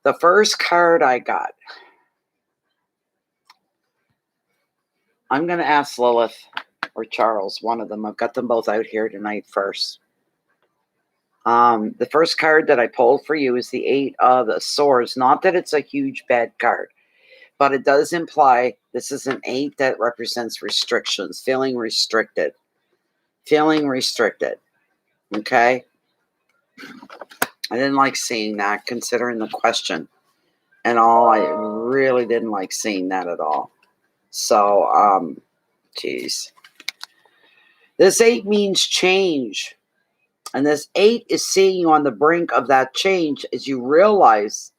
The first card I got, I'm going to ask Lilith or Charles, one of them. I've got them both out here tonight first. The first card that I pulled for you is the 8 of Swords. Not that it's a huge bad card, but it does imply this is an 8 that represents restrictions, feeling restricted. Okay? I didn't like seeing that, considering the question and all. I really didn't like seeing that at all. So, geez. This 8 means change. And this 8 is seeing you on the brink of that change as you realize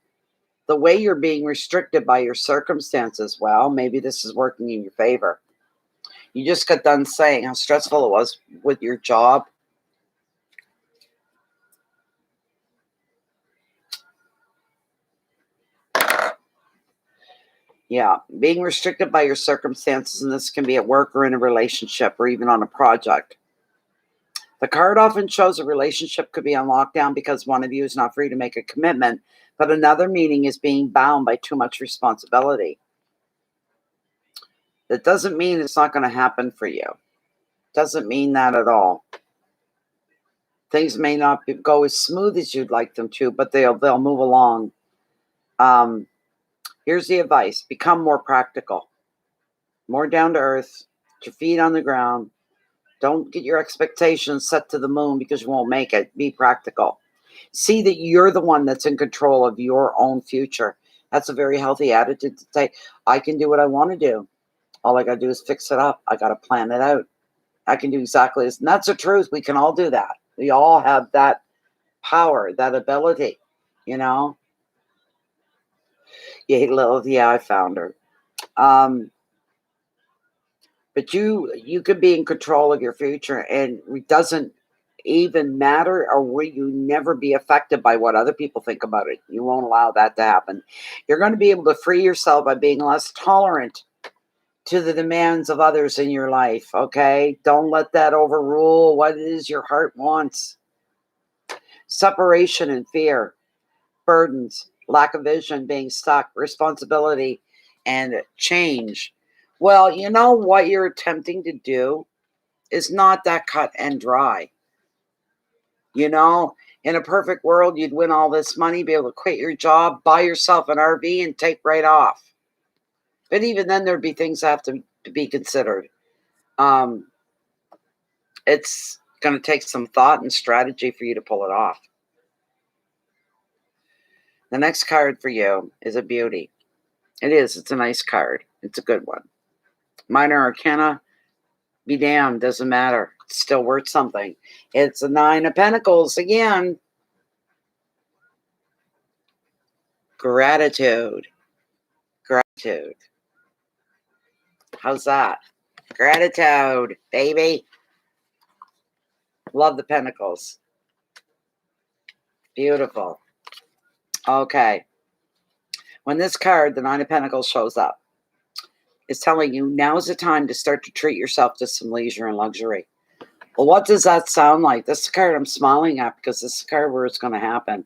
the way you're being restricted by your circumstances. Well, maybe this is working in your favor. You just got done saying how stressful it was with your job. Yeah, being restricted by your circumstances, and this can be at work or in a relationship or even on a project. The card often shows a relationship could be on lockdown because one of you is not free to make a commitment, but another meaning is being bound by too much responsibility. That doesn't mean it's not going to happen for you. Doesn't mean that at all. Things may not go as smooth as you'd like them to, but they'll move along. Here's the advice. Become more practical. More down to earth. Put your feet on the ground. Don't get your expectations set to the moon because you won't make it. Be practical. See that you're the one that's in control of your own future. That's a very healthy attitude to take. I can do what I want to do. All I got to do is fix it up. I got to plan it out. I can do exactly this. And that's the truth. We can all do that. We all have that power, that ability, Yeah, Lilith, yeah, I found her. But you could be in control of your future, and it doesn't even matter, or will you never be affected by what other people think about it. You won't allow that to happen. You're going to be able to free yourself by being less tolerant to the demands of others in your life, okay? Don't let that overrule what it is your heart wants. Separation and fear, burdens, lack of vision, being stuck, responsibility, and change. Well, you know what you're attempting to do is not that cut and dry. In a perfect world, you'd win all this money, be able to quit your job, buy yourself an RV, and take right off. But even then, there'd be things that have to be considered. It's going to take some thought and strategy for you to pull it off. The next card for you is a beauty. It is. It's a nice card. It's a good one. Minor Arcana, be damned, doesn't matter. It's still worth something. It's a 9 of Pentacles again. Gratitude. Gratitude. How's that? Gratitude, baby. Love the Pentacles. Beautiful. Okay. When this card, the 9 of Pentacles, shows up, it's telling you now's the time to start to treat yourself to some leisure and luxury. Well, what does that sound like? This is the card I'm smiling at because this is the card where it's going to happen.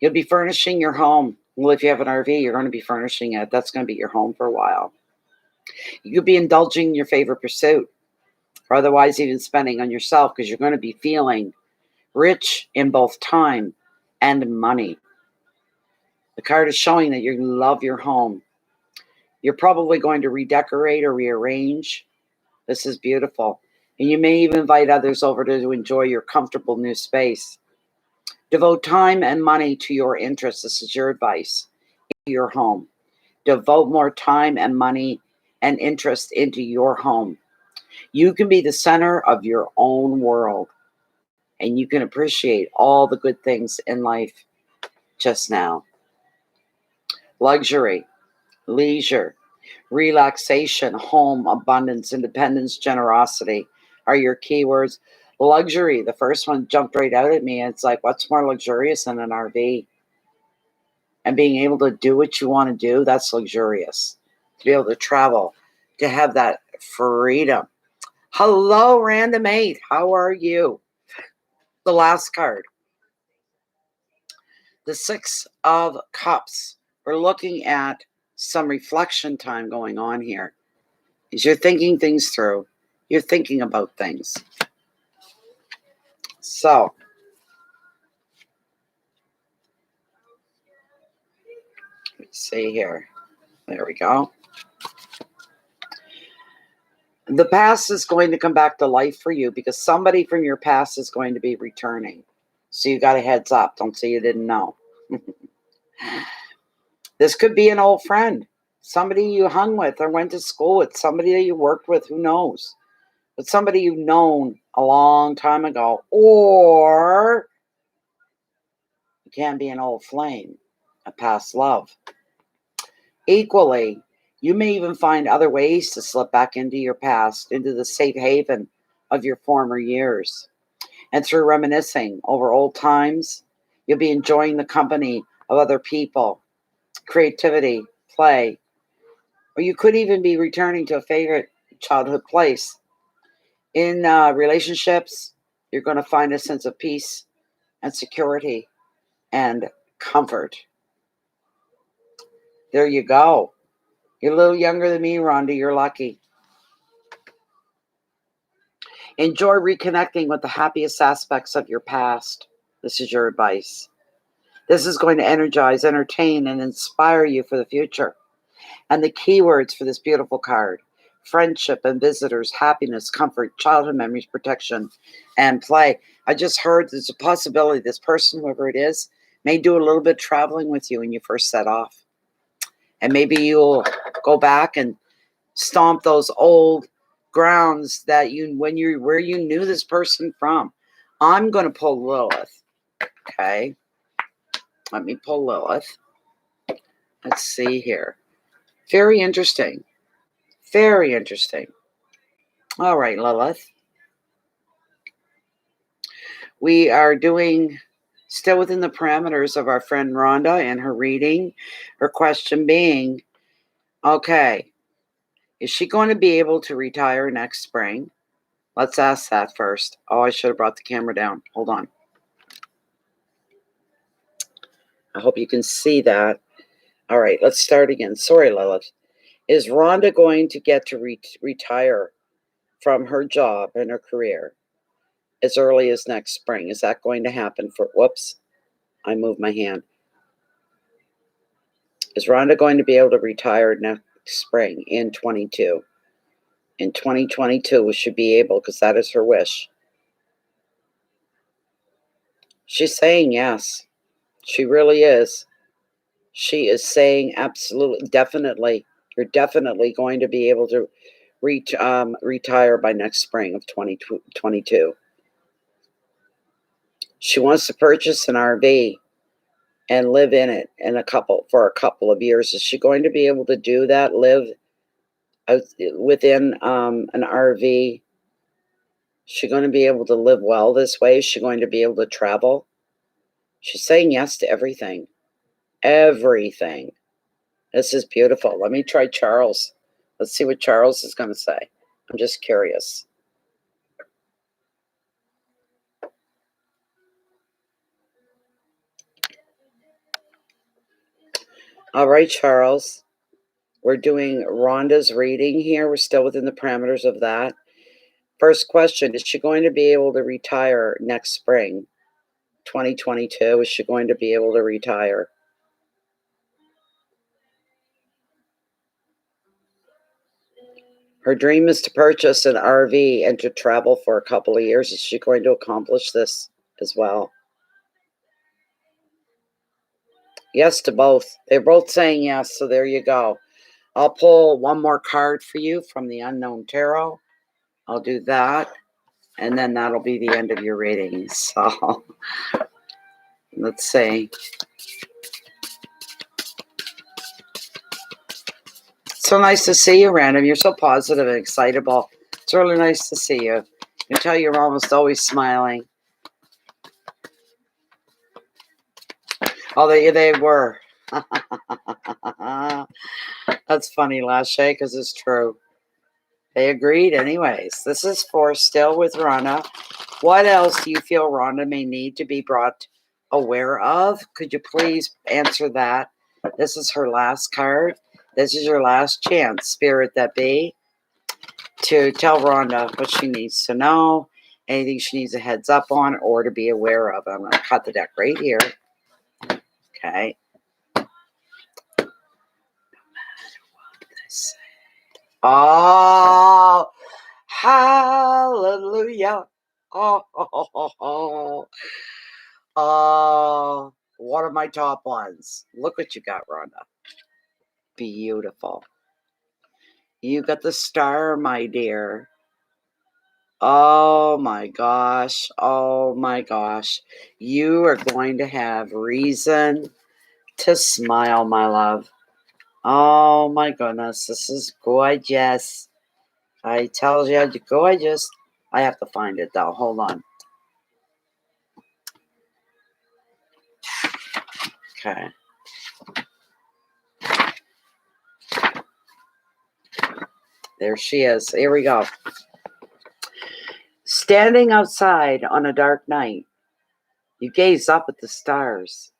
You'll be furnishing your home. Well, if you have an RV, you're going to be furnishing it. That's going to be your home for a while. You could be indulging in your favorite pursuit, or otherwise even spending on yourself, because you're going to be feeling rich in both time and money. The card is showing that you love your home. You're probably going to redecorate or rearrange. This is beautiful. And you may even invite others over to enjoy your comfortable new space. Devote time and money to your interests. This is your advice. In your home. Devote more time and money and interest into your home. You can be the center of your own world. And you can appreciate all the good things in life just now. Luxury, leisure, relaxation, home, abundance, independence, generosity are your keywords. Luxury, the first one jumped right out at me. It's like, what's more luxurious than an RV? And being able to do what you want to do, that's luxurious. To be able to travel, to have that freedom. Hello, Random 8. How are you? The last card. The 6 of Cups. We're looking at some reflection time going on here. As you're thinking things through, you're thinking about things. So, let's see here. There we go. The past is going to come back to life for you because somebody from your past is going to be returning. So you got a heads up. Don't say you didn't know. This could be an old friend. Somebody you hung with or went to school with. Somebody that you worked with. Who knows? But somebody you've known a long time ago. Or it can be an old flame. A past love. Equally, you may even find other ways to slip back into your past, into the safe haven of your former years. And through reminiscing over old times, you'll be enjoying the company of other people, creativity, play, or you could even be returning to a favorite childhood place. In relationships, you're going to find a sense of peace and security and comfort. There you go. You're a little younger than me, Rhonda. You're lucky. Enjoy reconnecting with the happiest aspects of your past. This is your advice. This is going to energize, entertain, and inspire you for the future. And the keywords for this beautiful card: friendship and visitors, happiness, comfort, childhood memories, protection, and play. I just heard there's a possibility this person, whoever it is, may do a little bit of traveling with you when you first set off. And maybe you'll go back and stomp those old grounds that where you knew this person from. I'm going to pull Lilith. Okay. Let me pull Lilith. Let's see here. Very interesting. Very interesting. All right, Lilith. We are doing still within the parameters of our friend Rhonda and her reading. Her question being, okay, is she going to be able to retire next spring? Let's ask that first. Oh, I should have brought the camera down. Hold on. I hope you can see that. All right, let's start again. Sorry, Lilith. Is Rhonda going to get to retire from her job and her career as early as next spring? Is that going to happen for, whoops, I moved my hand. Is Rhonda going to be able to retire next spring in 22? In 2022, we should be able, because that is her wish. She's saying yes. She really is. She is saying absolutely, definitely, you're definitely going to be able to retire by next spring of 2022. She wants to purchase an RV and live in it for a couple of years. Is she going to be able to do that? Live within an RV? Is she going to be able to live well this way? Is she going to be able to travel? She's saying yes to everything. Everything. This is beautiful. Let me try Charles. Let's see what Charles is going to say. I'm just curious. All right, Charles. We're doing Rhonda's reading here. We're still within the parameters of that. First question, is she going to be able to retire next spring, 2022? Is she going to be able to retire? Her dream is to purchase an RV and to travel for a couple of years. Is she going to accomplish this as well? Yes to both. They're both saying yes, so there you go. I'll pull one more card for you from the Unknown Tarot. I'll do that, and then that'll be the end of your reading. So let's see. So nice to see you, Random. You're so positive and excitable. It's really nice to see you. You can tell you're almost always smiling. Oh, they were. That's funny, Lashay, because it's true. They agreed anyways. This is for Still with Rhonda. What else do you feel Rhonda may need to be brought aware of? Could you please answer that? This is her last card. This is your last chance, Spirit that be, to tell Rhonda what she needs to know, anything she needs a heads up on or to be aware of. I'm going to cut the deck right here. Okay. Oh, hallelujah. Oh, one of my top ones. Look what you got, Rhonda. Beautiful. You got the star, my dear. Oh my gosh. Oh my gosh. You are going to have reason to smile, my love. Oh my goodness. This is gorgeous. I tell you, you're gorgeous. I have to find it though. Hold on. Okay. There she is. Here we go. Standing outside on a dark night, you gaze up at the stars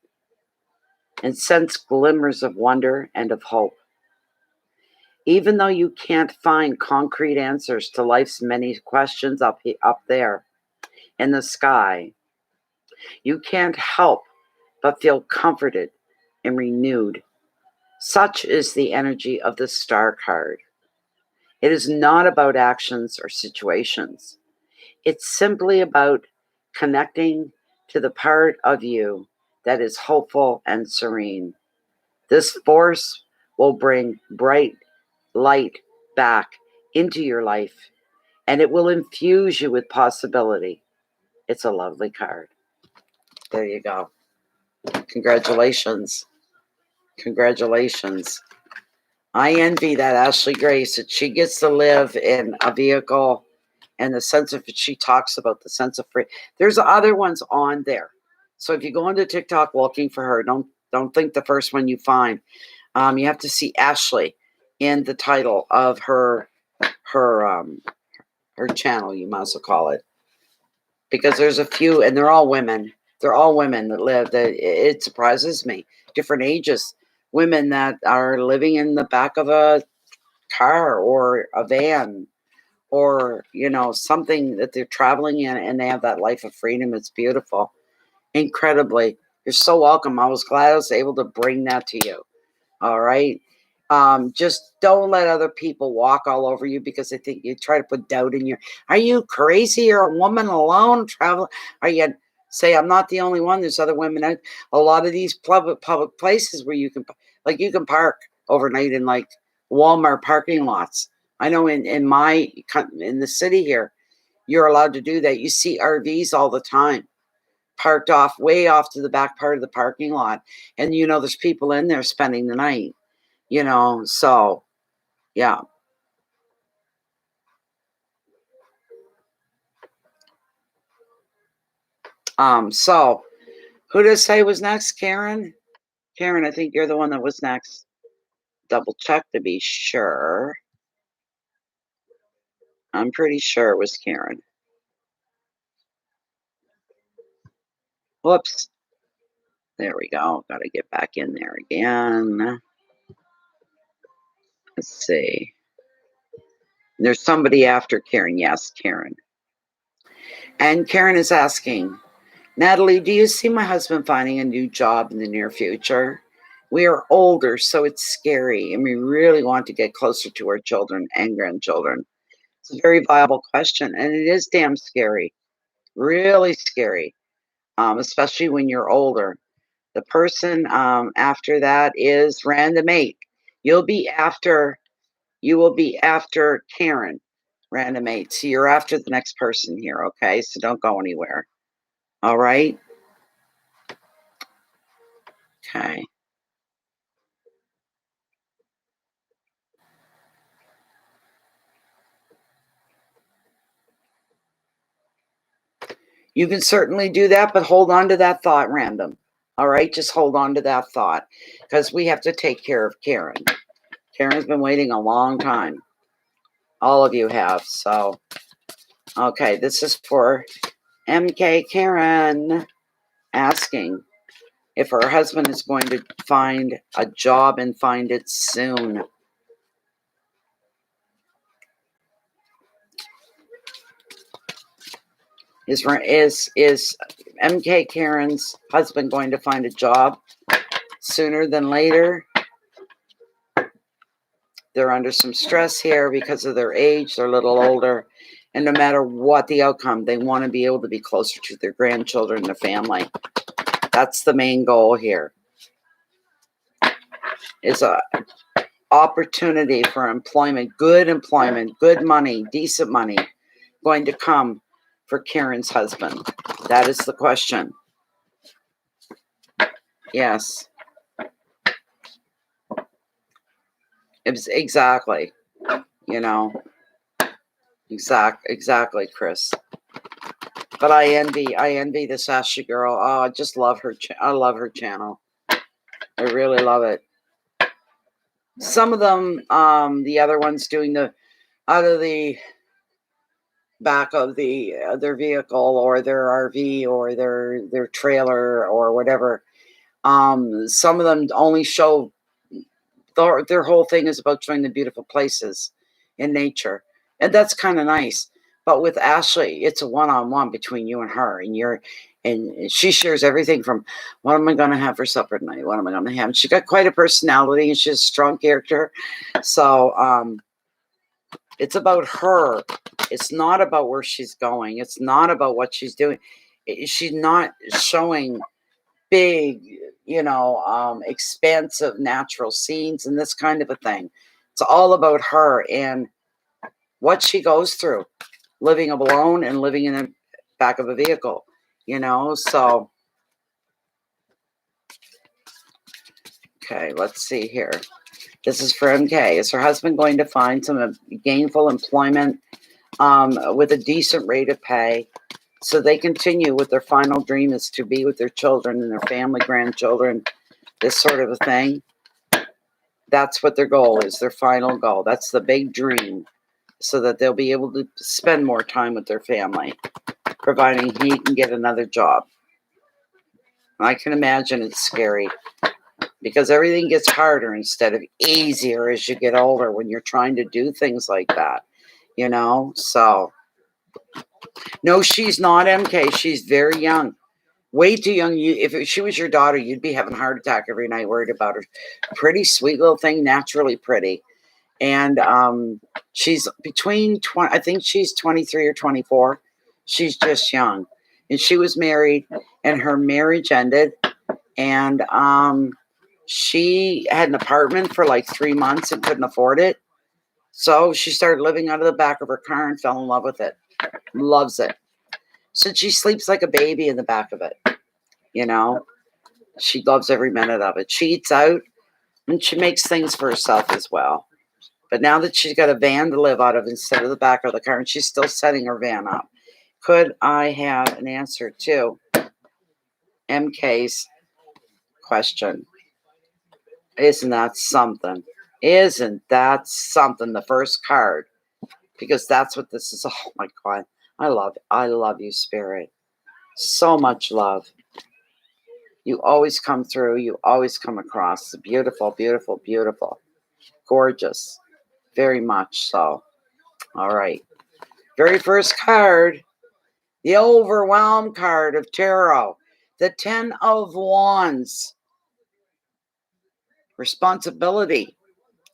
and sense glimmers of wonder and of hope. Even though you can't find concrete answers to life's many questions up there in the sky, you can't help but feel comforted and renewed. Such is the energy of the star card. It is not about actions or situations. It's simply about connecting to the part of you that is hopeful and serene. This force will bring bright light back into your life, and it will infuse you with possibility. It's a lovely card. There you go. Congratulations. Congratulations. I envy that Ashley Grace that she gets to live in a vehicle and the sense of, she talks about the sense of free. There's other ones on there. So if you go into TikTok looking for her, don't think the first one you find. You have to see Ashley in the title of her channel, you might as well call it, because there's a few, and they're all women. They're all women that live. That it surprises me. Different ages, women that are living in the back of a car or a van, or something that they're traveling in, and they have that life of freedom. It's beautiful, incredibly. You're so welcome. I was glad I was able to bring that to you. All right. Just don't let other people walk all over you because they think you try to put doubt in your. Are you crazy? You're a woman alone traveling. Are you Say, I'm not the only one. There's other women out. A lot of these public places where you can, like, you can park overnight in like Walmart parking lots. I know in the city here, you're allowed to do that. You see RVs all the time, parked off way off to the back part of the parking lot, and there's people in there spending the night. So yeah. So who did I say was next? Karen? Karen, I think you're the one that was next. Double check to be sure. I'm pretty sure it was Karen. Whoops. There we go. Got to get back in there again. Let's see. There's somebody after Karen. Yes, Karen. And Karen is asking, Natalie, do you see my husband finding a new job in the near future? We are older, so it's scary, and we really want to get closer to our children and grandchildren. It's a very viable question, and it is damn scary, really scary, especially when you're older. The person after that is random 8. You will be after Karen, random 8. So you're after the next person here, okay? So don't go anywhere. All right? Okay. You can certainly do that, but hold on to that thought, random. All right? Just hold on to that thought because we have to take care of Karen. Karen's been waiting a long time. All of you have. So, okay, this is for MK Karen asking if her husband is going to find a job and find it soon. Is MK Karen's husband going to find a job sooner than later? They're under some stress here because of their age. They're a little older. And no matter what the outcome, they want to be able to be closer to their grandchildren and their family. That's the main goal here. Is a opportunity for employment, good money, decent money, going to come for Karen's husband? That is the question. Yes. Exactly. Exactly, Chris. But I envy this Ashley girl. Oh, I just love her. I love her channel. I really love it. Some of them, the other ones doing out of the back of their vehicle or their RV or their trailer or whatever. Some of them only show their whole thing is about showing the beautiful places in nature, and that's kind of nice. But with Ashley, it's a one-on-one between you and her, and she shares everything from what am I going to have for supper tonight? What am I going to have? And she got quite a personality and she's a strong character. So it's about her. It's not about where she's going. It's not about what she's doing. She's not showing big, expansive natural scenes and this kind of a thing. It's all about her and what she goes through, living alone and living in the back of a vehicle, so. Okay, let's see here. This is for MK. Is her husband going to find some gainful employment with a decent rate of pay so they continue with their final dream is to be with their children and their family, grandchildren, this sort of a thing? That's what their goal is, their final goal. That's the big dream, so that they'll be able to spend more time with their family, providing he can get another job. I can imagine it's scary because everything gets harder instead of easier as you get older when you're trying to do things like that, so. No, she's not MK. She's very young. Way too young. If she was your daughter, you'd be having a heart attack every night worried about her. Pretty sweet little thing, naturally pretty. And she's between 20, I think she's 23 or 24. She's just young. and she was married, and her marriage ended, and she had an apartment for like 3 months and couldn't afford it. So she started living out of the back of her car and fell in love with it. Loves it. So she sleeps like a baby in the back of it. You know, she loves every minute of it. She eats out and she makes things for herself as well. But now that she's got a van to live out of instead of the back of the car, and she's still setting her van up, could I have an answer to MK's question? Isn't that something? Isn't that something? The first card, because that's what this is. Oh my God, I love you, Spirit. So much love. You always come through. You always come across. Beautiful, beautiful, beautiful, gorgeous. Very much so. All right. Very first card, the Overwhelm card of Tarot, the 10 of Wands. Responsibility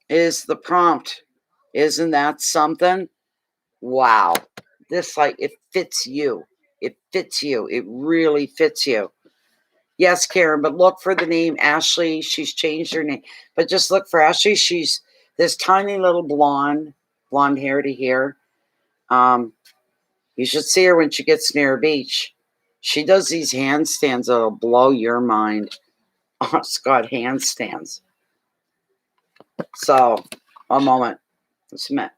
is the prompt. Isn't that something? Wow. This, like, it fits you. It fits you. It really fits you. Yes, Karen, but look for the name Ashley. She's changed her name. But just look for Ashley. She's this tiny little blonde hair to here. You should see her when she gets near a beach. She does these handstands that'll blow your mind. Oh, Scott, handstands. So, a moment. Just a minute.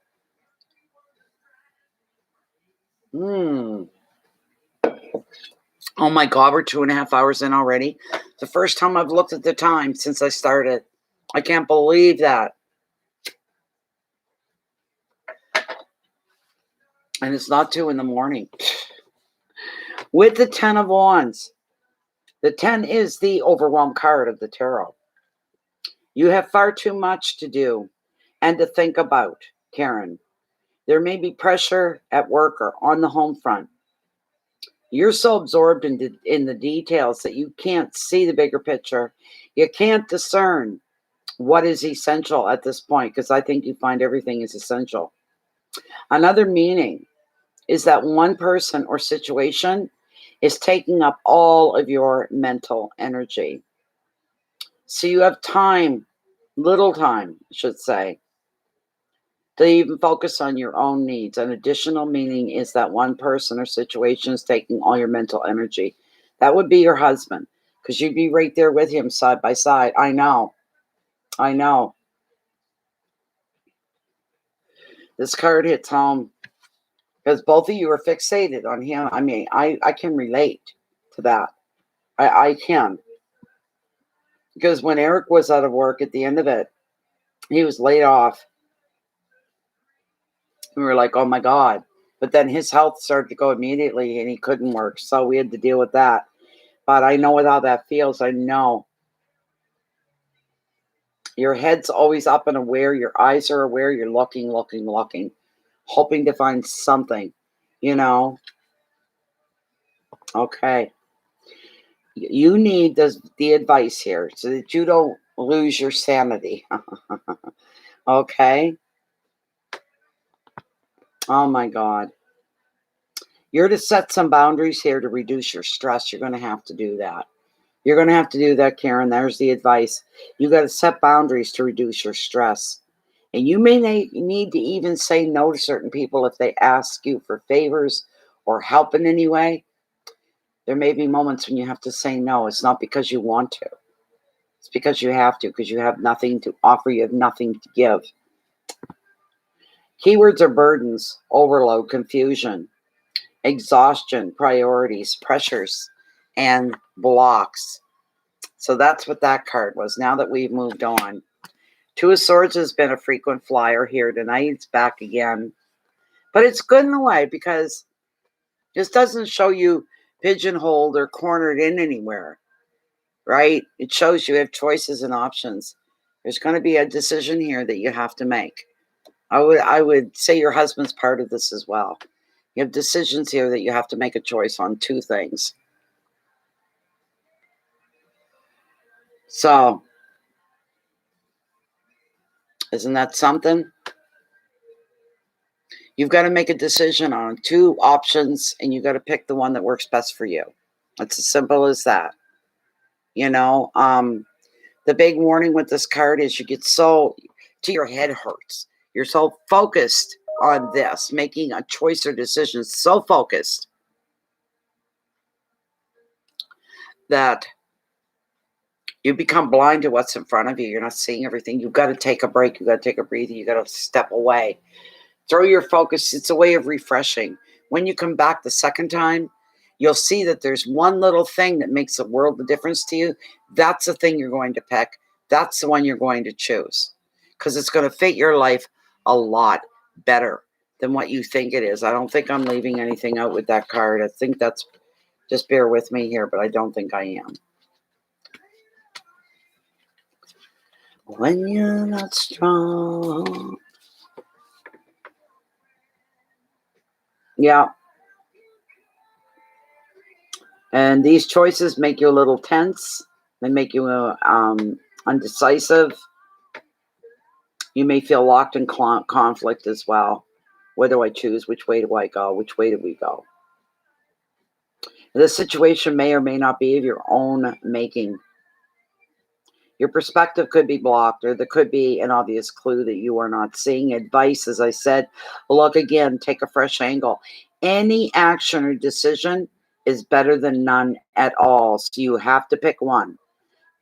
Oh my God, we're 2.5 hours in already. The first time I've looked at the time since I started. I can't believe that. And it's not 2 in the morning. With the 10 of Wands. The 10 is the overwhelmed card of the tarot. You have far too much to do and to think about, Karen. There may be pressure at work or on the home front. You're so absorbed in the details that you can't see the bigger picture. You can't discern what is essential at this point, because I think you find everything is essential. Another meaning is that one person or situation is taking up all of your mental energy. So you have time, little time, I should say, to even focus on your own needs. An additional meaning is that one person or situation is taking all your mental energy. That would be your husband, because you'd be right there with him side by side. I know. This card hits home because both of you are fixated on him. I mean, I can relate to that. I can. Because when Eric was out of work at the end of it, he was laid off. We were like, oh my God. But then his health started to go immediately and he couldn't work. So we had to deal with that. But I know how that feels. I know. Your head's always up and aware. Your eyes are aware. You're looking, hoping to find something, you know. Okay. You need the advice here so that you don't lose your sanity. Okay. Oh my God. You're to set some boundaries here to reduce your stress. You're going to have to do that. You're going to have to do that, Karen. There's the advice. You got to set boundaries to reduce your stress. And you may need to even say no to certain people if they ask you for favors or help in any way. There may be moments when you have to say no. It's not because you want to. It's because you have to, because you have nothing to offer. You have nothing to give. Keywords are burdens, overload, confusion, exhaustion, priorities, pressures, and blocks. So that's what that card was. Now that we've moved on. Two of Swords has been a frequent flyer here tonight. It's back again. But it's good in a way because this doesn't show you pigeonholed or cornered in anywhere, right? It shows you have choices and options. There's going to be a decision here that you have to make. I would say your husband's part of this as well. You have decisions here that you have to make a choice on two things. So, isn't that something? You've got to make a decision on 2 options, and you got to pick the one that works best for you. It's as simple as that. You know, the big warning with this card is you get so to your head hurts. You're so focused on this, making a choice or decision, so focused that you become blind to what's in front of you. You're not seeing everything. You've got to take a break. You've got to take a breather. You've got to step away. Throw your focus. It's a way of refreshing. When you come back the second time, you'll see that there's one little thing that makes a world of difference to you. That's the thing you're going to pick. That's the one you're going to choose, because it's going to fit your life a lot better than what you think it is. I don't think I'm leaving anything out with that card. I think that's, just bear with me here, but I don't think I am. When you're not strong. Yeah. And these choices make you a little tense. They make you undecisive. You may feel locked in conflict as well. What do I choose? Which way do I go? Which way do we go? This situation may or may not be of your own making. Your perspective could be blocked, or there could be an obvious clue that you are not seeing. Advice, as I said, look again, take a fresh angle. Any action or decision is better than none at all. So you have to pick one.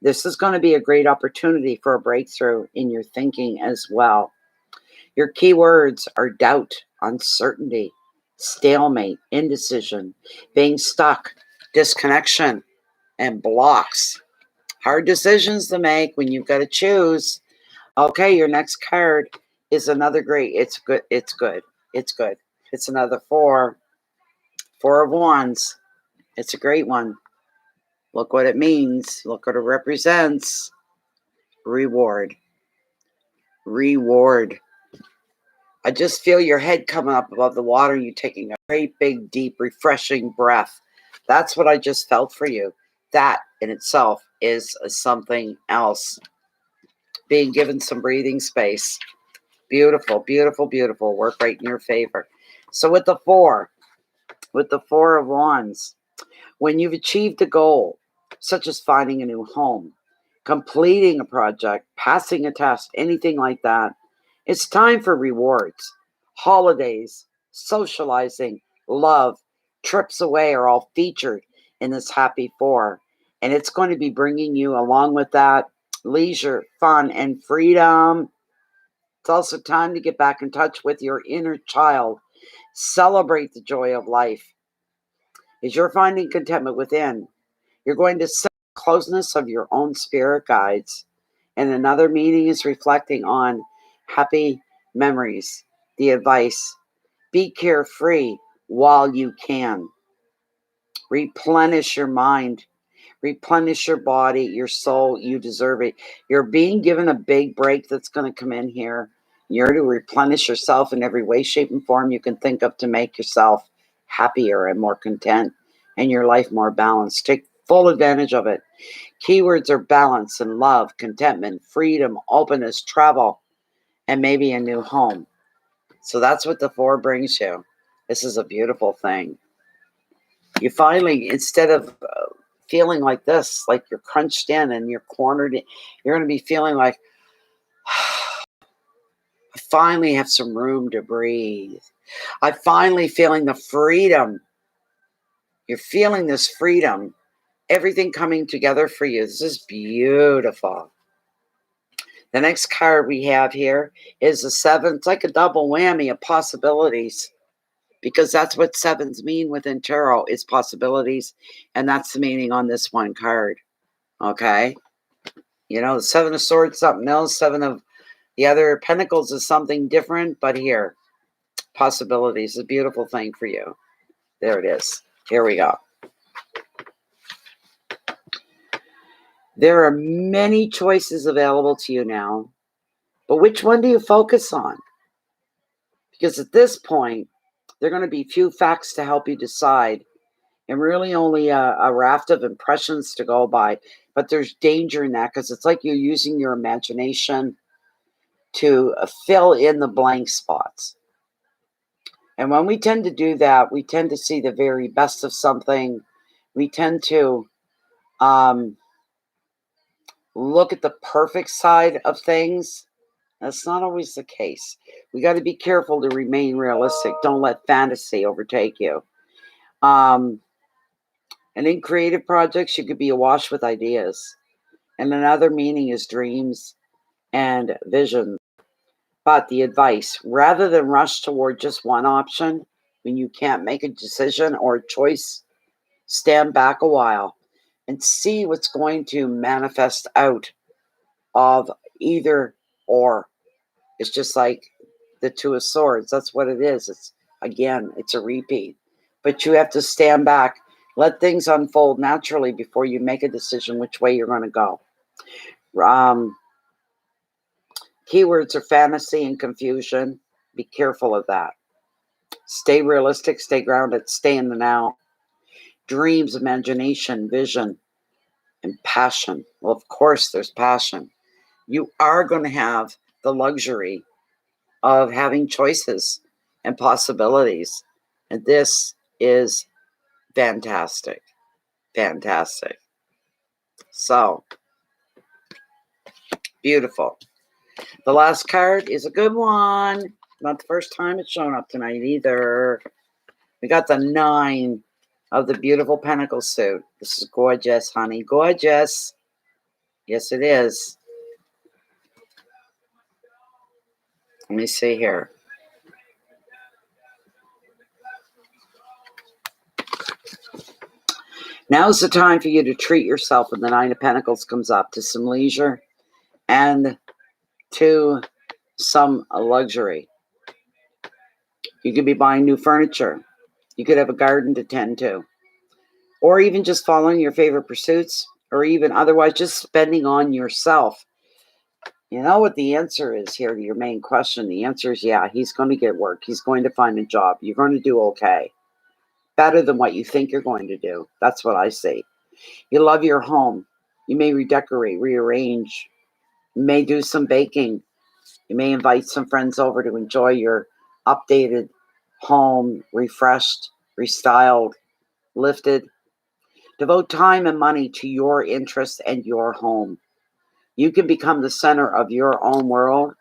This is going to be a great opportunity for a breakthrough in your thinking as well. Your key words are doubt, uncertainty, stalemate, indecision, being stuck, disconnection, and blocks. Hard decisions to make when you've got to choose. Okay, your next card is another great. It's good. It's good. It's good. It's another 4 of Wands. It's a great one. Look what it means. Look what it represents. Reward. Reward. I just feel your head coming up above the water. You taking a great big, deep, refreshing breath. That's what I just felt for you. That in itself is something else. Being given some breathing space. Beautiful, beautiful, beautiful. Work right in your favor. So with the 4 of Wands, when you've achieved a goal, such as finding a new home, completing a project, passing a test, anything like that, it's time for rewards. Holidays, socializing, love, trips away are all featured in this happy 4. And it's going to be bringing you, along with that, leisure, fun, and freedom. It's also time to get back in touch with your inner child. Celebrate the joy of life. As you're finding contentment within, you're going to sense the closeness of your own spirit guides. And another meaning is reflecting on happy memories, the advice. Be carefree while you can. Replenish your mind. Replenish your body, your soul. You deserve it. You're being given a big break that's going to come in here. You're to replenish yourself in every way, shape, and form you can think of to make yourself happier and more content and your life more balanced. Take full advantage of it. Keywords are balance and love, contentment, freedom, openness, travel, and maybe a new home. So that's what the 4 brings you. This is a beautiful thing. You finally, instead of feeling like this, like you're crunched in and you're cornered, you're going to be feeling like, I finally have some room to breathe. I finally feeling the freedom. You're feeling this freedom. Everything coming together for you. This is beautiful. The next card we have here is the 7. It's like a double whammy of possibilities, because that's what 7s mean within tarot, is possibilities. And that's the meaning on this one card. Okay. You know, the 7 of Swords, something else. 7 of the other Pentacles is something different. But here, possibilities is a beautiful thing for you. There it is. Here we go. There are many choices available to you now. But which one do you focus on? Because at this point, there are going to be few facts to help you decide, and really only a raft of impressions to go by. But there's danger in that, because it's like you're using your imagination to fill in the blank spots. And when we tend to do that, we tend to see the very best of something. We tend to um, look at the perfect side of things. That's not always the case. We got to be careful to remain realistic. Don't let fantasy overtake you. Um, and in creative projects, you could be awash with ideas. And another meaning is dreams and visions. But the advice, rather than rush toward just one option when you can't make a decision or a choice, stand back a while and see what's going to manifest out of either or. It's just like the Two of Swords. That's what it is. It's a repeat. But you have to stand back, let things unfold naturally before you make a decision which way you're going to go. Um, Keywords are fantasy and confusion. Be careful of that. Stay realistic, stay grounded, stay in the now. Dreams, imagination, vision, and passion. Well, of course, there's passion. You are going to have the luxury of having choices and possibilities. And this is fantastic. Fantastic. So beautiful. The last card is a good one. Not the first time it's shown up tonight either. We got the 9 of the beautiful pentacle suit. This is gorgeous, honey. Gorgeous. Yes, it is. Let me see here. Now's the time for you to treat yourself when the 9 of Pentacles comes up, to some leisure and to some luxury. You could be buying new furniture. You could have a garden to tend to. Or even just following your favorite pursuits, or even otherwise just spending on yourself. You know what the answer is here to your main question? The answer is yeah, he's going to get work. He's going to find a job. You're going to do okay. Better than what you think you're going to do. That's what I see. You love your home. You may redecorate, rearrange. You may do some baking. You may invite some friends over to enjoy your updated home, refreshed, restyled, lifted. Devote time and money to your interests and your home. You can become the center of your own world,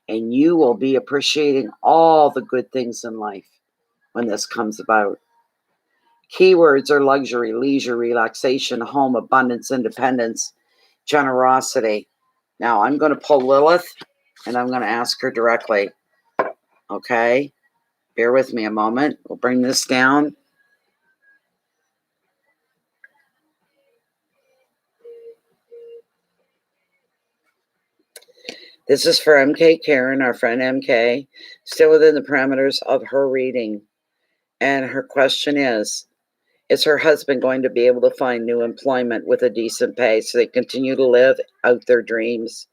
and you will be appreciating all the good things in life when this comes about. Keywords are luxury, leisure, relaxation, home, abundance, independence, generosity. Now, I'm going to pull Lilith, and I'm going to ask her directly. Okay? Bear with me a moment. We'll bring this down. This is for MK Karen, our friend MK, still within the parameters of her reading. And her question is her husband going to be able to find new employment with a decent pay so they continue to live out their dreams?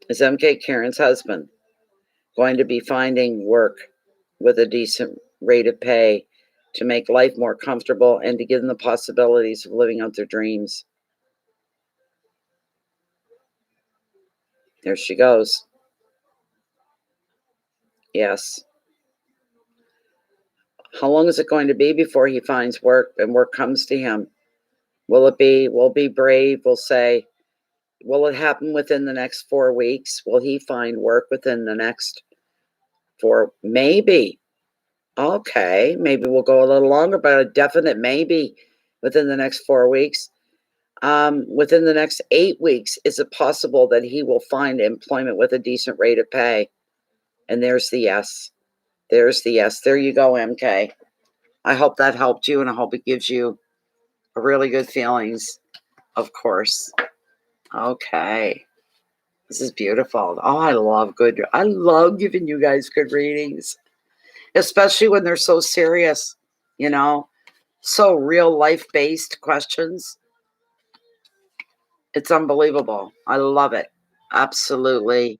Is MK Karen's husband going to be finding work with a decent rate of pay to make life more comfortable and to give them the possibilities of living out their dreams? There she goes. Yes. How long is it going to be before he finds work and work comes to him? We'll be brave. We'll say, will it happen within the next 4 weeks? Will he find work within the next 4? Maybe. Okay. Maybe we'll go a little longer, but a definite maybe within the next 4 weeks. Within the next 8 weeks, is it possible that he will find employment with a decent rate of pay? And there's the yes. There's the yes. There you go, MK. I hope that helped you, and I hope it gives you a really good feelings, of course. Okay. This is beautiful. Oh, I love giving you guys good readings, especially when they're so serious, you know, so real life based questions. It's unbelievable. I love it. Absolutely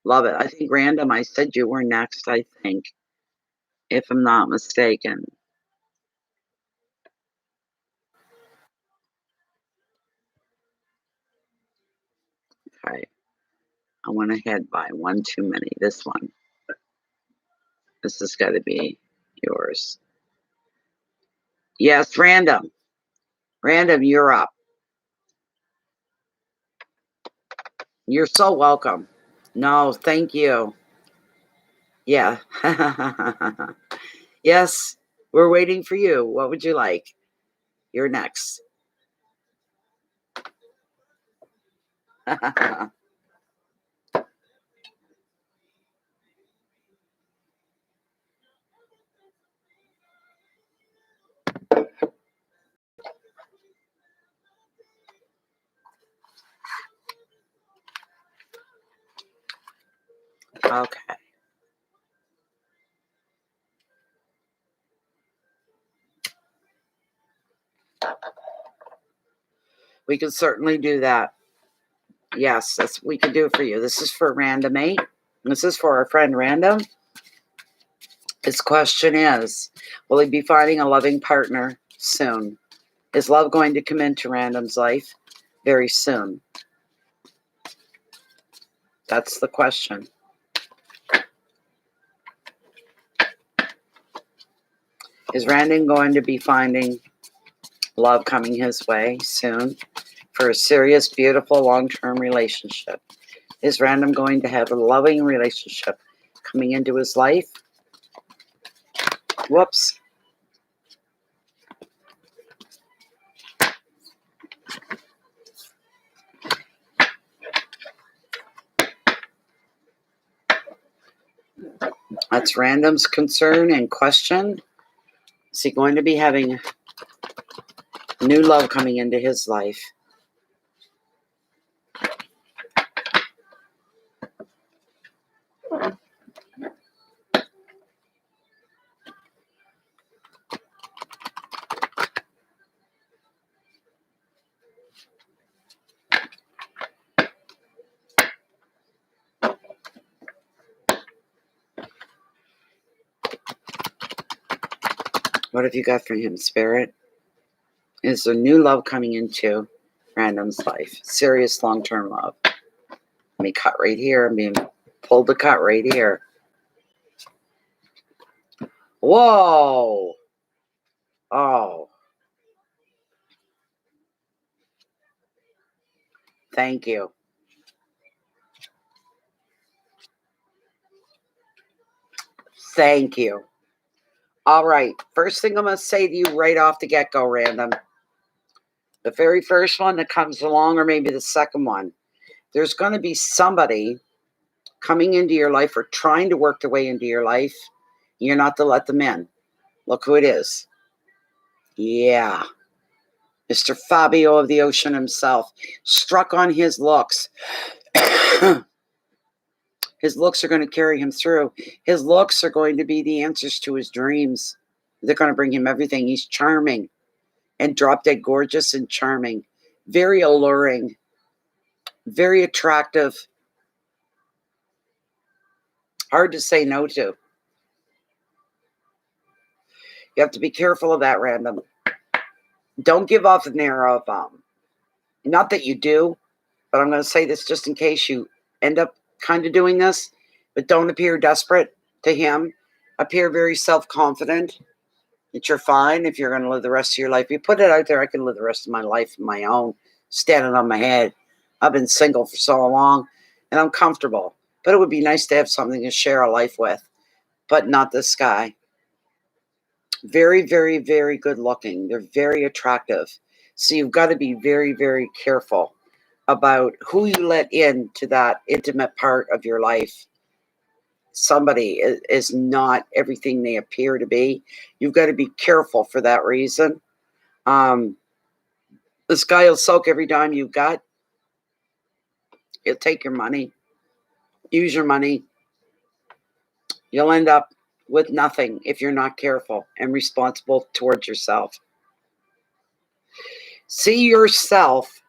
love it. I think random, I said you were next, I think, if I'm not mistaken. Okay. I went ahead by one too many. This one. This has got to be yours. Yes, random. Random, you're up. You're so welcome. No, thank you. Yeah. Yes, we're waiting for you. What would you like? You're next. Okay. We can certainly do that. Yes, that's we can do it for you. This is for Random 8. This is for our friend Random. His question is, will he be finding a loving partner soon? Is love going to come into Random's life very soon? That's the question. Is Random going to be finding love coming his way soon for a serious, beautiful, long-term relationship? Is Random going to have a loving relationship coming into his life? Whoops. That's Random's concern and question. Is he going to be having new love coming into his life? What have you got for him, Spirit? Is there new love coming into Random's life? Serious long-term love. Let me cut right here. I'm being pulled to cut right here. Whoa. Oh. Thank you. Thank you. All right. First thing I'm going to say to you right off the get-go, Random. The very first one that comes along, or maybe the second one, there's going to be somebody coming into your life or trying to work their way into your life. You're not to let them in. Look who it is. Yeah. Mr. Fabio of the Ocean himself. Struck on his looks. His looks are going to carry him through. His looks are going to be the answers to his dreams. They're going to bring him everything. He's charming and drop dead gorgeous and charming. Very alluring. Very attractive. Hard to say no to. You have to be careful of that, Random. Don't give off an air of, not that you do, but I'm going to say this just in case you end up kind of doing this, but don't appear desperate to him. Appear very self-confident that you're fine if you're going to live the rest of your life. You put it out there, I can live the rest of my life on my own, standing on my head. I've been single for so long, and I'm comfortable. But it would be nice to have something to share a life with, but not this guy. Very, very, very good looking. They're very attractive. So you've got to be very, very careful about who you let into that intimate part of your life. Somebody is not everything they appear to be. You've got to be careful for that reason. This guy will soak every dime you've got. He'll take your money, use your money. You'll end up with nothing if you're not careful and responsible towards yourself. See yourself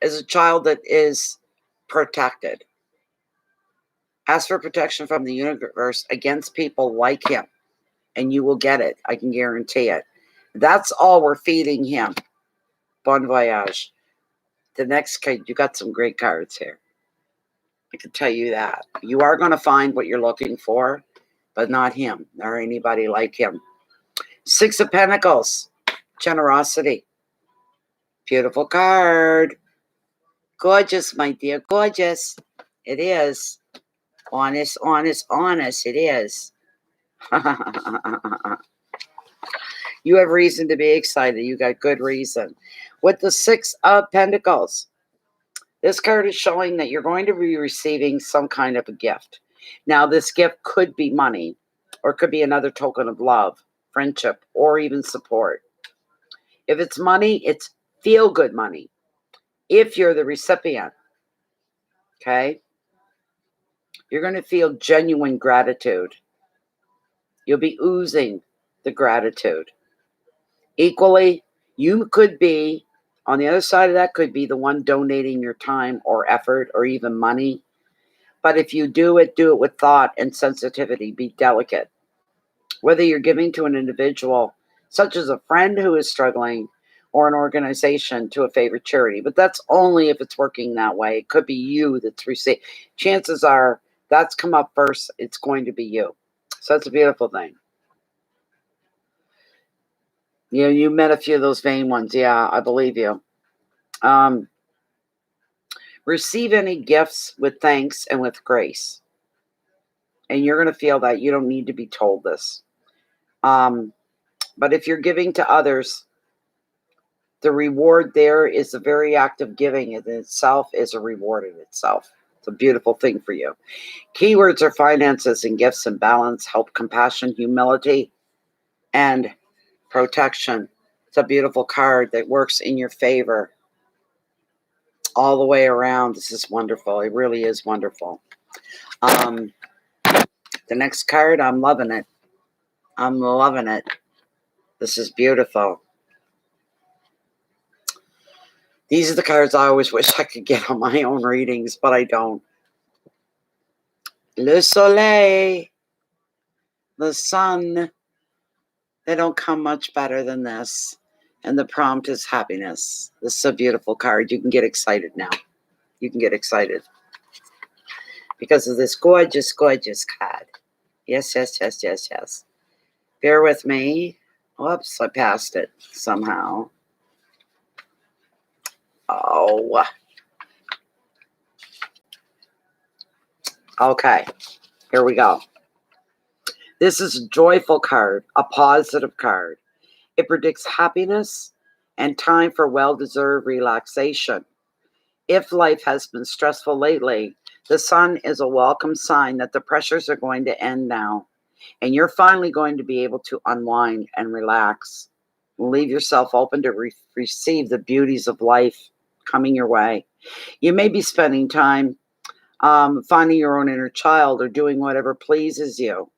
as a child that is protected. Ask for protection from the universe against people like him, and you will get it. I can guarantee it. That's all we're feeding him. Bon voyage. The next card, you got some great cards here. I can tell you that. You are going to find what you're looking for, but not him or anybody like him. Six of Pentacles, generosity. Beautiful card. Gorgeous, my dear, gorgeous. It is. Honest, honest, honest, it is. You have reason to be excited. You got good reason. With the Six of Pentacles, this card is showing that you're going to be receiving some kind of a gift. Now, this gift could be money, or it could be another token of love, friendship, or even support. If it's money, it's feel-good money. If you're the recipient, okay, you're going to feel genuine gratitude. You'll be oozing the gratitude. Equally, you could be, on the other side of that, could be the one donating your time or effort or even money. But if you do it with thought and sensitivity. Be delicate. Whether you're giving to an individual, such as a friend who is struggling, or an organization to a favorite charity. But that's only if it's working that way. It could be you that's received. Chances are that's come up first. It's going to be you. So that's a beautiful thing. You know, you met a few of those vain ones. Yeah, I believe you. Receive any gifts with thanks and with grace. And you're going to feel that you don't need to be told this. But if you're giving to others, the reward there is the very act of giving in itself is a reward in itself. It's a beautiful thing for you. Keywords are finances and gifts and balance, help, compassion, humility, and protection. It's a beautiful card that works in your favor all the way around. This is wonderful. It really is wonderful. The next card, I'm loving it. I'm loving it. This is beautiful. These are the cards I always wish I could get on my own readings, but I don't. Le Soleil, the sun. They don't come much better than this. And the prompt is happiness. This is a beautiful card. You can get excited now. You can get excited because of this gorgeous, gorgeous card. Yes, yes, yes, yes, yes. Bear with me. Whoops, I passed it somehow. Oh. Okay, here we go. This is a joyful card, a positive card. It predicts happiness and time for well-deserved relaxation. If life has been stressful lately, the sun is a welcome sign that the pressures are going to end now, and you're finally going to be able to unwind and relax. Leave yourself open to receive the beauties of life coming your way. You may be spending time finding your own inner child or doing whatever pleases you,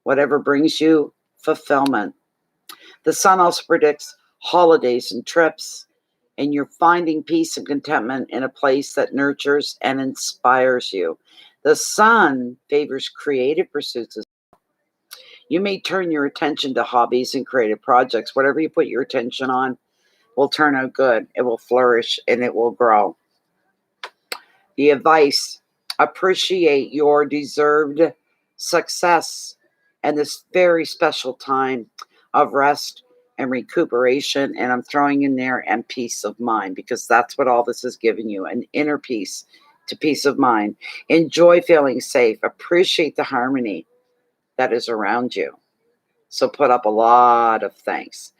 whatever brings you fulfillment. The sun also predicts holidays and trips, and you're finding peace and contentment in a place that nurtures and inspires you. The sun favors creative pursuits. You may turn your attention to hobbies and creative projects. Whatever you put your attention on will turn out good. It will flourish and it will grow. The advice: appreciate your deserved success and this very special time of rest and recuperation. And I'm throwing in there and peace of mind, because that's what all this is giving you, an inner peace to peace of mind. Enjoy feeling safe. Appreciate the harmony that is around you. So put up a lot of thanks.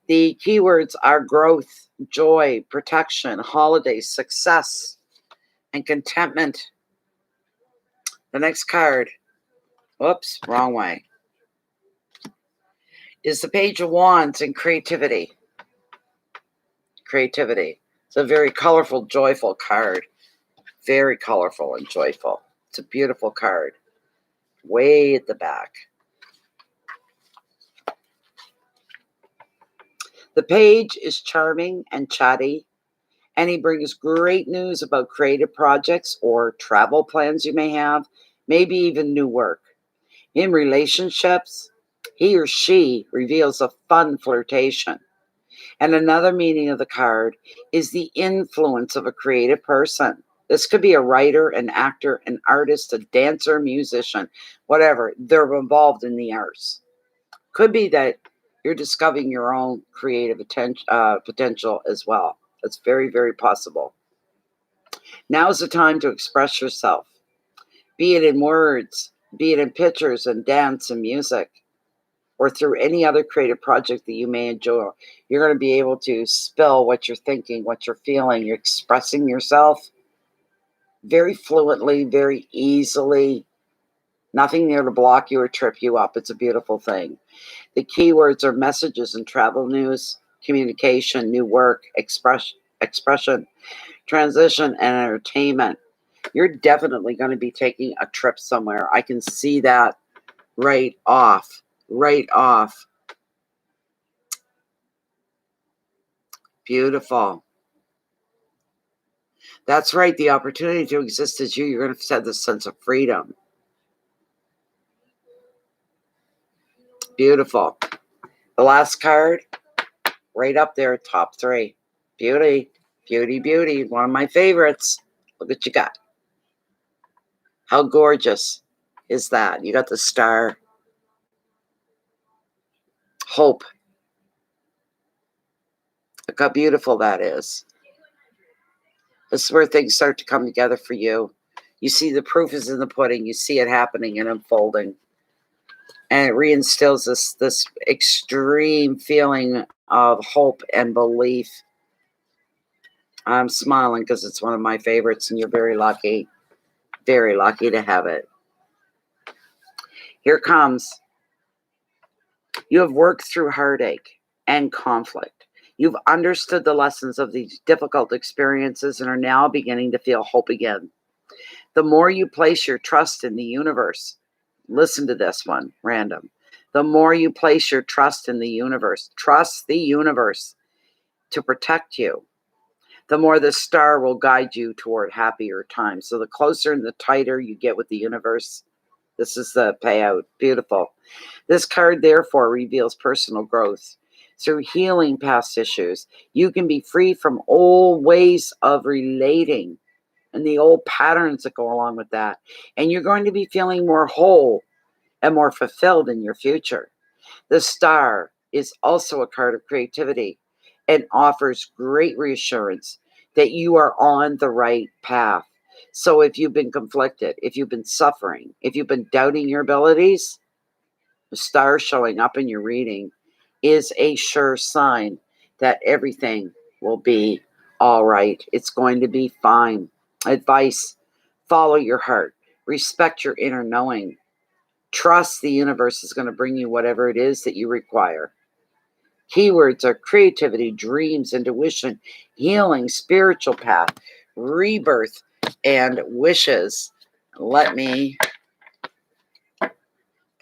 The keywords are growth, joy, protection, holidays, success, and contentment. The next card, whoops, wrong way, is the Page of Wands and creativity. Creativity. It's a very colorful, joyful card. Very colorful and joyful. It's a beautiful card. Way at the back. The page is charming and chatty, and he brings great news about creative projects or travel plans you may have, maybe even new work. In relationships, he or she reveals a fun flirtation. And another meaning of the card is the influence of a creative person This could be a writer, an actor, an artist, a dancer, musician, whatever. They're involved in the arts. Could be that you're discovering your own creative potential as well. That's very, very possible. Now is the time to express yourself, be it in words, be it in pictures and dance and music, or through any other creative project that you may enjoy. You're going to be able to spill what you're thinking, what you're feeling. You're expressing yourself very fluently, very easily. Nothing there to block you or trip you up. It's a beautiful thing. The keywords are messages and travel news, communication, new work, expression, transition, and entertainment. You're definitely going to be taking a trip somewhere. I can see that right off. Right off. Beautiful. That's right. The opportunity to exist as you, you're going to have this sense of freedom. Beautiful. The last card, right up there, top 3. Beauty, beauty, beauty. One of my favorites. Look what you got. How gorgeous is that? You got the star. Hope. Look how beautiful that is. This is where things start to come together for you. You see the proof is in the pudding. You see it happening and unfolding. And it reinstills this extreme feeling of hope and belief. I'm smiling because it's one of my favorites, and you're very lucky to have it. Here comes. You have worked through heartache and conflict. You've understood the lessons of these difficult experiences and are now beginning to feel hope again. The more you place your trust in the universe, listen to this one, random. The more you place your trust in the universe, trust the universe to protect you, the more the star will guide you toward happier times. So the closer and the tighter you get with the universe, this is the payout. Beautiful. This card, therefore, reveals personal growth. Through healing past issues, you can be free from old ways of relating and the old patterns that go along with that. And you're going to be feeling more whole and more fulfilled in your future. The star is also a card of creativity and offers great reassurance that you are on the right path. So if you've been conflicted, if you've been suffering, if you've been doubting your abilities, the star showing up in your reading is a sure sign that everything will be all right. It's going to be fine. Advice: follow your heart, respect your inner knowing, trust the universe is going to bring you whatever it is that you require. Keywords are creativity, dreams, intuition, healing, spiritual path, rebirth, and wishes. Let me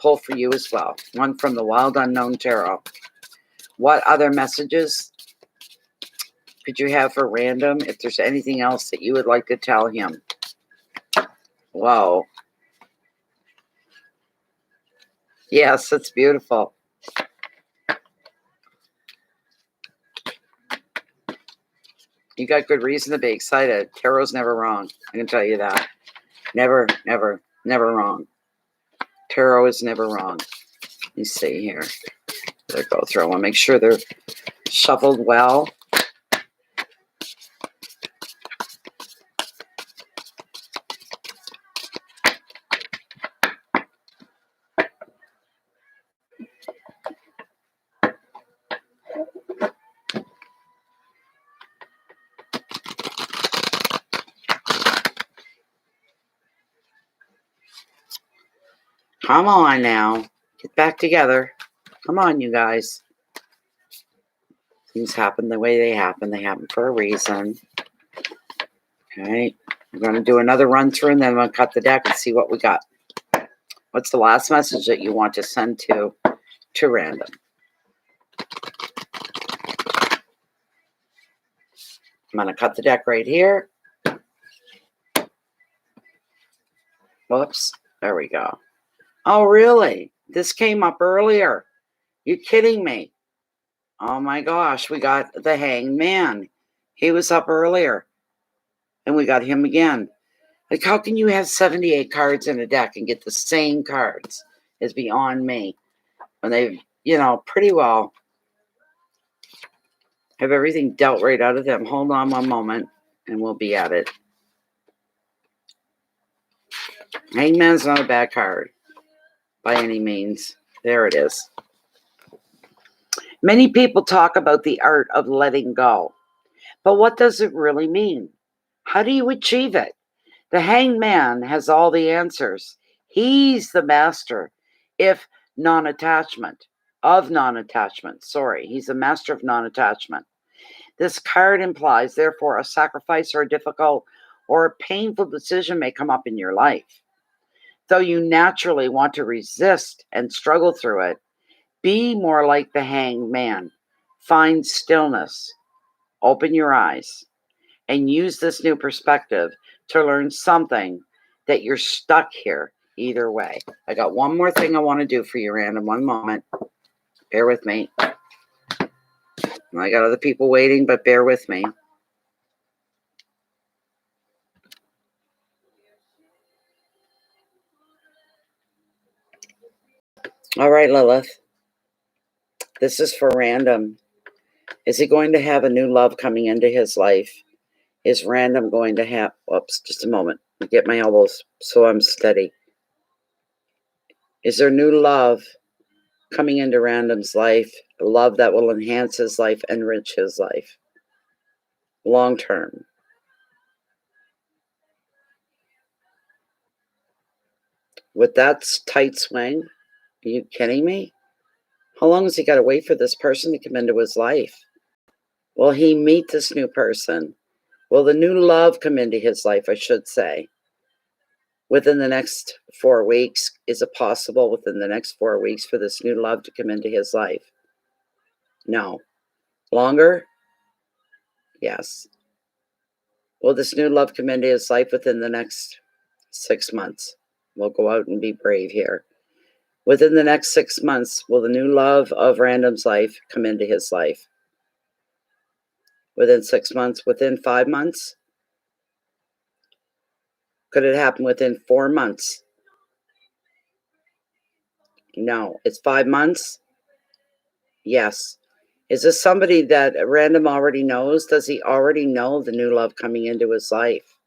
pull for you as well. One from the Wild Unknown Tarot. What other messages could you have for random? If there's anything else that you would like to tell him. Whoa. Yes, that's beautiful. You got good reason to be excited. Tarot's never wrong. I can tell you that. Never, never, never wrong. Tarot is never wrong. Let me see here. Let go through. I want to make sure they're shuffled well. Come on now. Get back together. Come on, you guys. Things happen the way they happen. They happen for a reason. Okay. I'm going to do another run through and then I'm going to cut the deck and see what we got. What's the last message that you want to send to random? I'm going to cut the deck right here. Whoops. There we go. Oh, really? This came up earlier. You kidding me? Oh my gosh, we got the Hanged Man. He was up earlier. And we got him again. Like, how can you have 78 cards in a deck and get the same cards? Is beyond me. When they, pretty well have everything dealt right out of them. Hold on one moment, and we'll be at it. Hangman's not a bad card by any means. There it is. Many people talk about the art of letting go. But what does it really mean? How do you achieve it? The Hanged Man has all the answers. He's the master of non-attachment. He's the master of non-attachment. This card implies, therefore, a sacrifice or a difficult or a painful decision may come up in your life. Though you naturally want to resist and struggle through it, be more like the Hanged Man. Find stillness. Open your eyes and use this new perspective to learn something that you're stuck here either way. I got one more thing I want to do for you, Random. One moment. Bear with me. I got other people waiting, but bear with me. All right, Lilith. This is for Random. Is he going to have a new love coming into his life? Is Random going to have... Whoops, just a moment. Get my elbows so I'm steady. Is there new love coming into Random's life? Love that will enhance his life, enrich his life. Long term. With that tight swing? Are you kidding me? How long has he got to wait for this person to come into his life? Will he meet this new person? Will the new love come into his life, I should say? Within the next 4 weeks? Is it possible within the next 4 weeks for this new love to come into his life? No. Longer? Yes. Will this new love come into his life within the next 6 months? We'll go out and be brave here. Within the next 6 months, will the new love of Random's life come into his life? Within 6 months? Within 5 months? Could it happen within 4 months? No. It's 5 months? Yes. Is this somebody that Random already knows? Does he already know the new love coming into his life?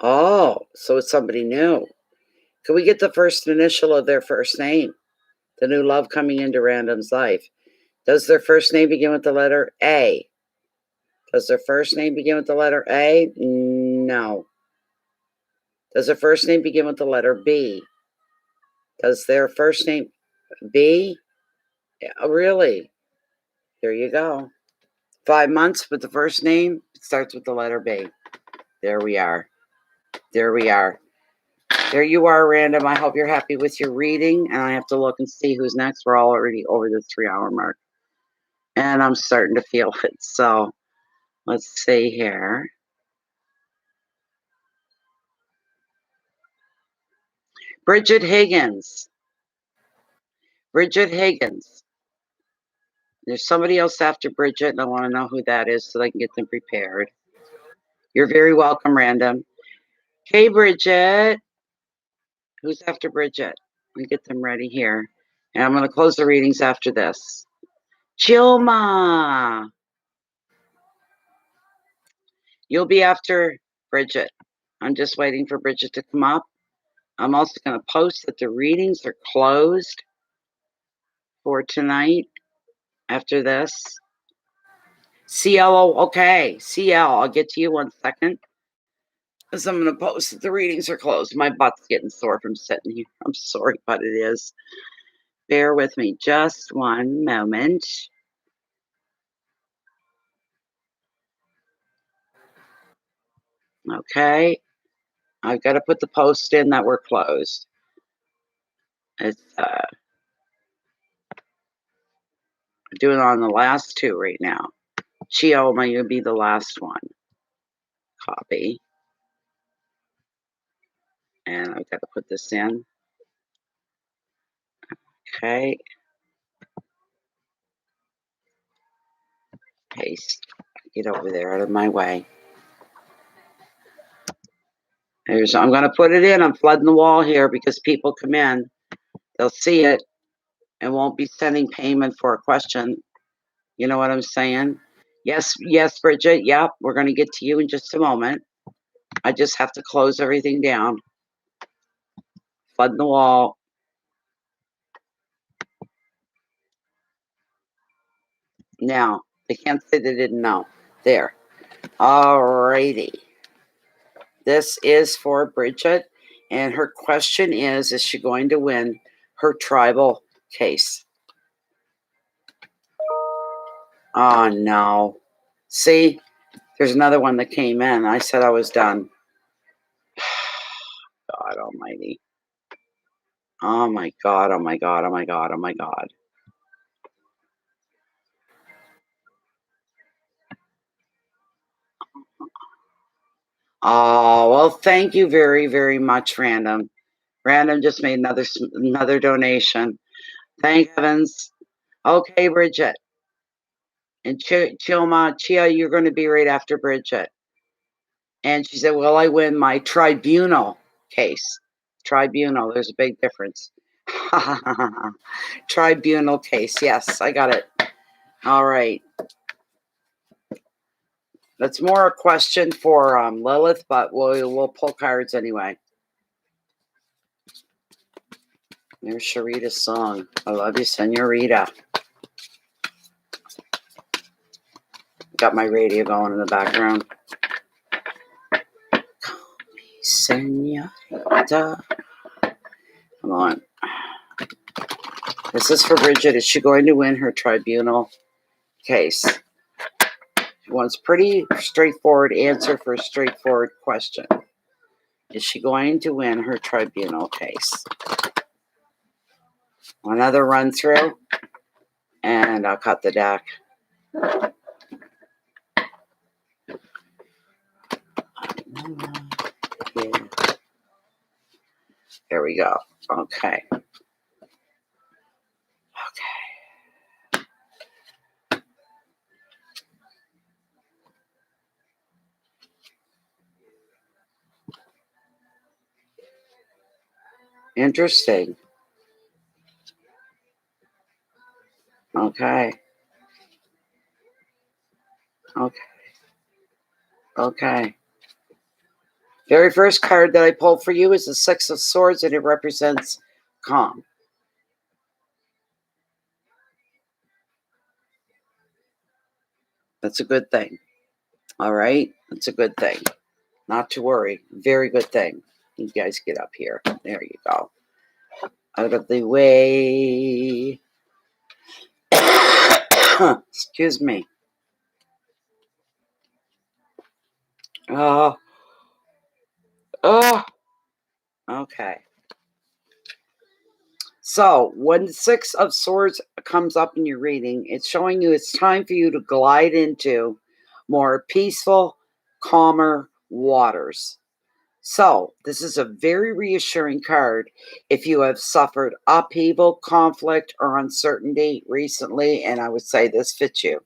Oh, so it's somebody new. Can we get the first initial of their first name? The new love coming into Random's life. Does their first name begin with the letter A? Does their first name begin with the letter A? No. Does their first name begin with the letter B? Does their first name B? Yeah, really? There you go. 5 months with the first name. It starts with the letter B. There we are. There we are. There you are, Random. I hope you're happy with your reading. And I have to look and see who's next. We're already over the 3-hour mark. And I'm starting to feel it. So let's see here. Bridget Higgins. Bridget Higgins. There's somebody else after Bridget, and I want to know who that is so I can get them prepared. You're very welcome, Random. Hey, Bridget. Who's after Bridget? Let me get them ready here. And I'm going to close the readings after this. Chilma. You'll be after Bridget. I'm just waiting for Bridget to come up. I'm also going to post that the readings are closed for tonight after this. CL, okay. CL, I'll get to you 1 second. Because I'm going to post that the readings are closed. My butt's getting sore from sitting here. I'm sorry, but it is. Bear with me just 1 moment. Okay. I've got to put the post in that we're closed. It's doing it on the last 2 right now. Chioma, you'll be the last one. Copy. And I've got to put this in. Okay. Paste. Get over there out of my way. I'm going to put it in. I'm flooding the wall here because people come in. They'll see it and won't be sending payment for a question. You know what I'm saying? Yes, yes, Bridget. Yep, we're going to get to you in just a moment. I just have to close everything down. Flooding the wall. Now, they can't say they didn't know. There. Alrighty. This is for Bridget, and her question is she going to win her tribal case? Oh, no. See, there's another one that came in. I said I was done. God almighty. Oh, my God. Oh, my God. Oh, my God. Oh, my God. Oh, well, thank you very, very much, Random. Random just made another donation. Thank heavens. Okay, Bridget. And Chilma, Chia, you're going to be right after Bridget. And she said, "Will I win my tribunal case?" Tribunal, there's a big difference. Tribunal case. Yes, I got it. All right. That's more a question for Lilith, but we'll pull cards anyway. There's Sharita's song. I love you, Senorita. Got my radio going in the background. Call me Senorita. Come on. This is for Bridget. Is she going to win her tribunal case? She wants pretty straightforward answer for a straightforward question. Is she going to win her tribunal case? Another run through, and I'll cut the deck. Yeah. There we go. Okay. Okay. Interesting. Okay. Okay. Okay. Very first card that I pulled for you is the Six of Swords, and it represents calm. That's a good thing. All right? That's a good thing. Not to worry. Very good thing. You guys get up here. There you go. Out of the way. Excuse me. Oh. Oh. Okay. So when the Six of Swords comes up in your reading, it's showing you it's time for you to glide into more peaceful, calmer waters. So this is a very reassuring card if you have suffered upheaval, conflict, or uncertainty recently, and I would say this fits you.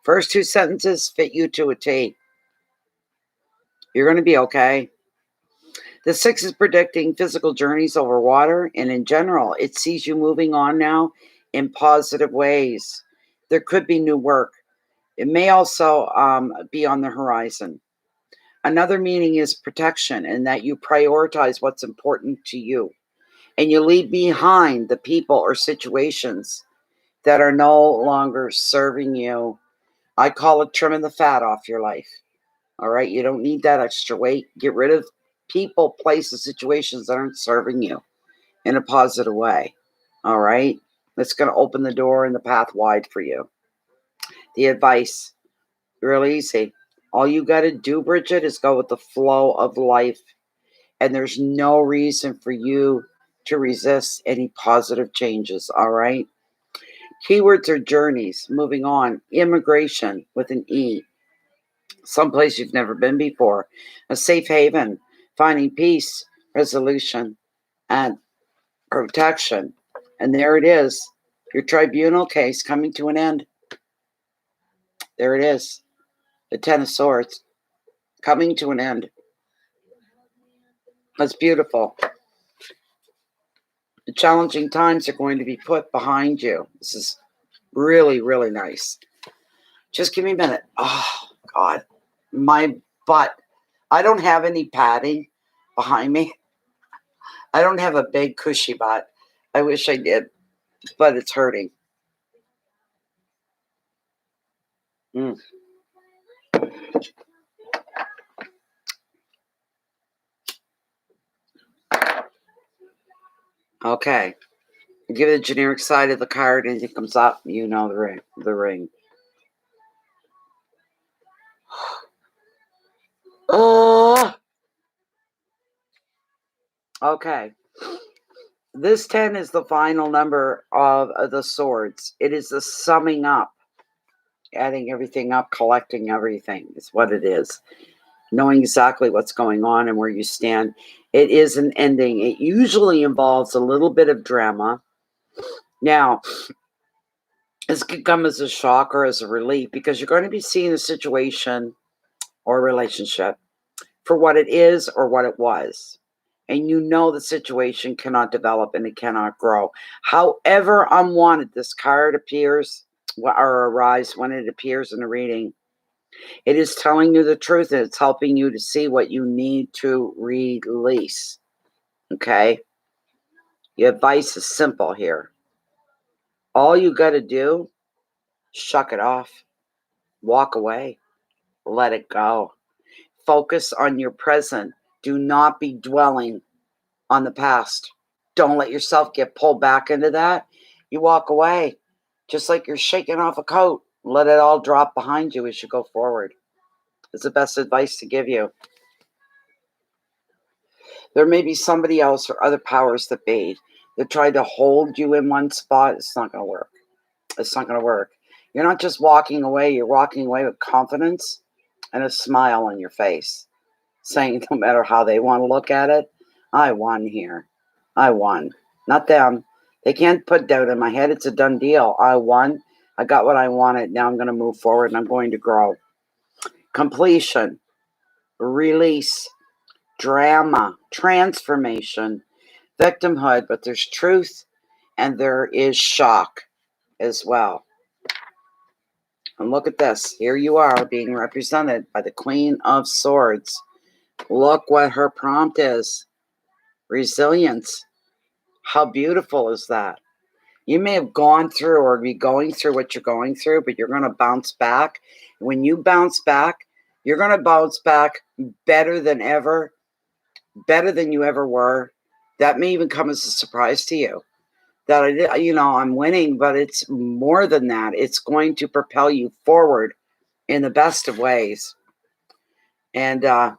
First two sentences fit you to a T. You're going to be okay. The Six is predicting physical journeys over water, and in general, it sees you moving on now in positive ways. There could be new work. It may also be on the horizon. Another meaning is protection, and that you prioritize what's important to you, and you leave behind the people or situations that are no longer serving you. I call it trimming the fat off your life. All right, you don't need that extra weight. Get rid of people, places, situations that aren't serving you in a positive way. All right, that's going to open the door and the path wide for you. The advice, real easy. All you got to do, Bridget, is go with the flow of life. And there's no reason for you to resist any positive changes. All right. Keywords are journeys, moving on, immigration with an E, someplace you've never been before, a safe haven, finding peace, resolution, and protection. And there it is, your tribunal case coming to an end. There it is, the Ten of Swords coming to an end. That's beautiful. The challenging times are going to be put behind you. This is really, really nice. Just give me a minute. Oh, God. My butt. I don't have any padding behind me. I don't have a big, cushy butt. I wish I did, but it's hurting. Mm. Okay. Give it the generic side of the card. Anything comes up, you know the ring. The ring. Oh. Okay. This 10 is the final number of the swords. It is the summing up, adding everything up, collecting everything is what it is. Knowing exactly what's going on and where you stand. It is an ending. It usually involves a little bit of drama. Now, this could come as a shock or as a relief because you're going to be seeing a situation or a relationship for what it is or what it was. And you know the situation cannot develop and it cannot grow. However unwanted this card appears or arrives when it appears in a reading, it is telling you the truth and it's helping you to see what you need to release. Okay? Your advice is simple here. All you got to do, shuck it off, walk away, let it go. Focus on your present. Do not be dwelling on the past. Don't let yourself get pulled back into that. You walk away, just like you're shaking off a coat. Let it all drop behind you as you go forward. It's the best advice to give you. There may be somebody else or other powers that be that try to hold you in one spot. It's not going to work. It's not going to work. You're not just walking away. You're walking away with confidence and a smile on your face, saying no matter how they want to look at it, I won here. I won. Not them. They can't put doubt in my head. It's a done deal. I won. I got what I wanted. Now I'm going to move forward and I'm going to grow. Completion, release, drama, transformation, victimhood, but there's truth and there is shock as well. And look at this. Here you are being represented by the Queen of Swords. Look what her prompt is. Resilience. How beautiful is that? You may have gone through or be going through what you're going through, but you're going to bounce back. When you bounce back, you're going to bounce back better than ever, better than you ever were. That may even come as a surprise to you. That I'm winning, but it's more than that. It's going to propel you forward in the best of ways. And the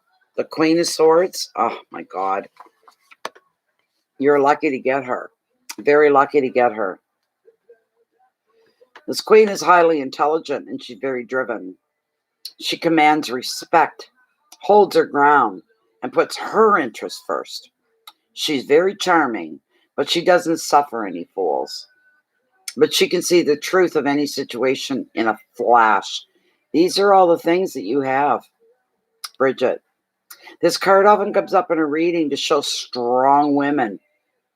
Queen of Swords, oh my God. You're lucky to get her. Very lucky to get her. This queen is highly intelligent and she's very driven. She commands respect, holds her ground, and puts her interests first. She's very charming, but she doesn't suffer any fools. But she can see the truth of any situation in a flash. These are all the things that you have, Bridget. This card often comes up in a reading to show strong women,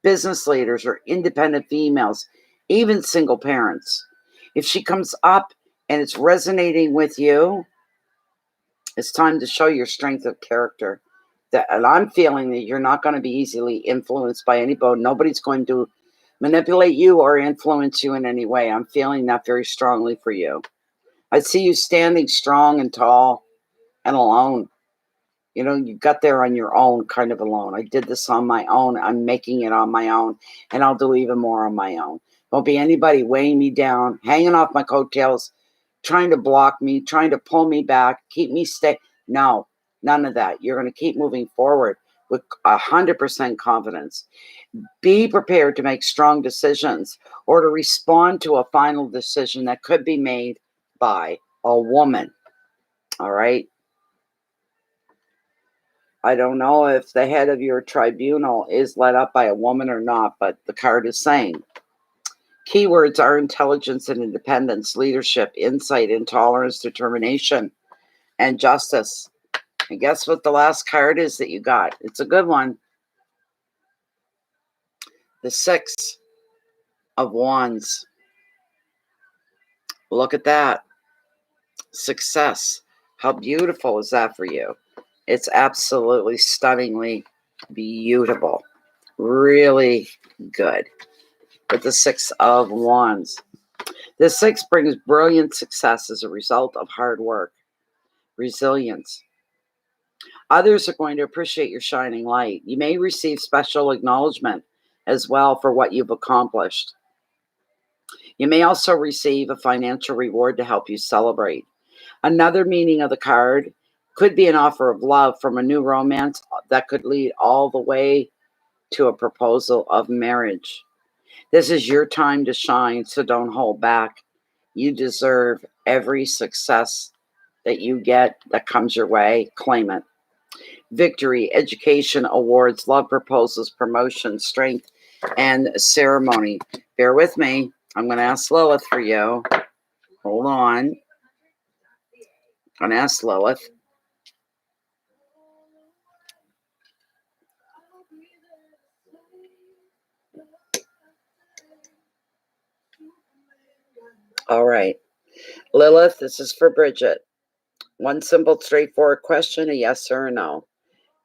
business leaders, or independent females, even single parents. If she comes up and it's resonating with you, it's time to show your strength of character. And I'm feeling that you're not going to be easily influenced by anybody. Nobody's going to manipulate you or influence you in any way. I'm feeling that very strongly for you. I see you standing strong and tall and alone. You got there on your own, kind of alone. I did this on my own. I'm making it on my own, and I'll do even more on my own. Won't be anybody weighing me down, hanging off my coattails, trying to block me, trying to pull me back, keep me stay. No, none of that. You're going to keep moving forward with 100% confidence. Be prepared to make strong decisions or to respond to a final decision that could be made by a woman. All right? I don't know if the head of your tribunal is led up by a woman or not, but the card is saying keywords are intelligence and independence, leadership, insight, intolerance, determination, and justice. And guess what the last card is that you got? It's a good one. The Six of Wands. Look at that. Success. How beautiful is that for you? It's absolutely stunningly beautiful. Really good. With the Six of Wands. The Six brings brilliant success as a result of hard work, resilience. Others are going to appreciate your shining light. You may receive special acknowledgement as well for what you've accomplished. You may also receive a financial reward to help you celebrate. Another meaning of the card could be an offer of love from a new romance that could lead all the way to a proposal of marriage. This is your time to shine, so don't hold back. You deserve every success that you get that comes your way. Claim it. Victory, education, awards, love proposals, promotion, strength, and ceremony. Bear with me. I'm going to ask Lilith for you. Hold on. I'm going to ask Lilith. All right. Lilith, this is for Bridget. One simple, straightforward question, a yes or a no.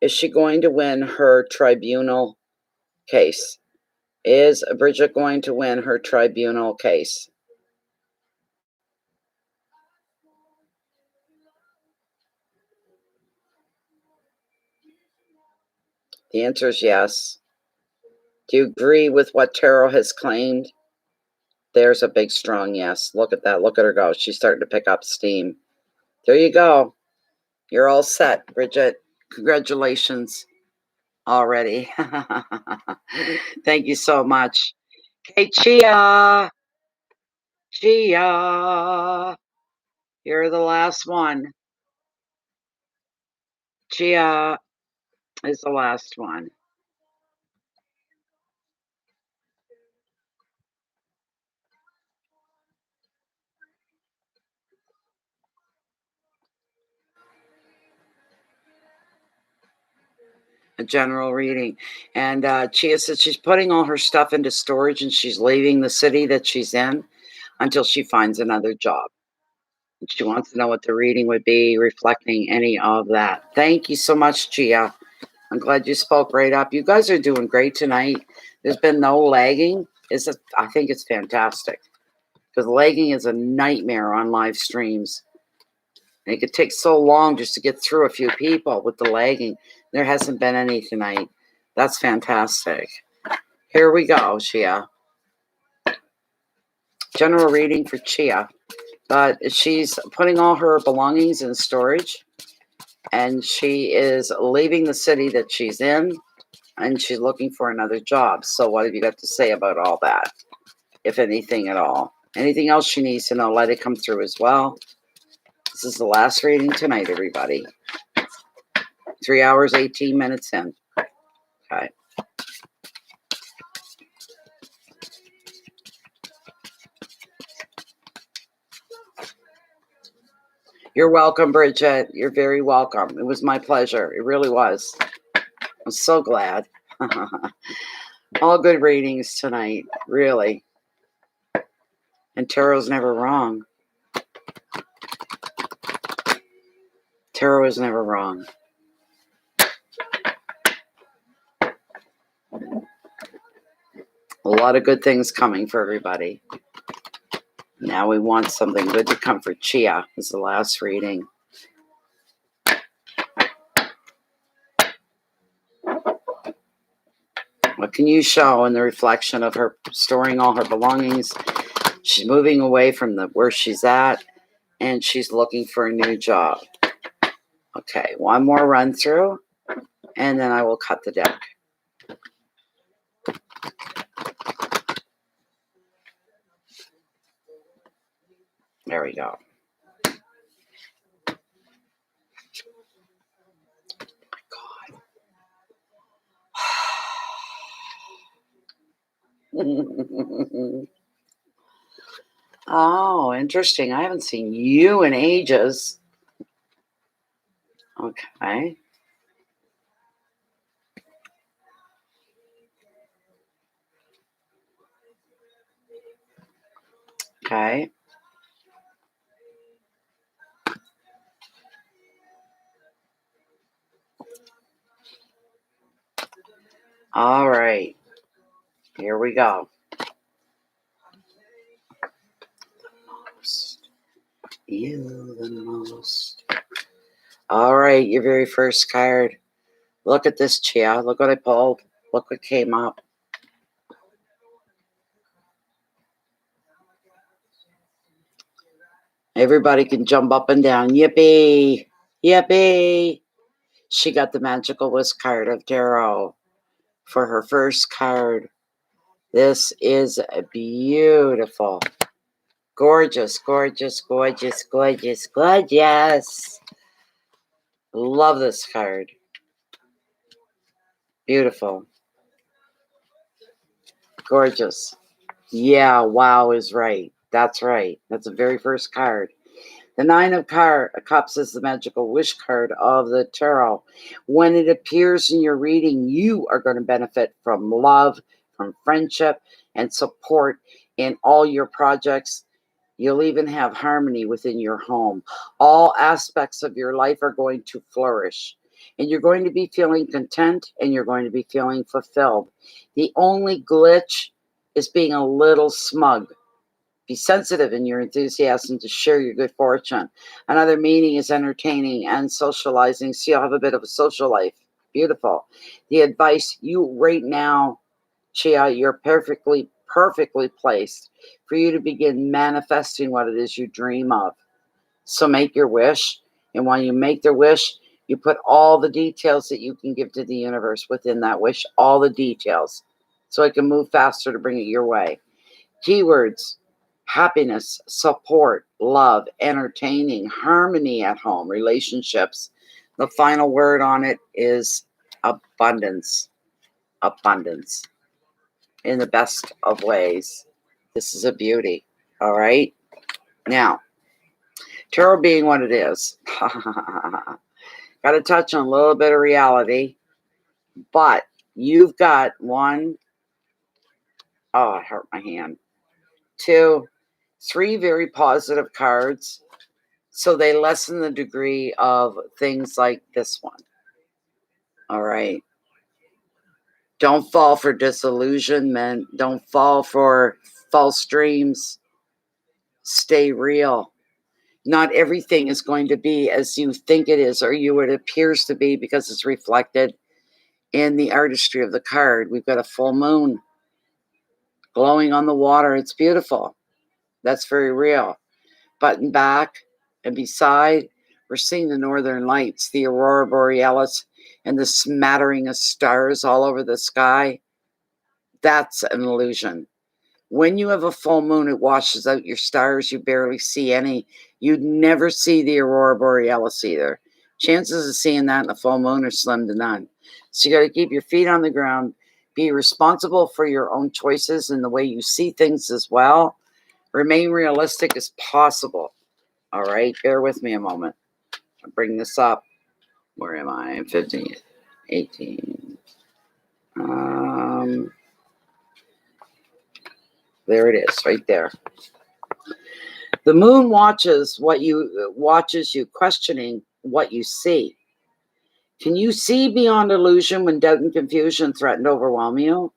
Is she going to win her tribunal case? Is Bridget going to win her tribunal case? The answer is yes. Do you agree with what Tarot has claimed? There's a big, strong yes. Look at that. Look at her go. She's starting to pick up steam. There you go. You're all set, Bridget. Congratulations already. Thank you so much. Hey, Chia. Chia. You're the last one. Chia is the last one. A general reading. And Chia says she's putting all her stuff into storage and she's leaving the city that she's in until she finds another job. She wants to know what the reading would be, reflecting any of that. Thank you so much, Chia. I'm glad you spoke right up. You guys are doing great tonight. There's been no lagging. I think it's fantastic because lagging is a nightmare on live streams. And it could take so long just to get through a few people with the lagging. There hasn't been any tonight. That's fantastic. Here we go, Chia. General reading for Chia. But she's putting all her belongings in storage. And she is leaving the city that she's in. And she's looking for another job. So what have you got to say about all that? If anything at all. Anything else she needs to know, let it come through as well. This is the last reading tonight, everybody. 3 hours, 18 minutes in. Okay. You're welcome, Bridget. You're very welcome. It was my pleasure. It really was. I'm so glad. All good readings tonight, really. And Tarot's never wrong. Tarot is never wrong. A lot of good things coming for everybody. Now we want something good to come for Chia. This is the last reading. What can you show in the reflection of her storing all her belongings? She's moving away from where she's at, and she's looking for a new job. Okay, one more run through, and then I will cut the deck. There we go. Oh, interesting. I haven't seen you in ages. Okay. Okay. All right. Here we go. You the most. All right, your very first card. Look at this, Chia. Look what I pulled. Look what came up. Everybody can jump up and down. Yippee! Yippee! She got the Magical Whisk card of tarot for her first card. This is beautiful. Gorgeous, gorgeous, gorgeous, gorgeous, gorgeous. Love this card. Beautiful. Gorgeous. Yeah, wow is right. That's right. That's the very first card. The Nine of Cups is the Magical Wish card of the tarot. When it appears in your reading, you are going to benefit from love, from friendship, and support in all your projects. You'll even have harmony within your home. All aspects of your life are going to flourish. And you're going to be feeling content and you're going to be feeling fulfilled. The only glitch is being a little smug. Be sensitive in your enthusiasm to share your good fortune. Another meaning is entertaining and socializing, so you'll have a bit of a social life. Beautiful. The advice you right now, Chia, you're perfectly placed for you to begin manifesting what it is you dream of. So make your wish. And when you make the wish, you put all the details that you can give to the universe within that wish, all the details, so it can move faster to bring it your way. Keywords: happiness, support, love, entertaining, harmony at home, relationships. The final word on it is abundance. Abundance. In the best of ways. This is a beauty. All right. Now, tarot being what it is, got to touch on a little bit of reality, but you've got one, oh, it hurt my hand, 2, 3 very positive cards. So they lessen the degree of things like this one. All right. Don't fall for disillusionment. Don't fall for false dreams. Stay real. Not everything is going to be as you think it is or you it appears to be because it's reflected in the artistry of the card. We've got a full moon glowing on the water. It's beautiful. That's very real. Button back and beside, we're seeing the northern lights, the aurora borealis, and the smattering of stars all over the sky. That's an illusion. When you have a full moon, it washes out your stars. You barely see any. You'd never see the aurora borealis either. Chances of seeing that in a full moon are slim to none. So you got to keep your feet on the ground. Be responsible for your own choices and the way you see things as well. Remain realistic as possible. All right, bear with me a moment. I'll bring this up. Where am I? 15, 18. There it is, right there. The moon watches you, questioning what you see. Can you see beyond illusion when doubt and confusion threaten to overwhelm you?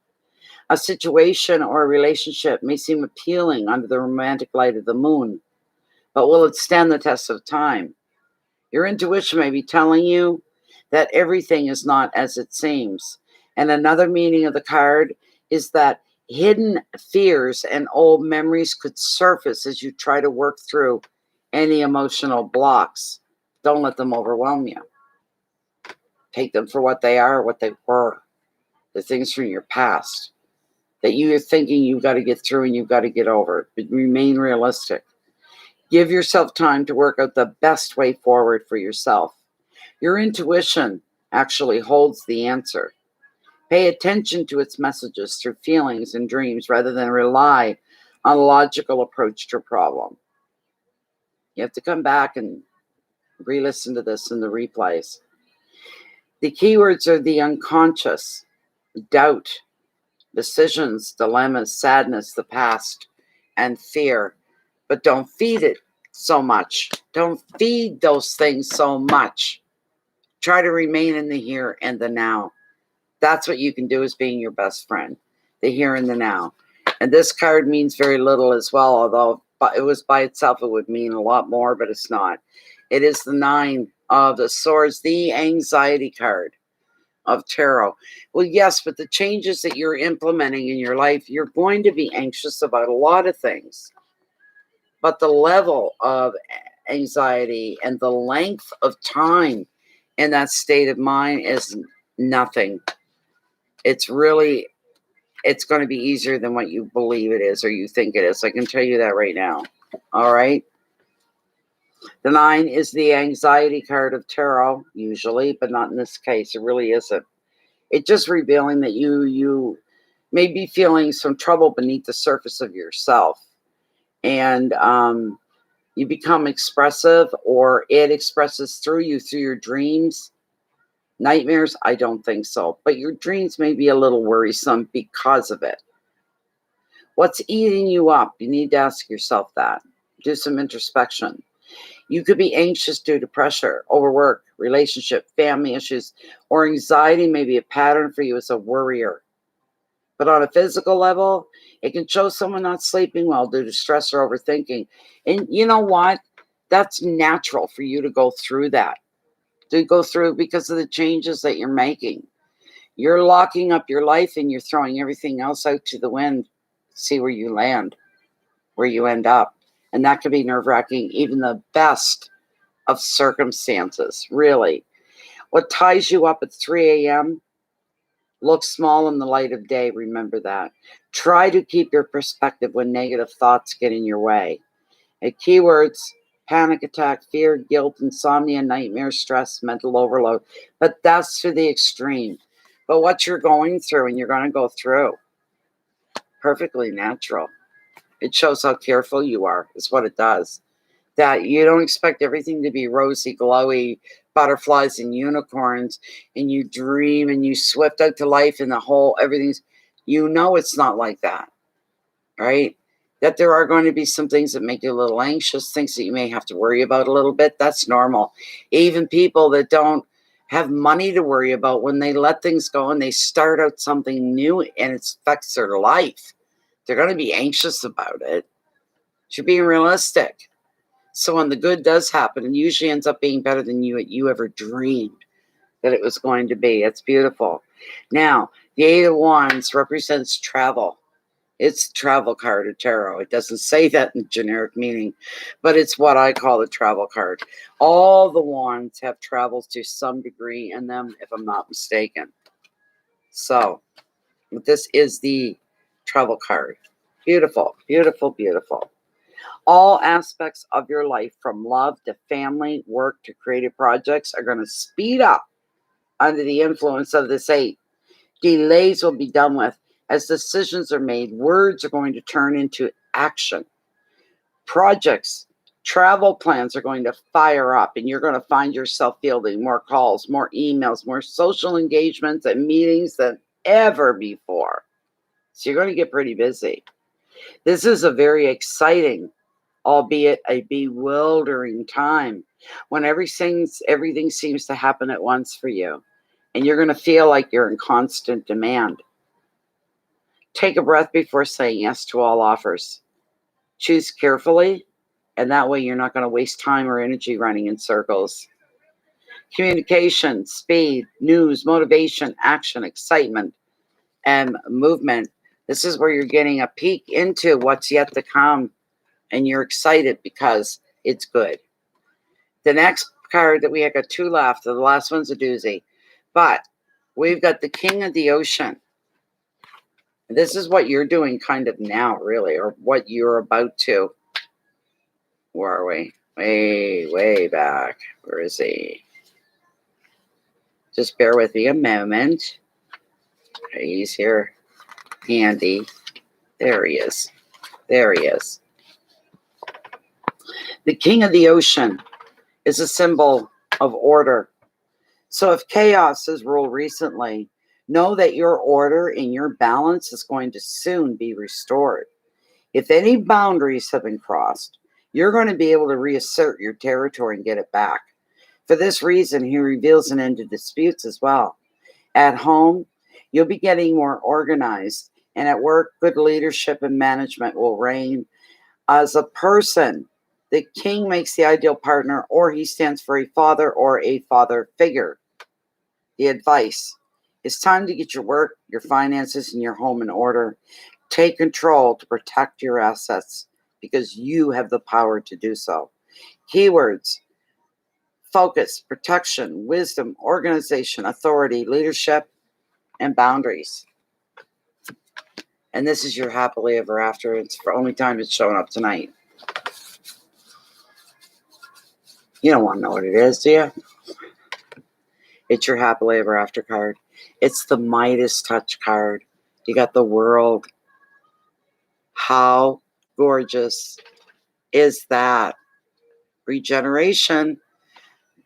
A situation or a relationship may seem appealing under the romantic light of the moon, but will it stand the test of time? Your intuition may be telling you that everything is not as it seems. And another meaning of the card is that hidden fears and old memories could surface as you try to work through any emotional blocks. Don't let them overwhelm you. Take them for what they are, what they were, the things from your past that you are thinking you've got to get through and you've got to get over. But remain realistic. Give yourself time to work out the best way forward for yourself. Your intuition actually holds the answer. Pay attention to its messages through feelings and dreams rather than rely on a logical approach to a problem. You have to come back and re-listen to this in the replays. The keywords are the unconscious, doubt, decisions, dilemmas, sadness, the past, and fear. but don't feed it so much. Don't feed those things so much. Try to remain in the here and the now. That's what you can do, is being your best friend, the here and the now. And this card means very little as well, although it was by itself, it would mean a lot more, but it's not. It is the 9 of the Swords, the anxiety card of tarot. Well, yes, but the changes that you're implementing in your life, you're going to be anxious about a lot of things. But the level of anxiety and the length of time in that state of mind is nothing. It's going to be easier than what you believe it is or you think it is. I can tell you that right now. All right. The 9 is the anxiety card of tarot, usually, but not in this case. It really isn't. It's just revealing that you may be feeling some trouble beneath the surface of yourself. And you become expressive, or it expresses through you, through your dreams. Nightmares, I don't think so. But your dreams may be a little worrisome because of it. What's eating you up? You need to ask yourself that. Do some introspection. You could be anxious due to pressure, overwork, relationship, family issues, or anxiety may be a pattern for you as a worrier. But on a physical level, it can show someone not sleeping well due to stress or overthinking. And you know what? That's natural for you to go through that. To go through because of the changes that you're making. You're locking up your life and you're throwing everything else out to the wind. See where you land, where you end up. And that could be nerve-wracking, even the best of circumstances, really. What ties you up at 3 a.m. looks small in the light of day. Remember that. Try to keep your perspective when negative thoughts get in your way. And keywords: panic attack, fear, guilt, insomnia, nightmare, stress, mental overload. But that's to the extreme. But what you're going through and you're going to go through, perfectly natural. It shows how careful you are, is what it does. That you don't expect everything to be rosy, glowy, butterflies and unicorns, and you dream and you swift out to life and the whole, everything's, it's not like that, right? That there are going to be some things that make you a little anxious, things that you may have to worry about a little bit. That's normal. Even people that don't have money to worry about, when they let things go and they start out something new and it affects their life, they're going to be anxious about it. You're being realistic. So when the good does happen, it usually ends up being better than you ever dreamed that it was going to be. It's beautiful. Now, the 8 of Wands represents travel. It's the travel card of tarot. It doesn't say that in generic meaning, but it's what I call the travel card. All the wands have traveled to some degree in them, if I'm not mistaken. So, this is the travel card. Beautiful, beautiful, beautiful. All aspects of your life, from love to family, work to creative projects, are going to speed up under the influence of this 8. Delays will be done with as decisions are made. Words are going to turn into action. Projects, travel plans are going to fire up, and you're going to find yourself fielding more calls, more emails, more social engagements and meetings than ever before. So you're going to get pretty busy. This is a very exciting, albeit a bewildering time when everything seems to happen at once for you, and you're going to feel like you're in constant demand. Take a breath before saying yes to all offers. Choose carefully, and that way you're not going to waste time or energy running in circles. Communication, speed, news, motivation, action, excitement, and movement. This is where you're getting a peek into what's yet to come, and you're excited because it's good. The next card that we have got 2 left, the last one's a doozy, but we've got the King of the Ocean. This is what you're doing kind of now, really, or what you're about to. Where are we? Way back. Where is he? Just bear with me a moment. Okay, he's here. Handy. There he is. There he is. The King of the Ocean is a symbol of order. So if chaos has ruled recently, know that your order and your balance is going to soon be restored. If any boundaries have been crossed, you're going to be able to reassert your territory and get it back. For this reason, he reveals an end to disputes as well. At home, you'll be getting more organized, and at work, good leadership and management will reign. As a person, the king makes the ideal partner, or he stands for a father or a father figure. The advice: it's time to get your work, your finances, and your home in order. Take control to protect your assets because you have the power to do so. Keywords: focus, protection, wisdom, organization, authority, leadership, and boundaries. And this is your happily ever after. It's the only time it's showing up tonight. You don't want to know what it is, do you? It's your happily ever after card. It's the Midas touch card. You got the world. How gorgeous is that? Regeneration.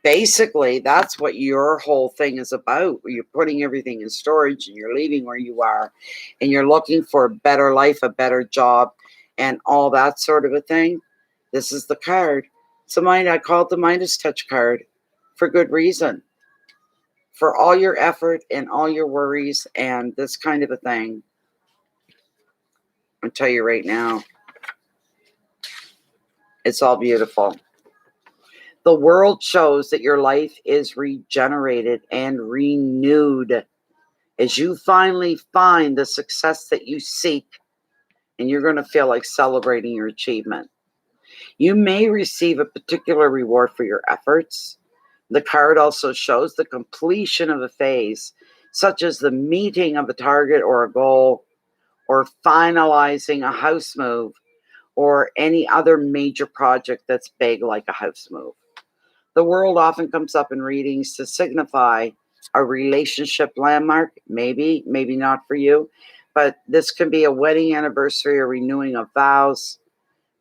Basically, that's what your whole thing is about. You're putting everything in storage and you're leaving where you are and you're looking for a better life, a better job, and all that sort of a thing. This is the card. So I call it the Midas touch card for good reason. For all your effort and all your worries and this kind of a thing, I'll tell you right now, it's all beautiful. The world shows that your life is regenerated and renewed as you finally find the success that you seek, and you're going to feel like celebrating your achievement. You may receive a particular reward for your efforts. The card also shows the completion of a phase, such as the meeting of a target or a goal, or finalizing a house move, or any other major project that's big like a house move. The world often comes up in readings to signify a relationship landmark, maybe not for you, but this can be a wedding anniversary or renewing of vows.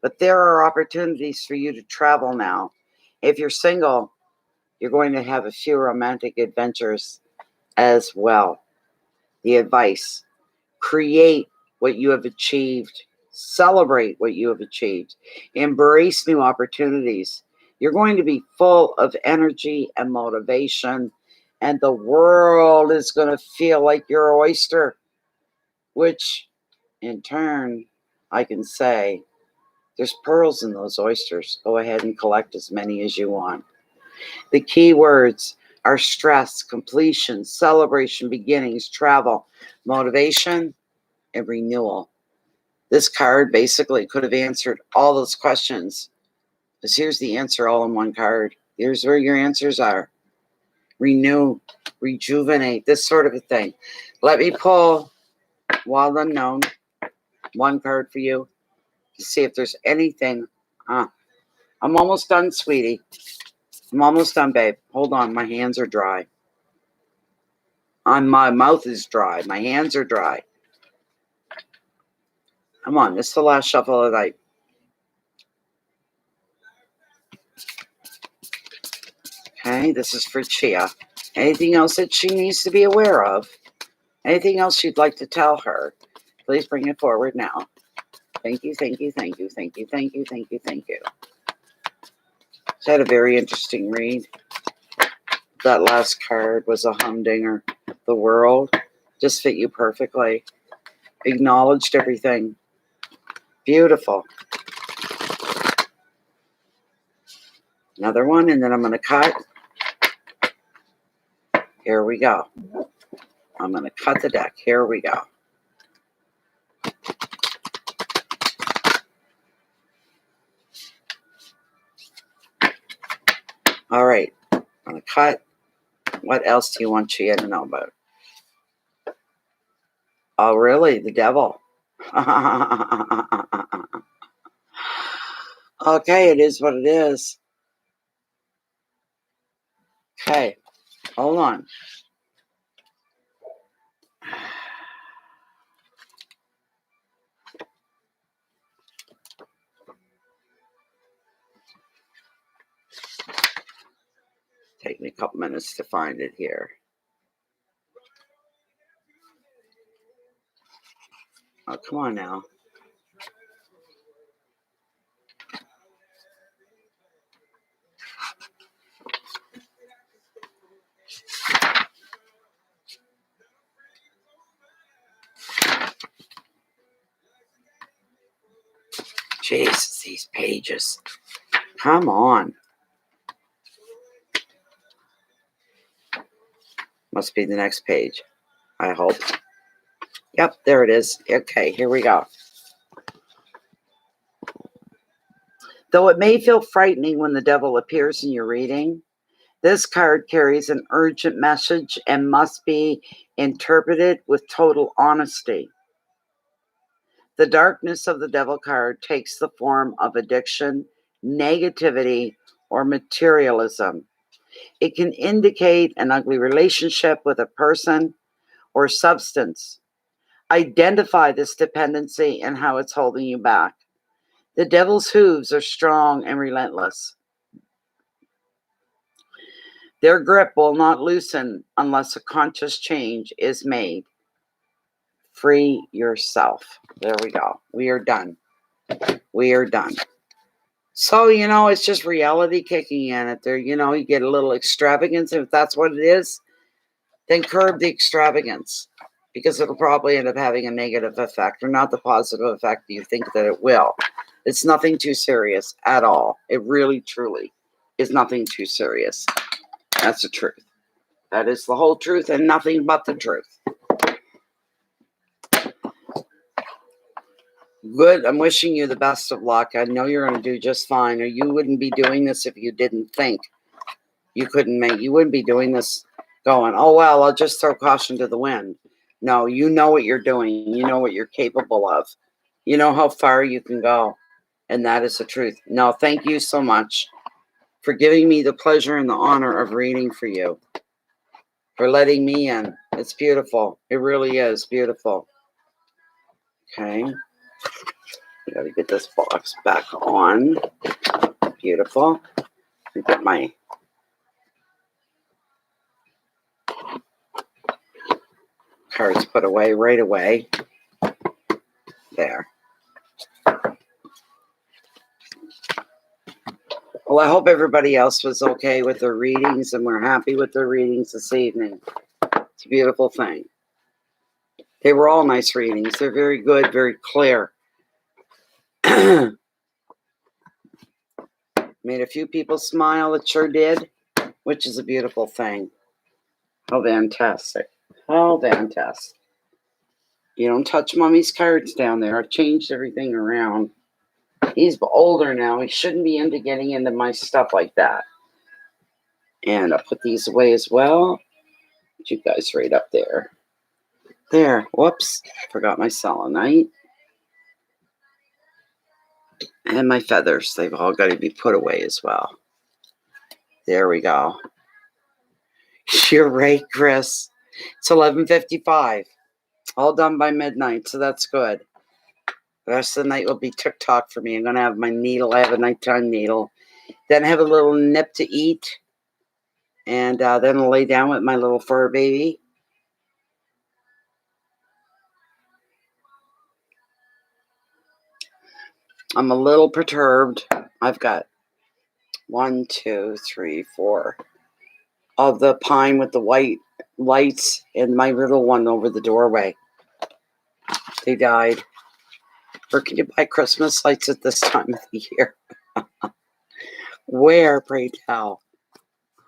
But there are opportunities for you to travel now. If you're single, you're going to have a few romantic adventures as well. The advice: create what you have achieved, celebrate what you have achieved, embrace new opportunities. You're going to be full of energy and motivation, and the world is going to feel like your oyster, which in turn, I can say, there's pearls in those oysters. Go ahead and collect as many as you want. The key words are stress, completion, celebration, beginnings, travel, motivation, and renewal. This card basically could have answered all those questions, because here's the answer all in one card. Here's where your answers are. Renew, rejuvenate, this sort of a thing. Let me pull Wild Unknown, one card for you, to see if there's anything. I'm almost done, sweetie. I'm almost done, babe. Hold on, my hands are dry. My mouth is dry. My hands are dry. Come on, this is the last shuffle of the night. Okay, this is for Chia. Anything else that she needs to be aware of? Anything else you'd like to tell her? Please bring it forward now. Thank you, thank you, thank you, thank you, thank you, thank you, thank you. She had a very interesting read. That last card was a humdinger. The world just fit you perfectly. Acknowledged everything. Beautiful. Another one, and then I'm going to cut. Here we go. I'm going to cut the deck. Here we go. All right. I'm going to cut. What else do you want Chia to know about? Oh, really? The devil. Okay, it is what it is. Okay, hold on. Take me a couple minutes to find it here. Oh, come on now. Jesus, these pages. Come on. Must be the next page, I hope. Yep, there it is. Okay, here we go. Though it may feel frightening when the devil appears in your reading, this card carries an urgent message and must be interpreted with total honesty. The darkness of the devil card takes the form of addiction, negativity, or materialism. It can indicate an ugly relationship with a person or substance. Identify this dependency and how it's holding you back. The devil's hooves are strong and relentless. Their grip will not loosen unless a conscious change is made. Free yourself. There we go. We are done. We are done. So, it's just reality kicking in at there. You get a little extravagance. If that's what it is, then curb the extravagance, because it'll probably end up having a negative effect or not the positive effect that you think that it will. It's nothing too serious at all. It really, truly is nothing too serious. That's the truth. That is the whole truth and nothing but the truth. Good. I'm wishing you the best of luck. I know you're going to do just fine, or you wouldn't be doing this if you didn't think you wouldn't be doing this going, oh, well, I'll just throw caution to the wind. No, you know what you're doing. You know what you're capable of. You know how far you can go. And that is the truth. No, thank you so much for giving me the pleasure and the honor of reading for you, for letting me in. It's beautiful. It really is beautiful. Okay. I got to get this box back on. Beautiful. Get my cards put away right away. There. Well, I hope everybody else was okay with their readings and we're happy with their readings this evening. It's a beautiful thing. They were all nice readings. They're very good, very clear. Made a few people smile. It sure did, which is a beautiful thing. How fantastic. How fantastic. You don't touch Mommy's cards down there. I've changed everything around. He's older now. He shouldn't be into getting into my stuff like that. And I'll put these away as well. Put you guys right up there. There. Whoops. Forgot my selenite. And my feathers. They've all got to be put away as well. There we go. You're right, Chris. It's 11:55. All done by midnight, so that's good. The rest of the night will be TikTok for me. I'm going to have my needle. I have a nighttime needle. Then have a little nip to eat. And then I'll lay down with my little fur baby. I'm a little perturbed. I've got 1, 2, 3, 4 of the pine with the white lights and my little one over the doorway. They died. Where can you buy Christmas lights at this time of the year? Where, pray tell?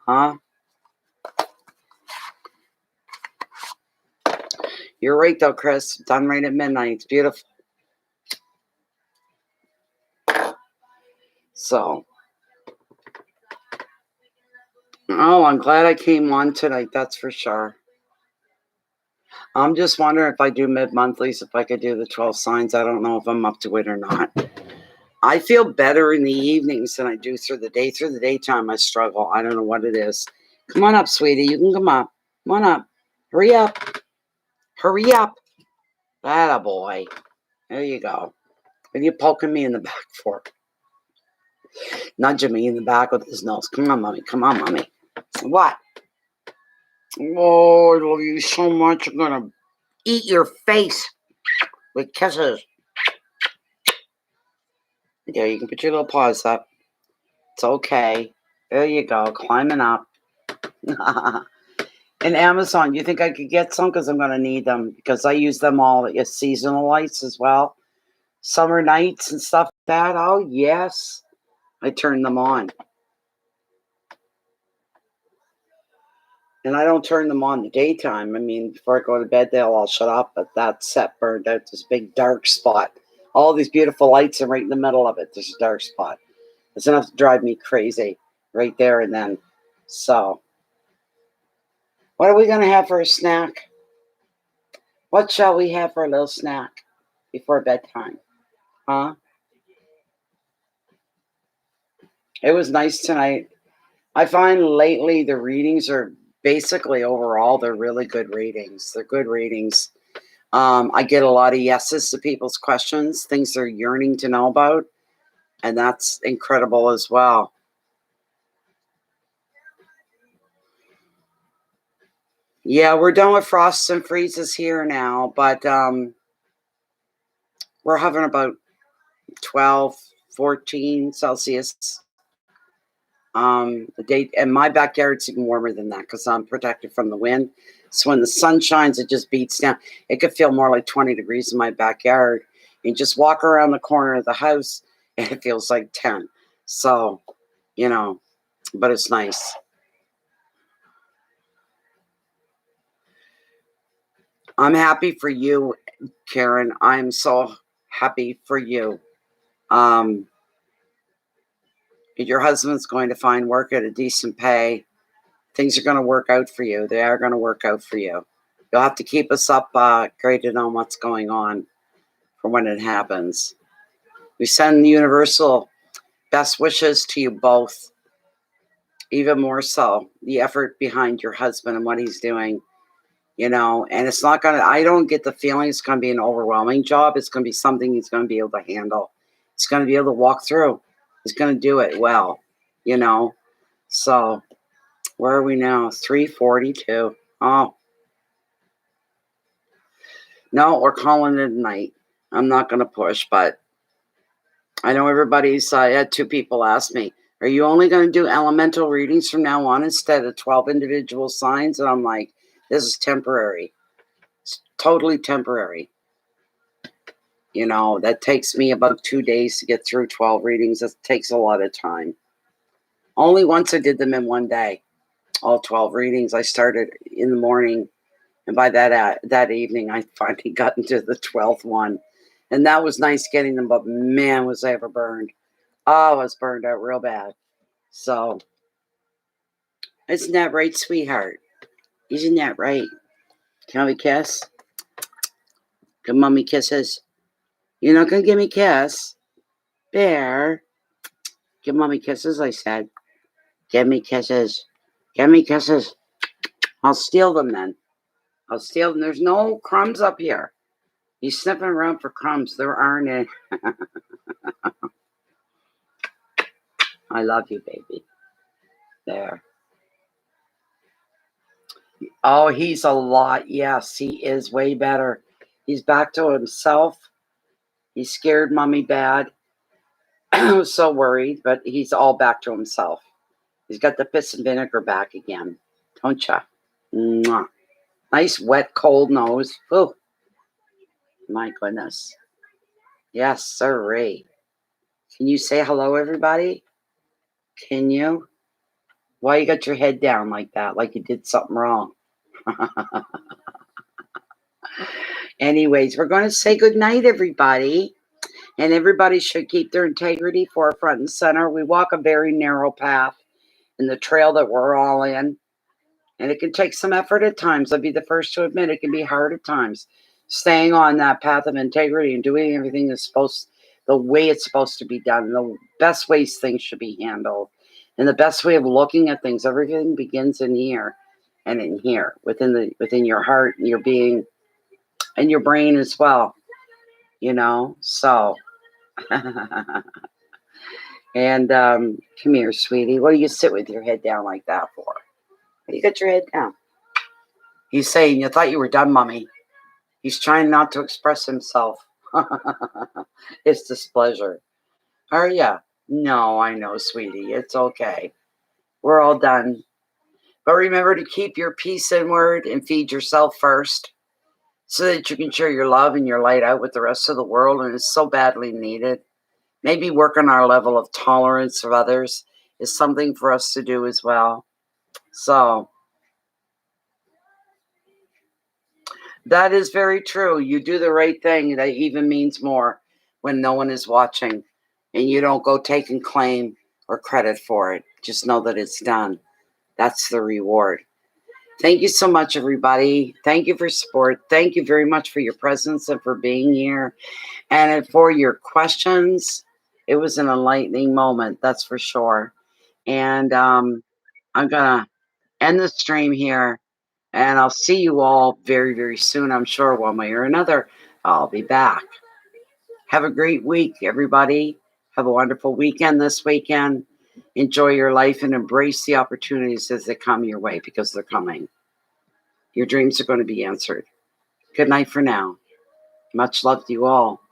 Huh? You're right, though, Chris. Done right at midnight. It's beautiful. So. Oh, I'm glad I came on tonight. That's for sure. I'm just wondering if I do mid-monthlies, if I could do the 12 signs. I don't know if I'm up to it or not. I feel better in the evenings than I do through the day. Through the daytime, I struggle. I don't know what it is. Come on up, sweetie. You can come up. Come on up. Hurry up. Hurry up. That a boy. There you go. What are you poking me in the back for? Nudging me in the back with his nose. Come on, Mommy. Come on, Mommy. What? Oh, I love you so much. I'm going to eat your face with kisses. There, you can put your little paws up. It's okay. There you go. Climbing up. And Amazon, you think I could get some? Because I'm going to need them. Because I use them all as seasonal lights as well. summer nights and stuff like that. Oh, yes. I turn them on. And I don't turn them on the daytime. I mean, before I go to bed, they'll all shut up. But that set burned out this big dark spot. All these beautiful lights, and right in the middle of it, there's a dark spot. It's enough to drive me crazy right there and then. So, what are we going to have for a snack? What shall we have for a little snack before bedtime? Huh? It was nice tonight. I find lately the readings are basically overall, they're really good readings. They're good readings. I get a lot of yeses to people's questions, things they're yearning to know about, and that's incredible as well. Yeah, we're done with frosts and freezes here now, but we're having about 12, 14 Celsius. The day, and my backyard's even warmer than that because I'm protected from the wind. So when the sun shines, it just beats down. It could feel more like 20 degrees in my backyard. You just walk around the corner of the house, and it feels like 10. So, you know, but it's nice. I'm happy for you, Karen. I'm so happy for you. Um, your husband's going to find work at a decent pay. Things are going to work out for you. They are going to work out for you. You'll have to keep us up graded on what's going on for when it happens. We send the universal best wishes to you both. Even more so, the effort behind your husband and what he's doing, and it's not going to, I don't get the feeling it's going to be an overwhelming job. It's going to be something he's going to be able to handle. He's going to be able to walk through. He's going to do it well, So, where are we now? 3:42. Oh, no, we're calling it a night. I'm not going to push, but I know everybody's, I had 2 people ask me, are you only going to do elemental readings from now on instead of 12 individual signs? And I'm like, this is temporary. It's totally temporary. That takes me about 2 days to get through 12 readings. That takes a lot of time. Only once I did them in one day, all 12 readings. I started in the morning, and by that evening, I finally got into the 12th one. And that was nice getting them, but man, was I ever burned. Oh, I was burned out real bad. So, isn't that right, sweetheart? Isn't that right? Can we kiss? Give mommy kisses. You're not going to give me a kiss? Bear. Give mommy kisses, I said. Give me kisses. Give me kisses. I'll steal them then. I'll steal them. There's no crumbs up here. He's sniffing around for crumbs. There aren't any. I love you, baby. There. Oh, he's a lot. Yes, he is way better. He's back to himself. He scared mommy bad. I was so worried, but he's all back to himself. He's got the piss and vinegar back again. Don't ya? Mwah. Nice, wet, cold nose. Oh, my goodness. Yes, sirree. Can you say hello, everybody? Can you? Why you got your head down like that? Like you did something wrong. Anyways, we're going to say good night, everybody. And everybody should keep their integrity forefront and center. We walk a very narrow path in the trail that we're all in. And it can take some effort at times. I'll be the first to admit it can be hard at times. Staying on that path of integrity and doing everything the way it's supposed to be done, the best ways things should be handled, and the best way of looking at things. Everything begins in here and in here, within your heart and your being and your brain as well. So and come here, sweetie. What do you sit with your head down like that for? Why do you got your head down? He's saying, you thought you were done, mommy. He's trying not to express himself. It's displeasure. Are ya? No, I know, sweetie. It's okay. We're all done. But remember to keep your peace inward and feed yourself first. so that you can share your love and your light out with the rest of the world. And it's so badly needed. Maybe work on our level of tolerance of others is something for us to do as well. So that is very true. You do the right thing. That even means more when no one is watching and you don't go take and claim or credit for it. Just know that it's done. That's the reward. Thank you so much, everybody. Thank you for support. Thank you very much for your presence and for being here and for your questions. It was an enlightening moment, that's for sure. And I'm going to end the stream here. And I'll see you all very, very soon. I'm sure one way or another, I'll be back. Have a great week, everybody. Have a wonderful weekend this weekend. Enjoy your life and embrace the opportunities as they come your way because they're coming. Your dreams are going to be answered. Good night for now. Much love to you all.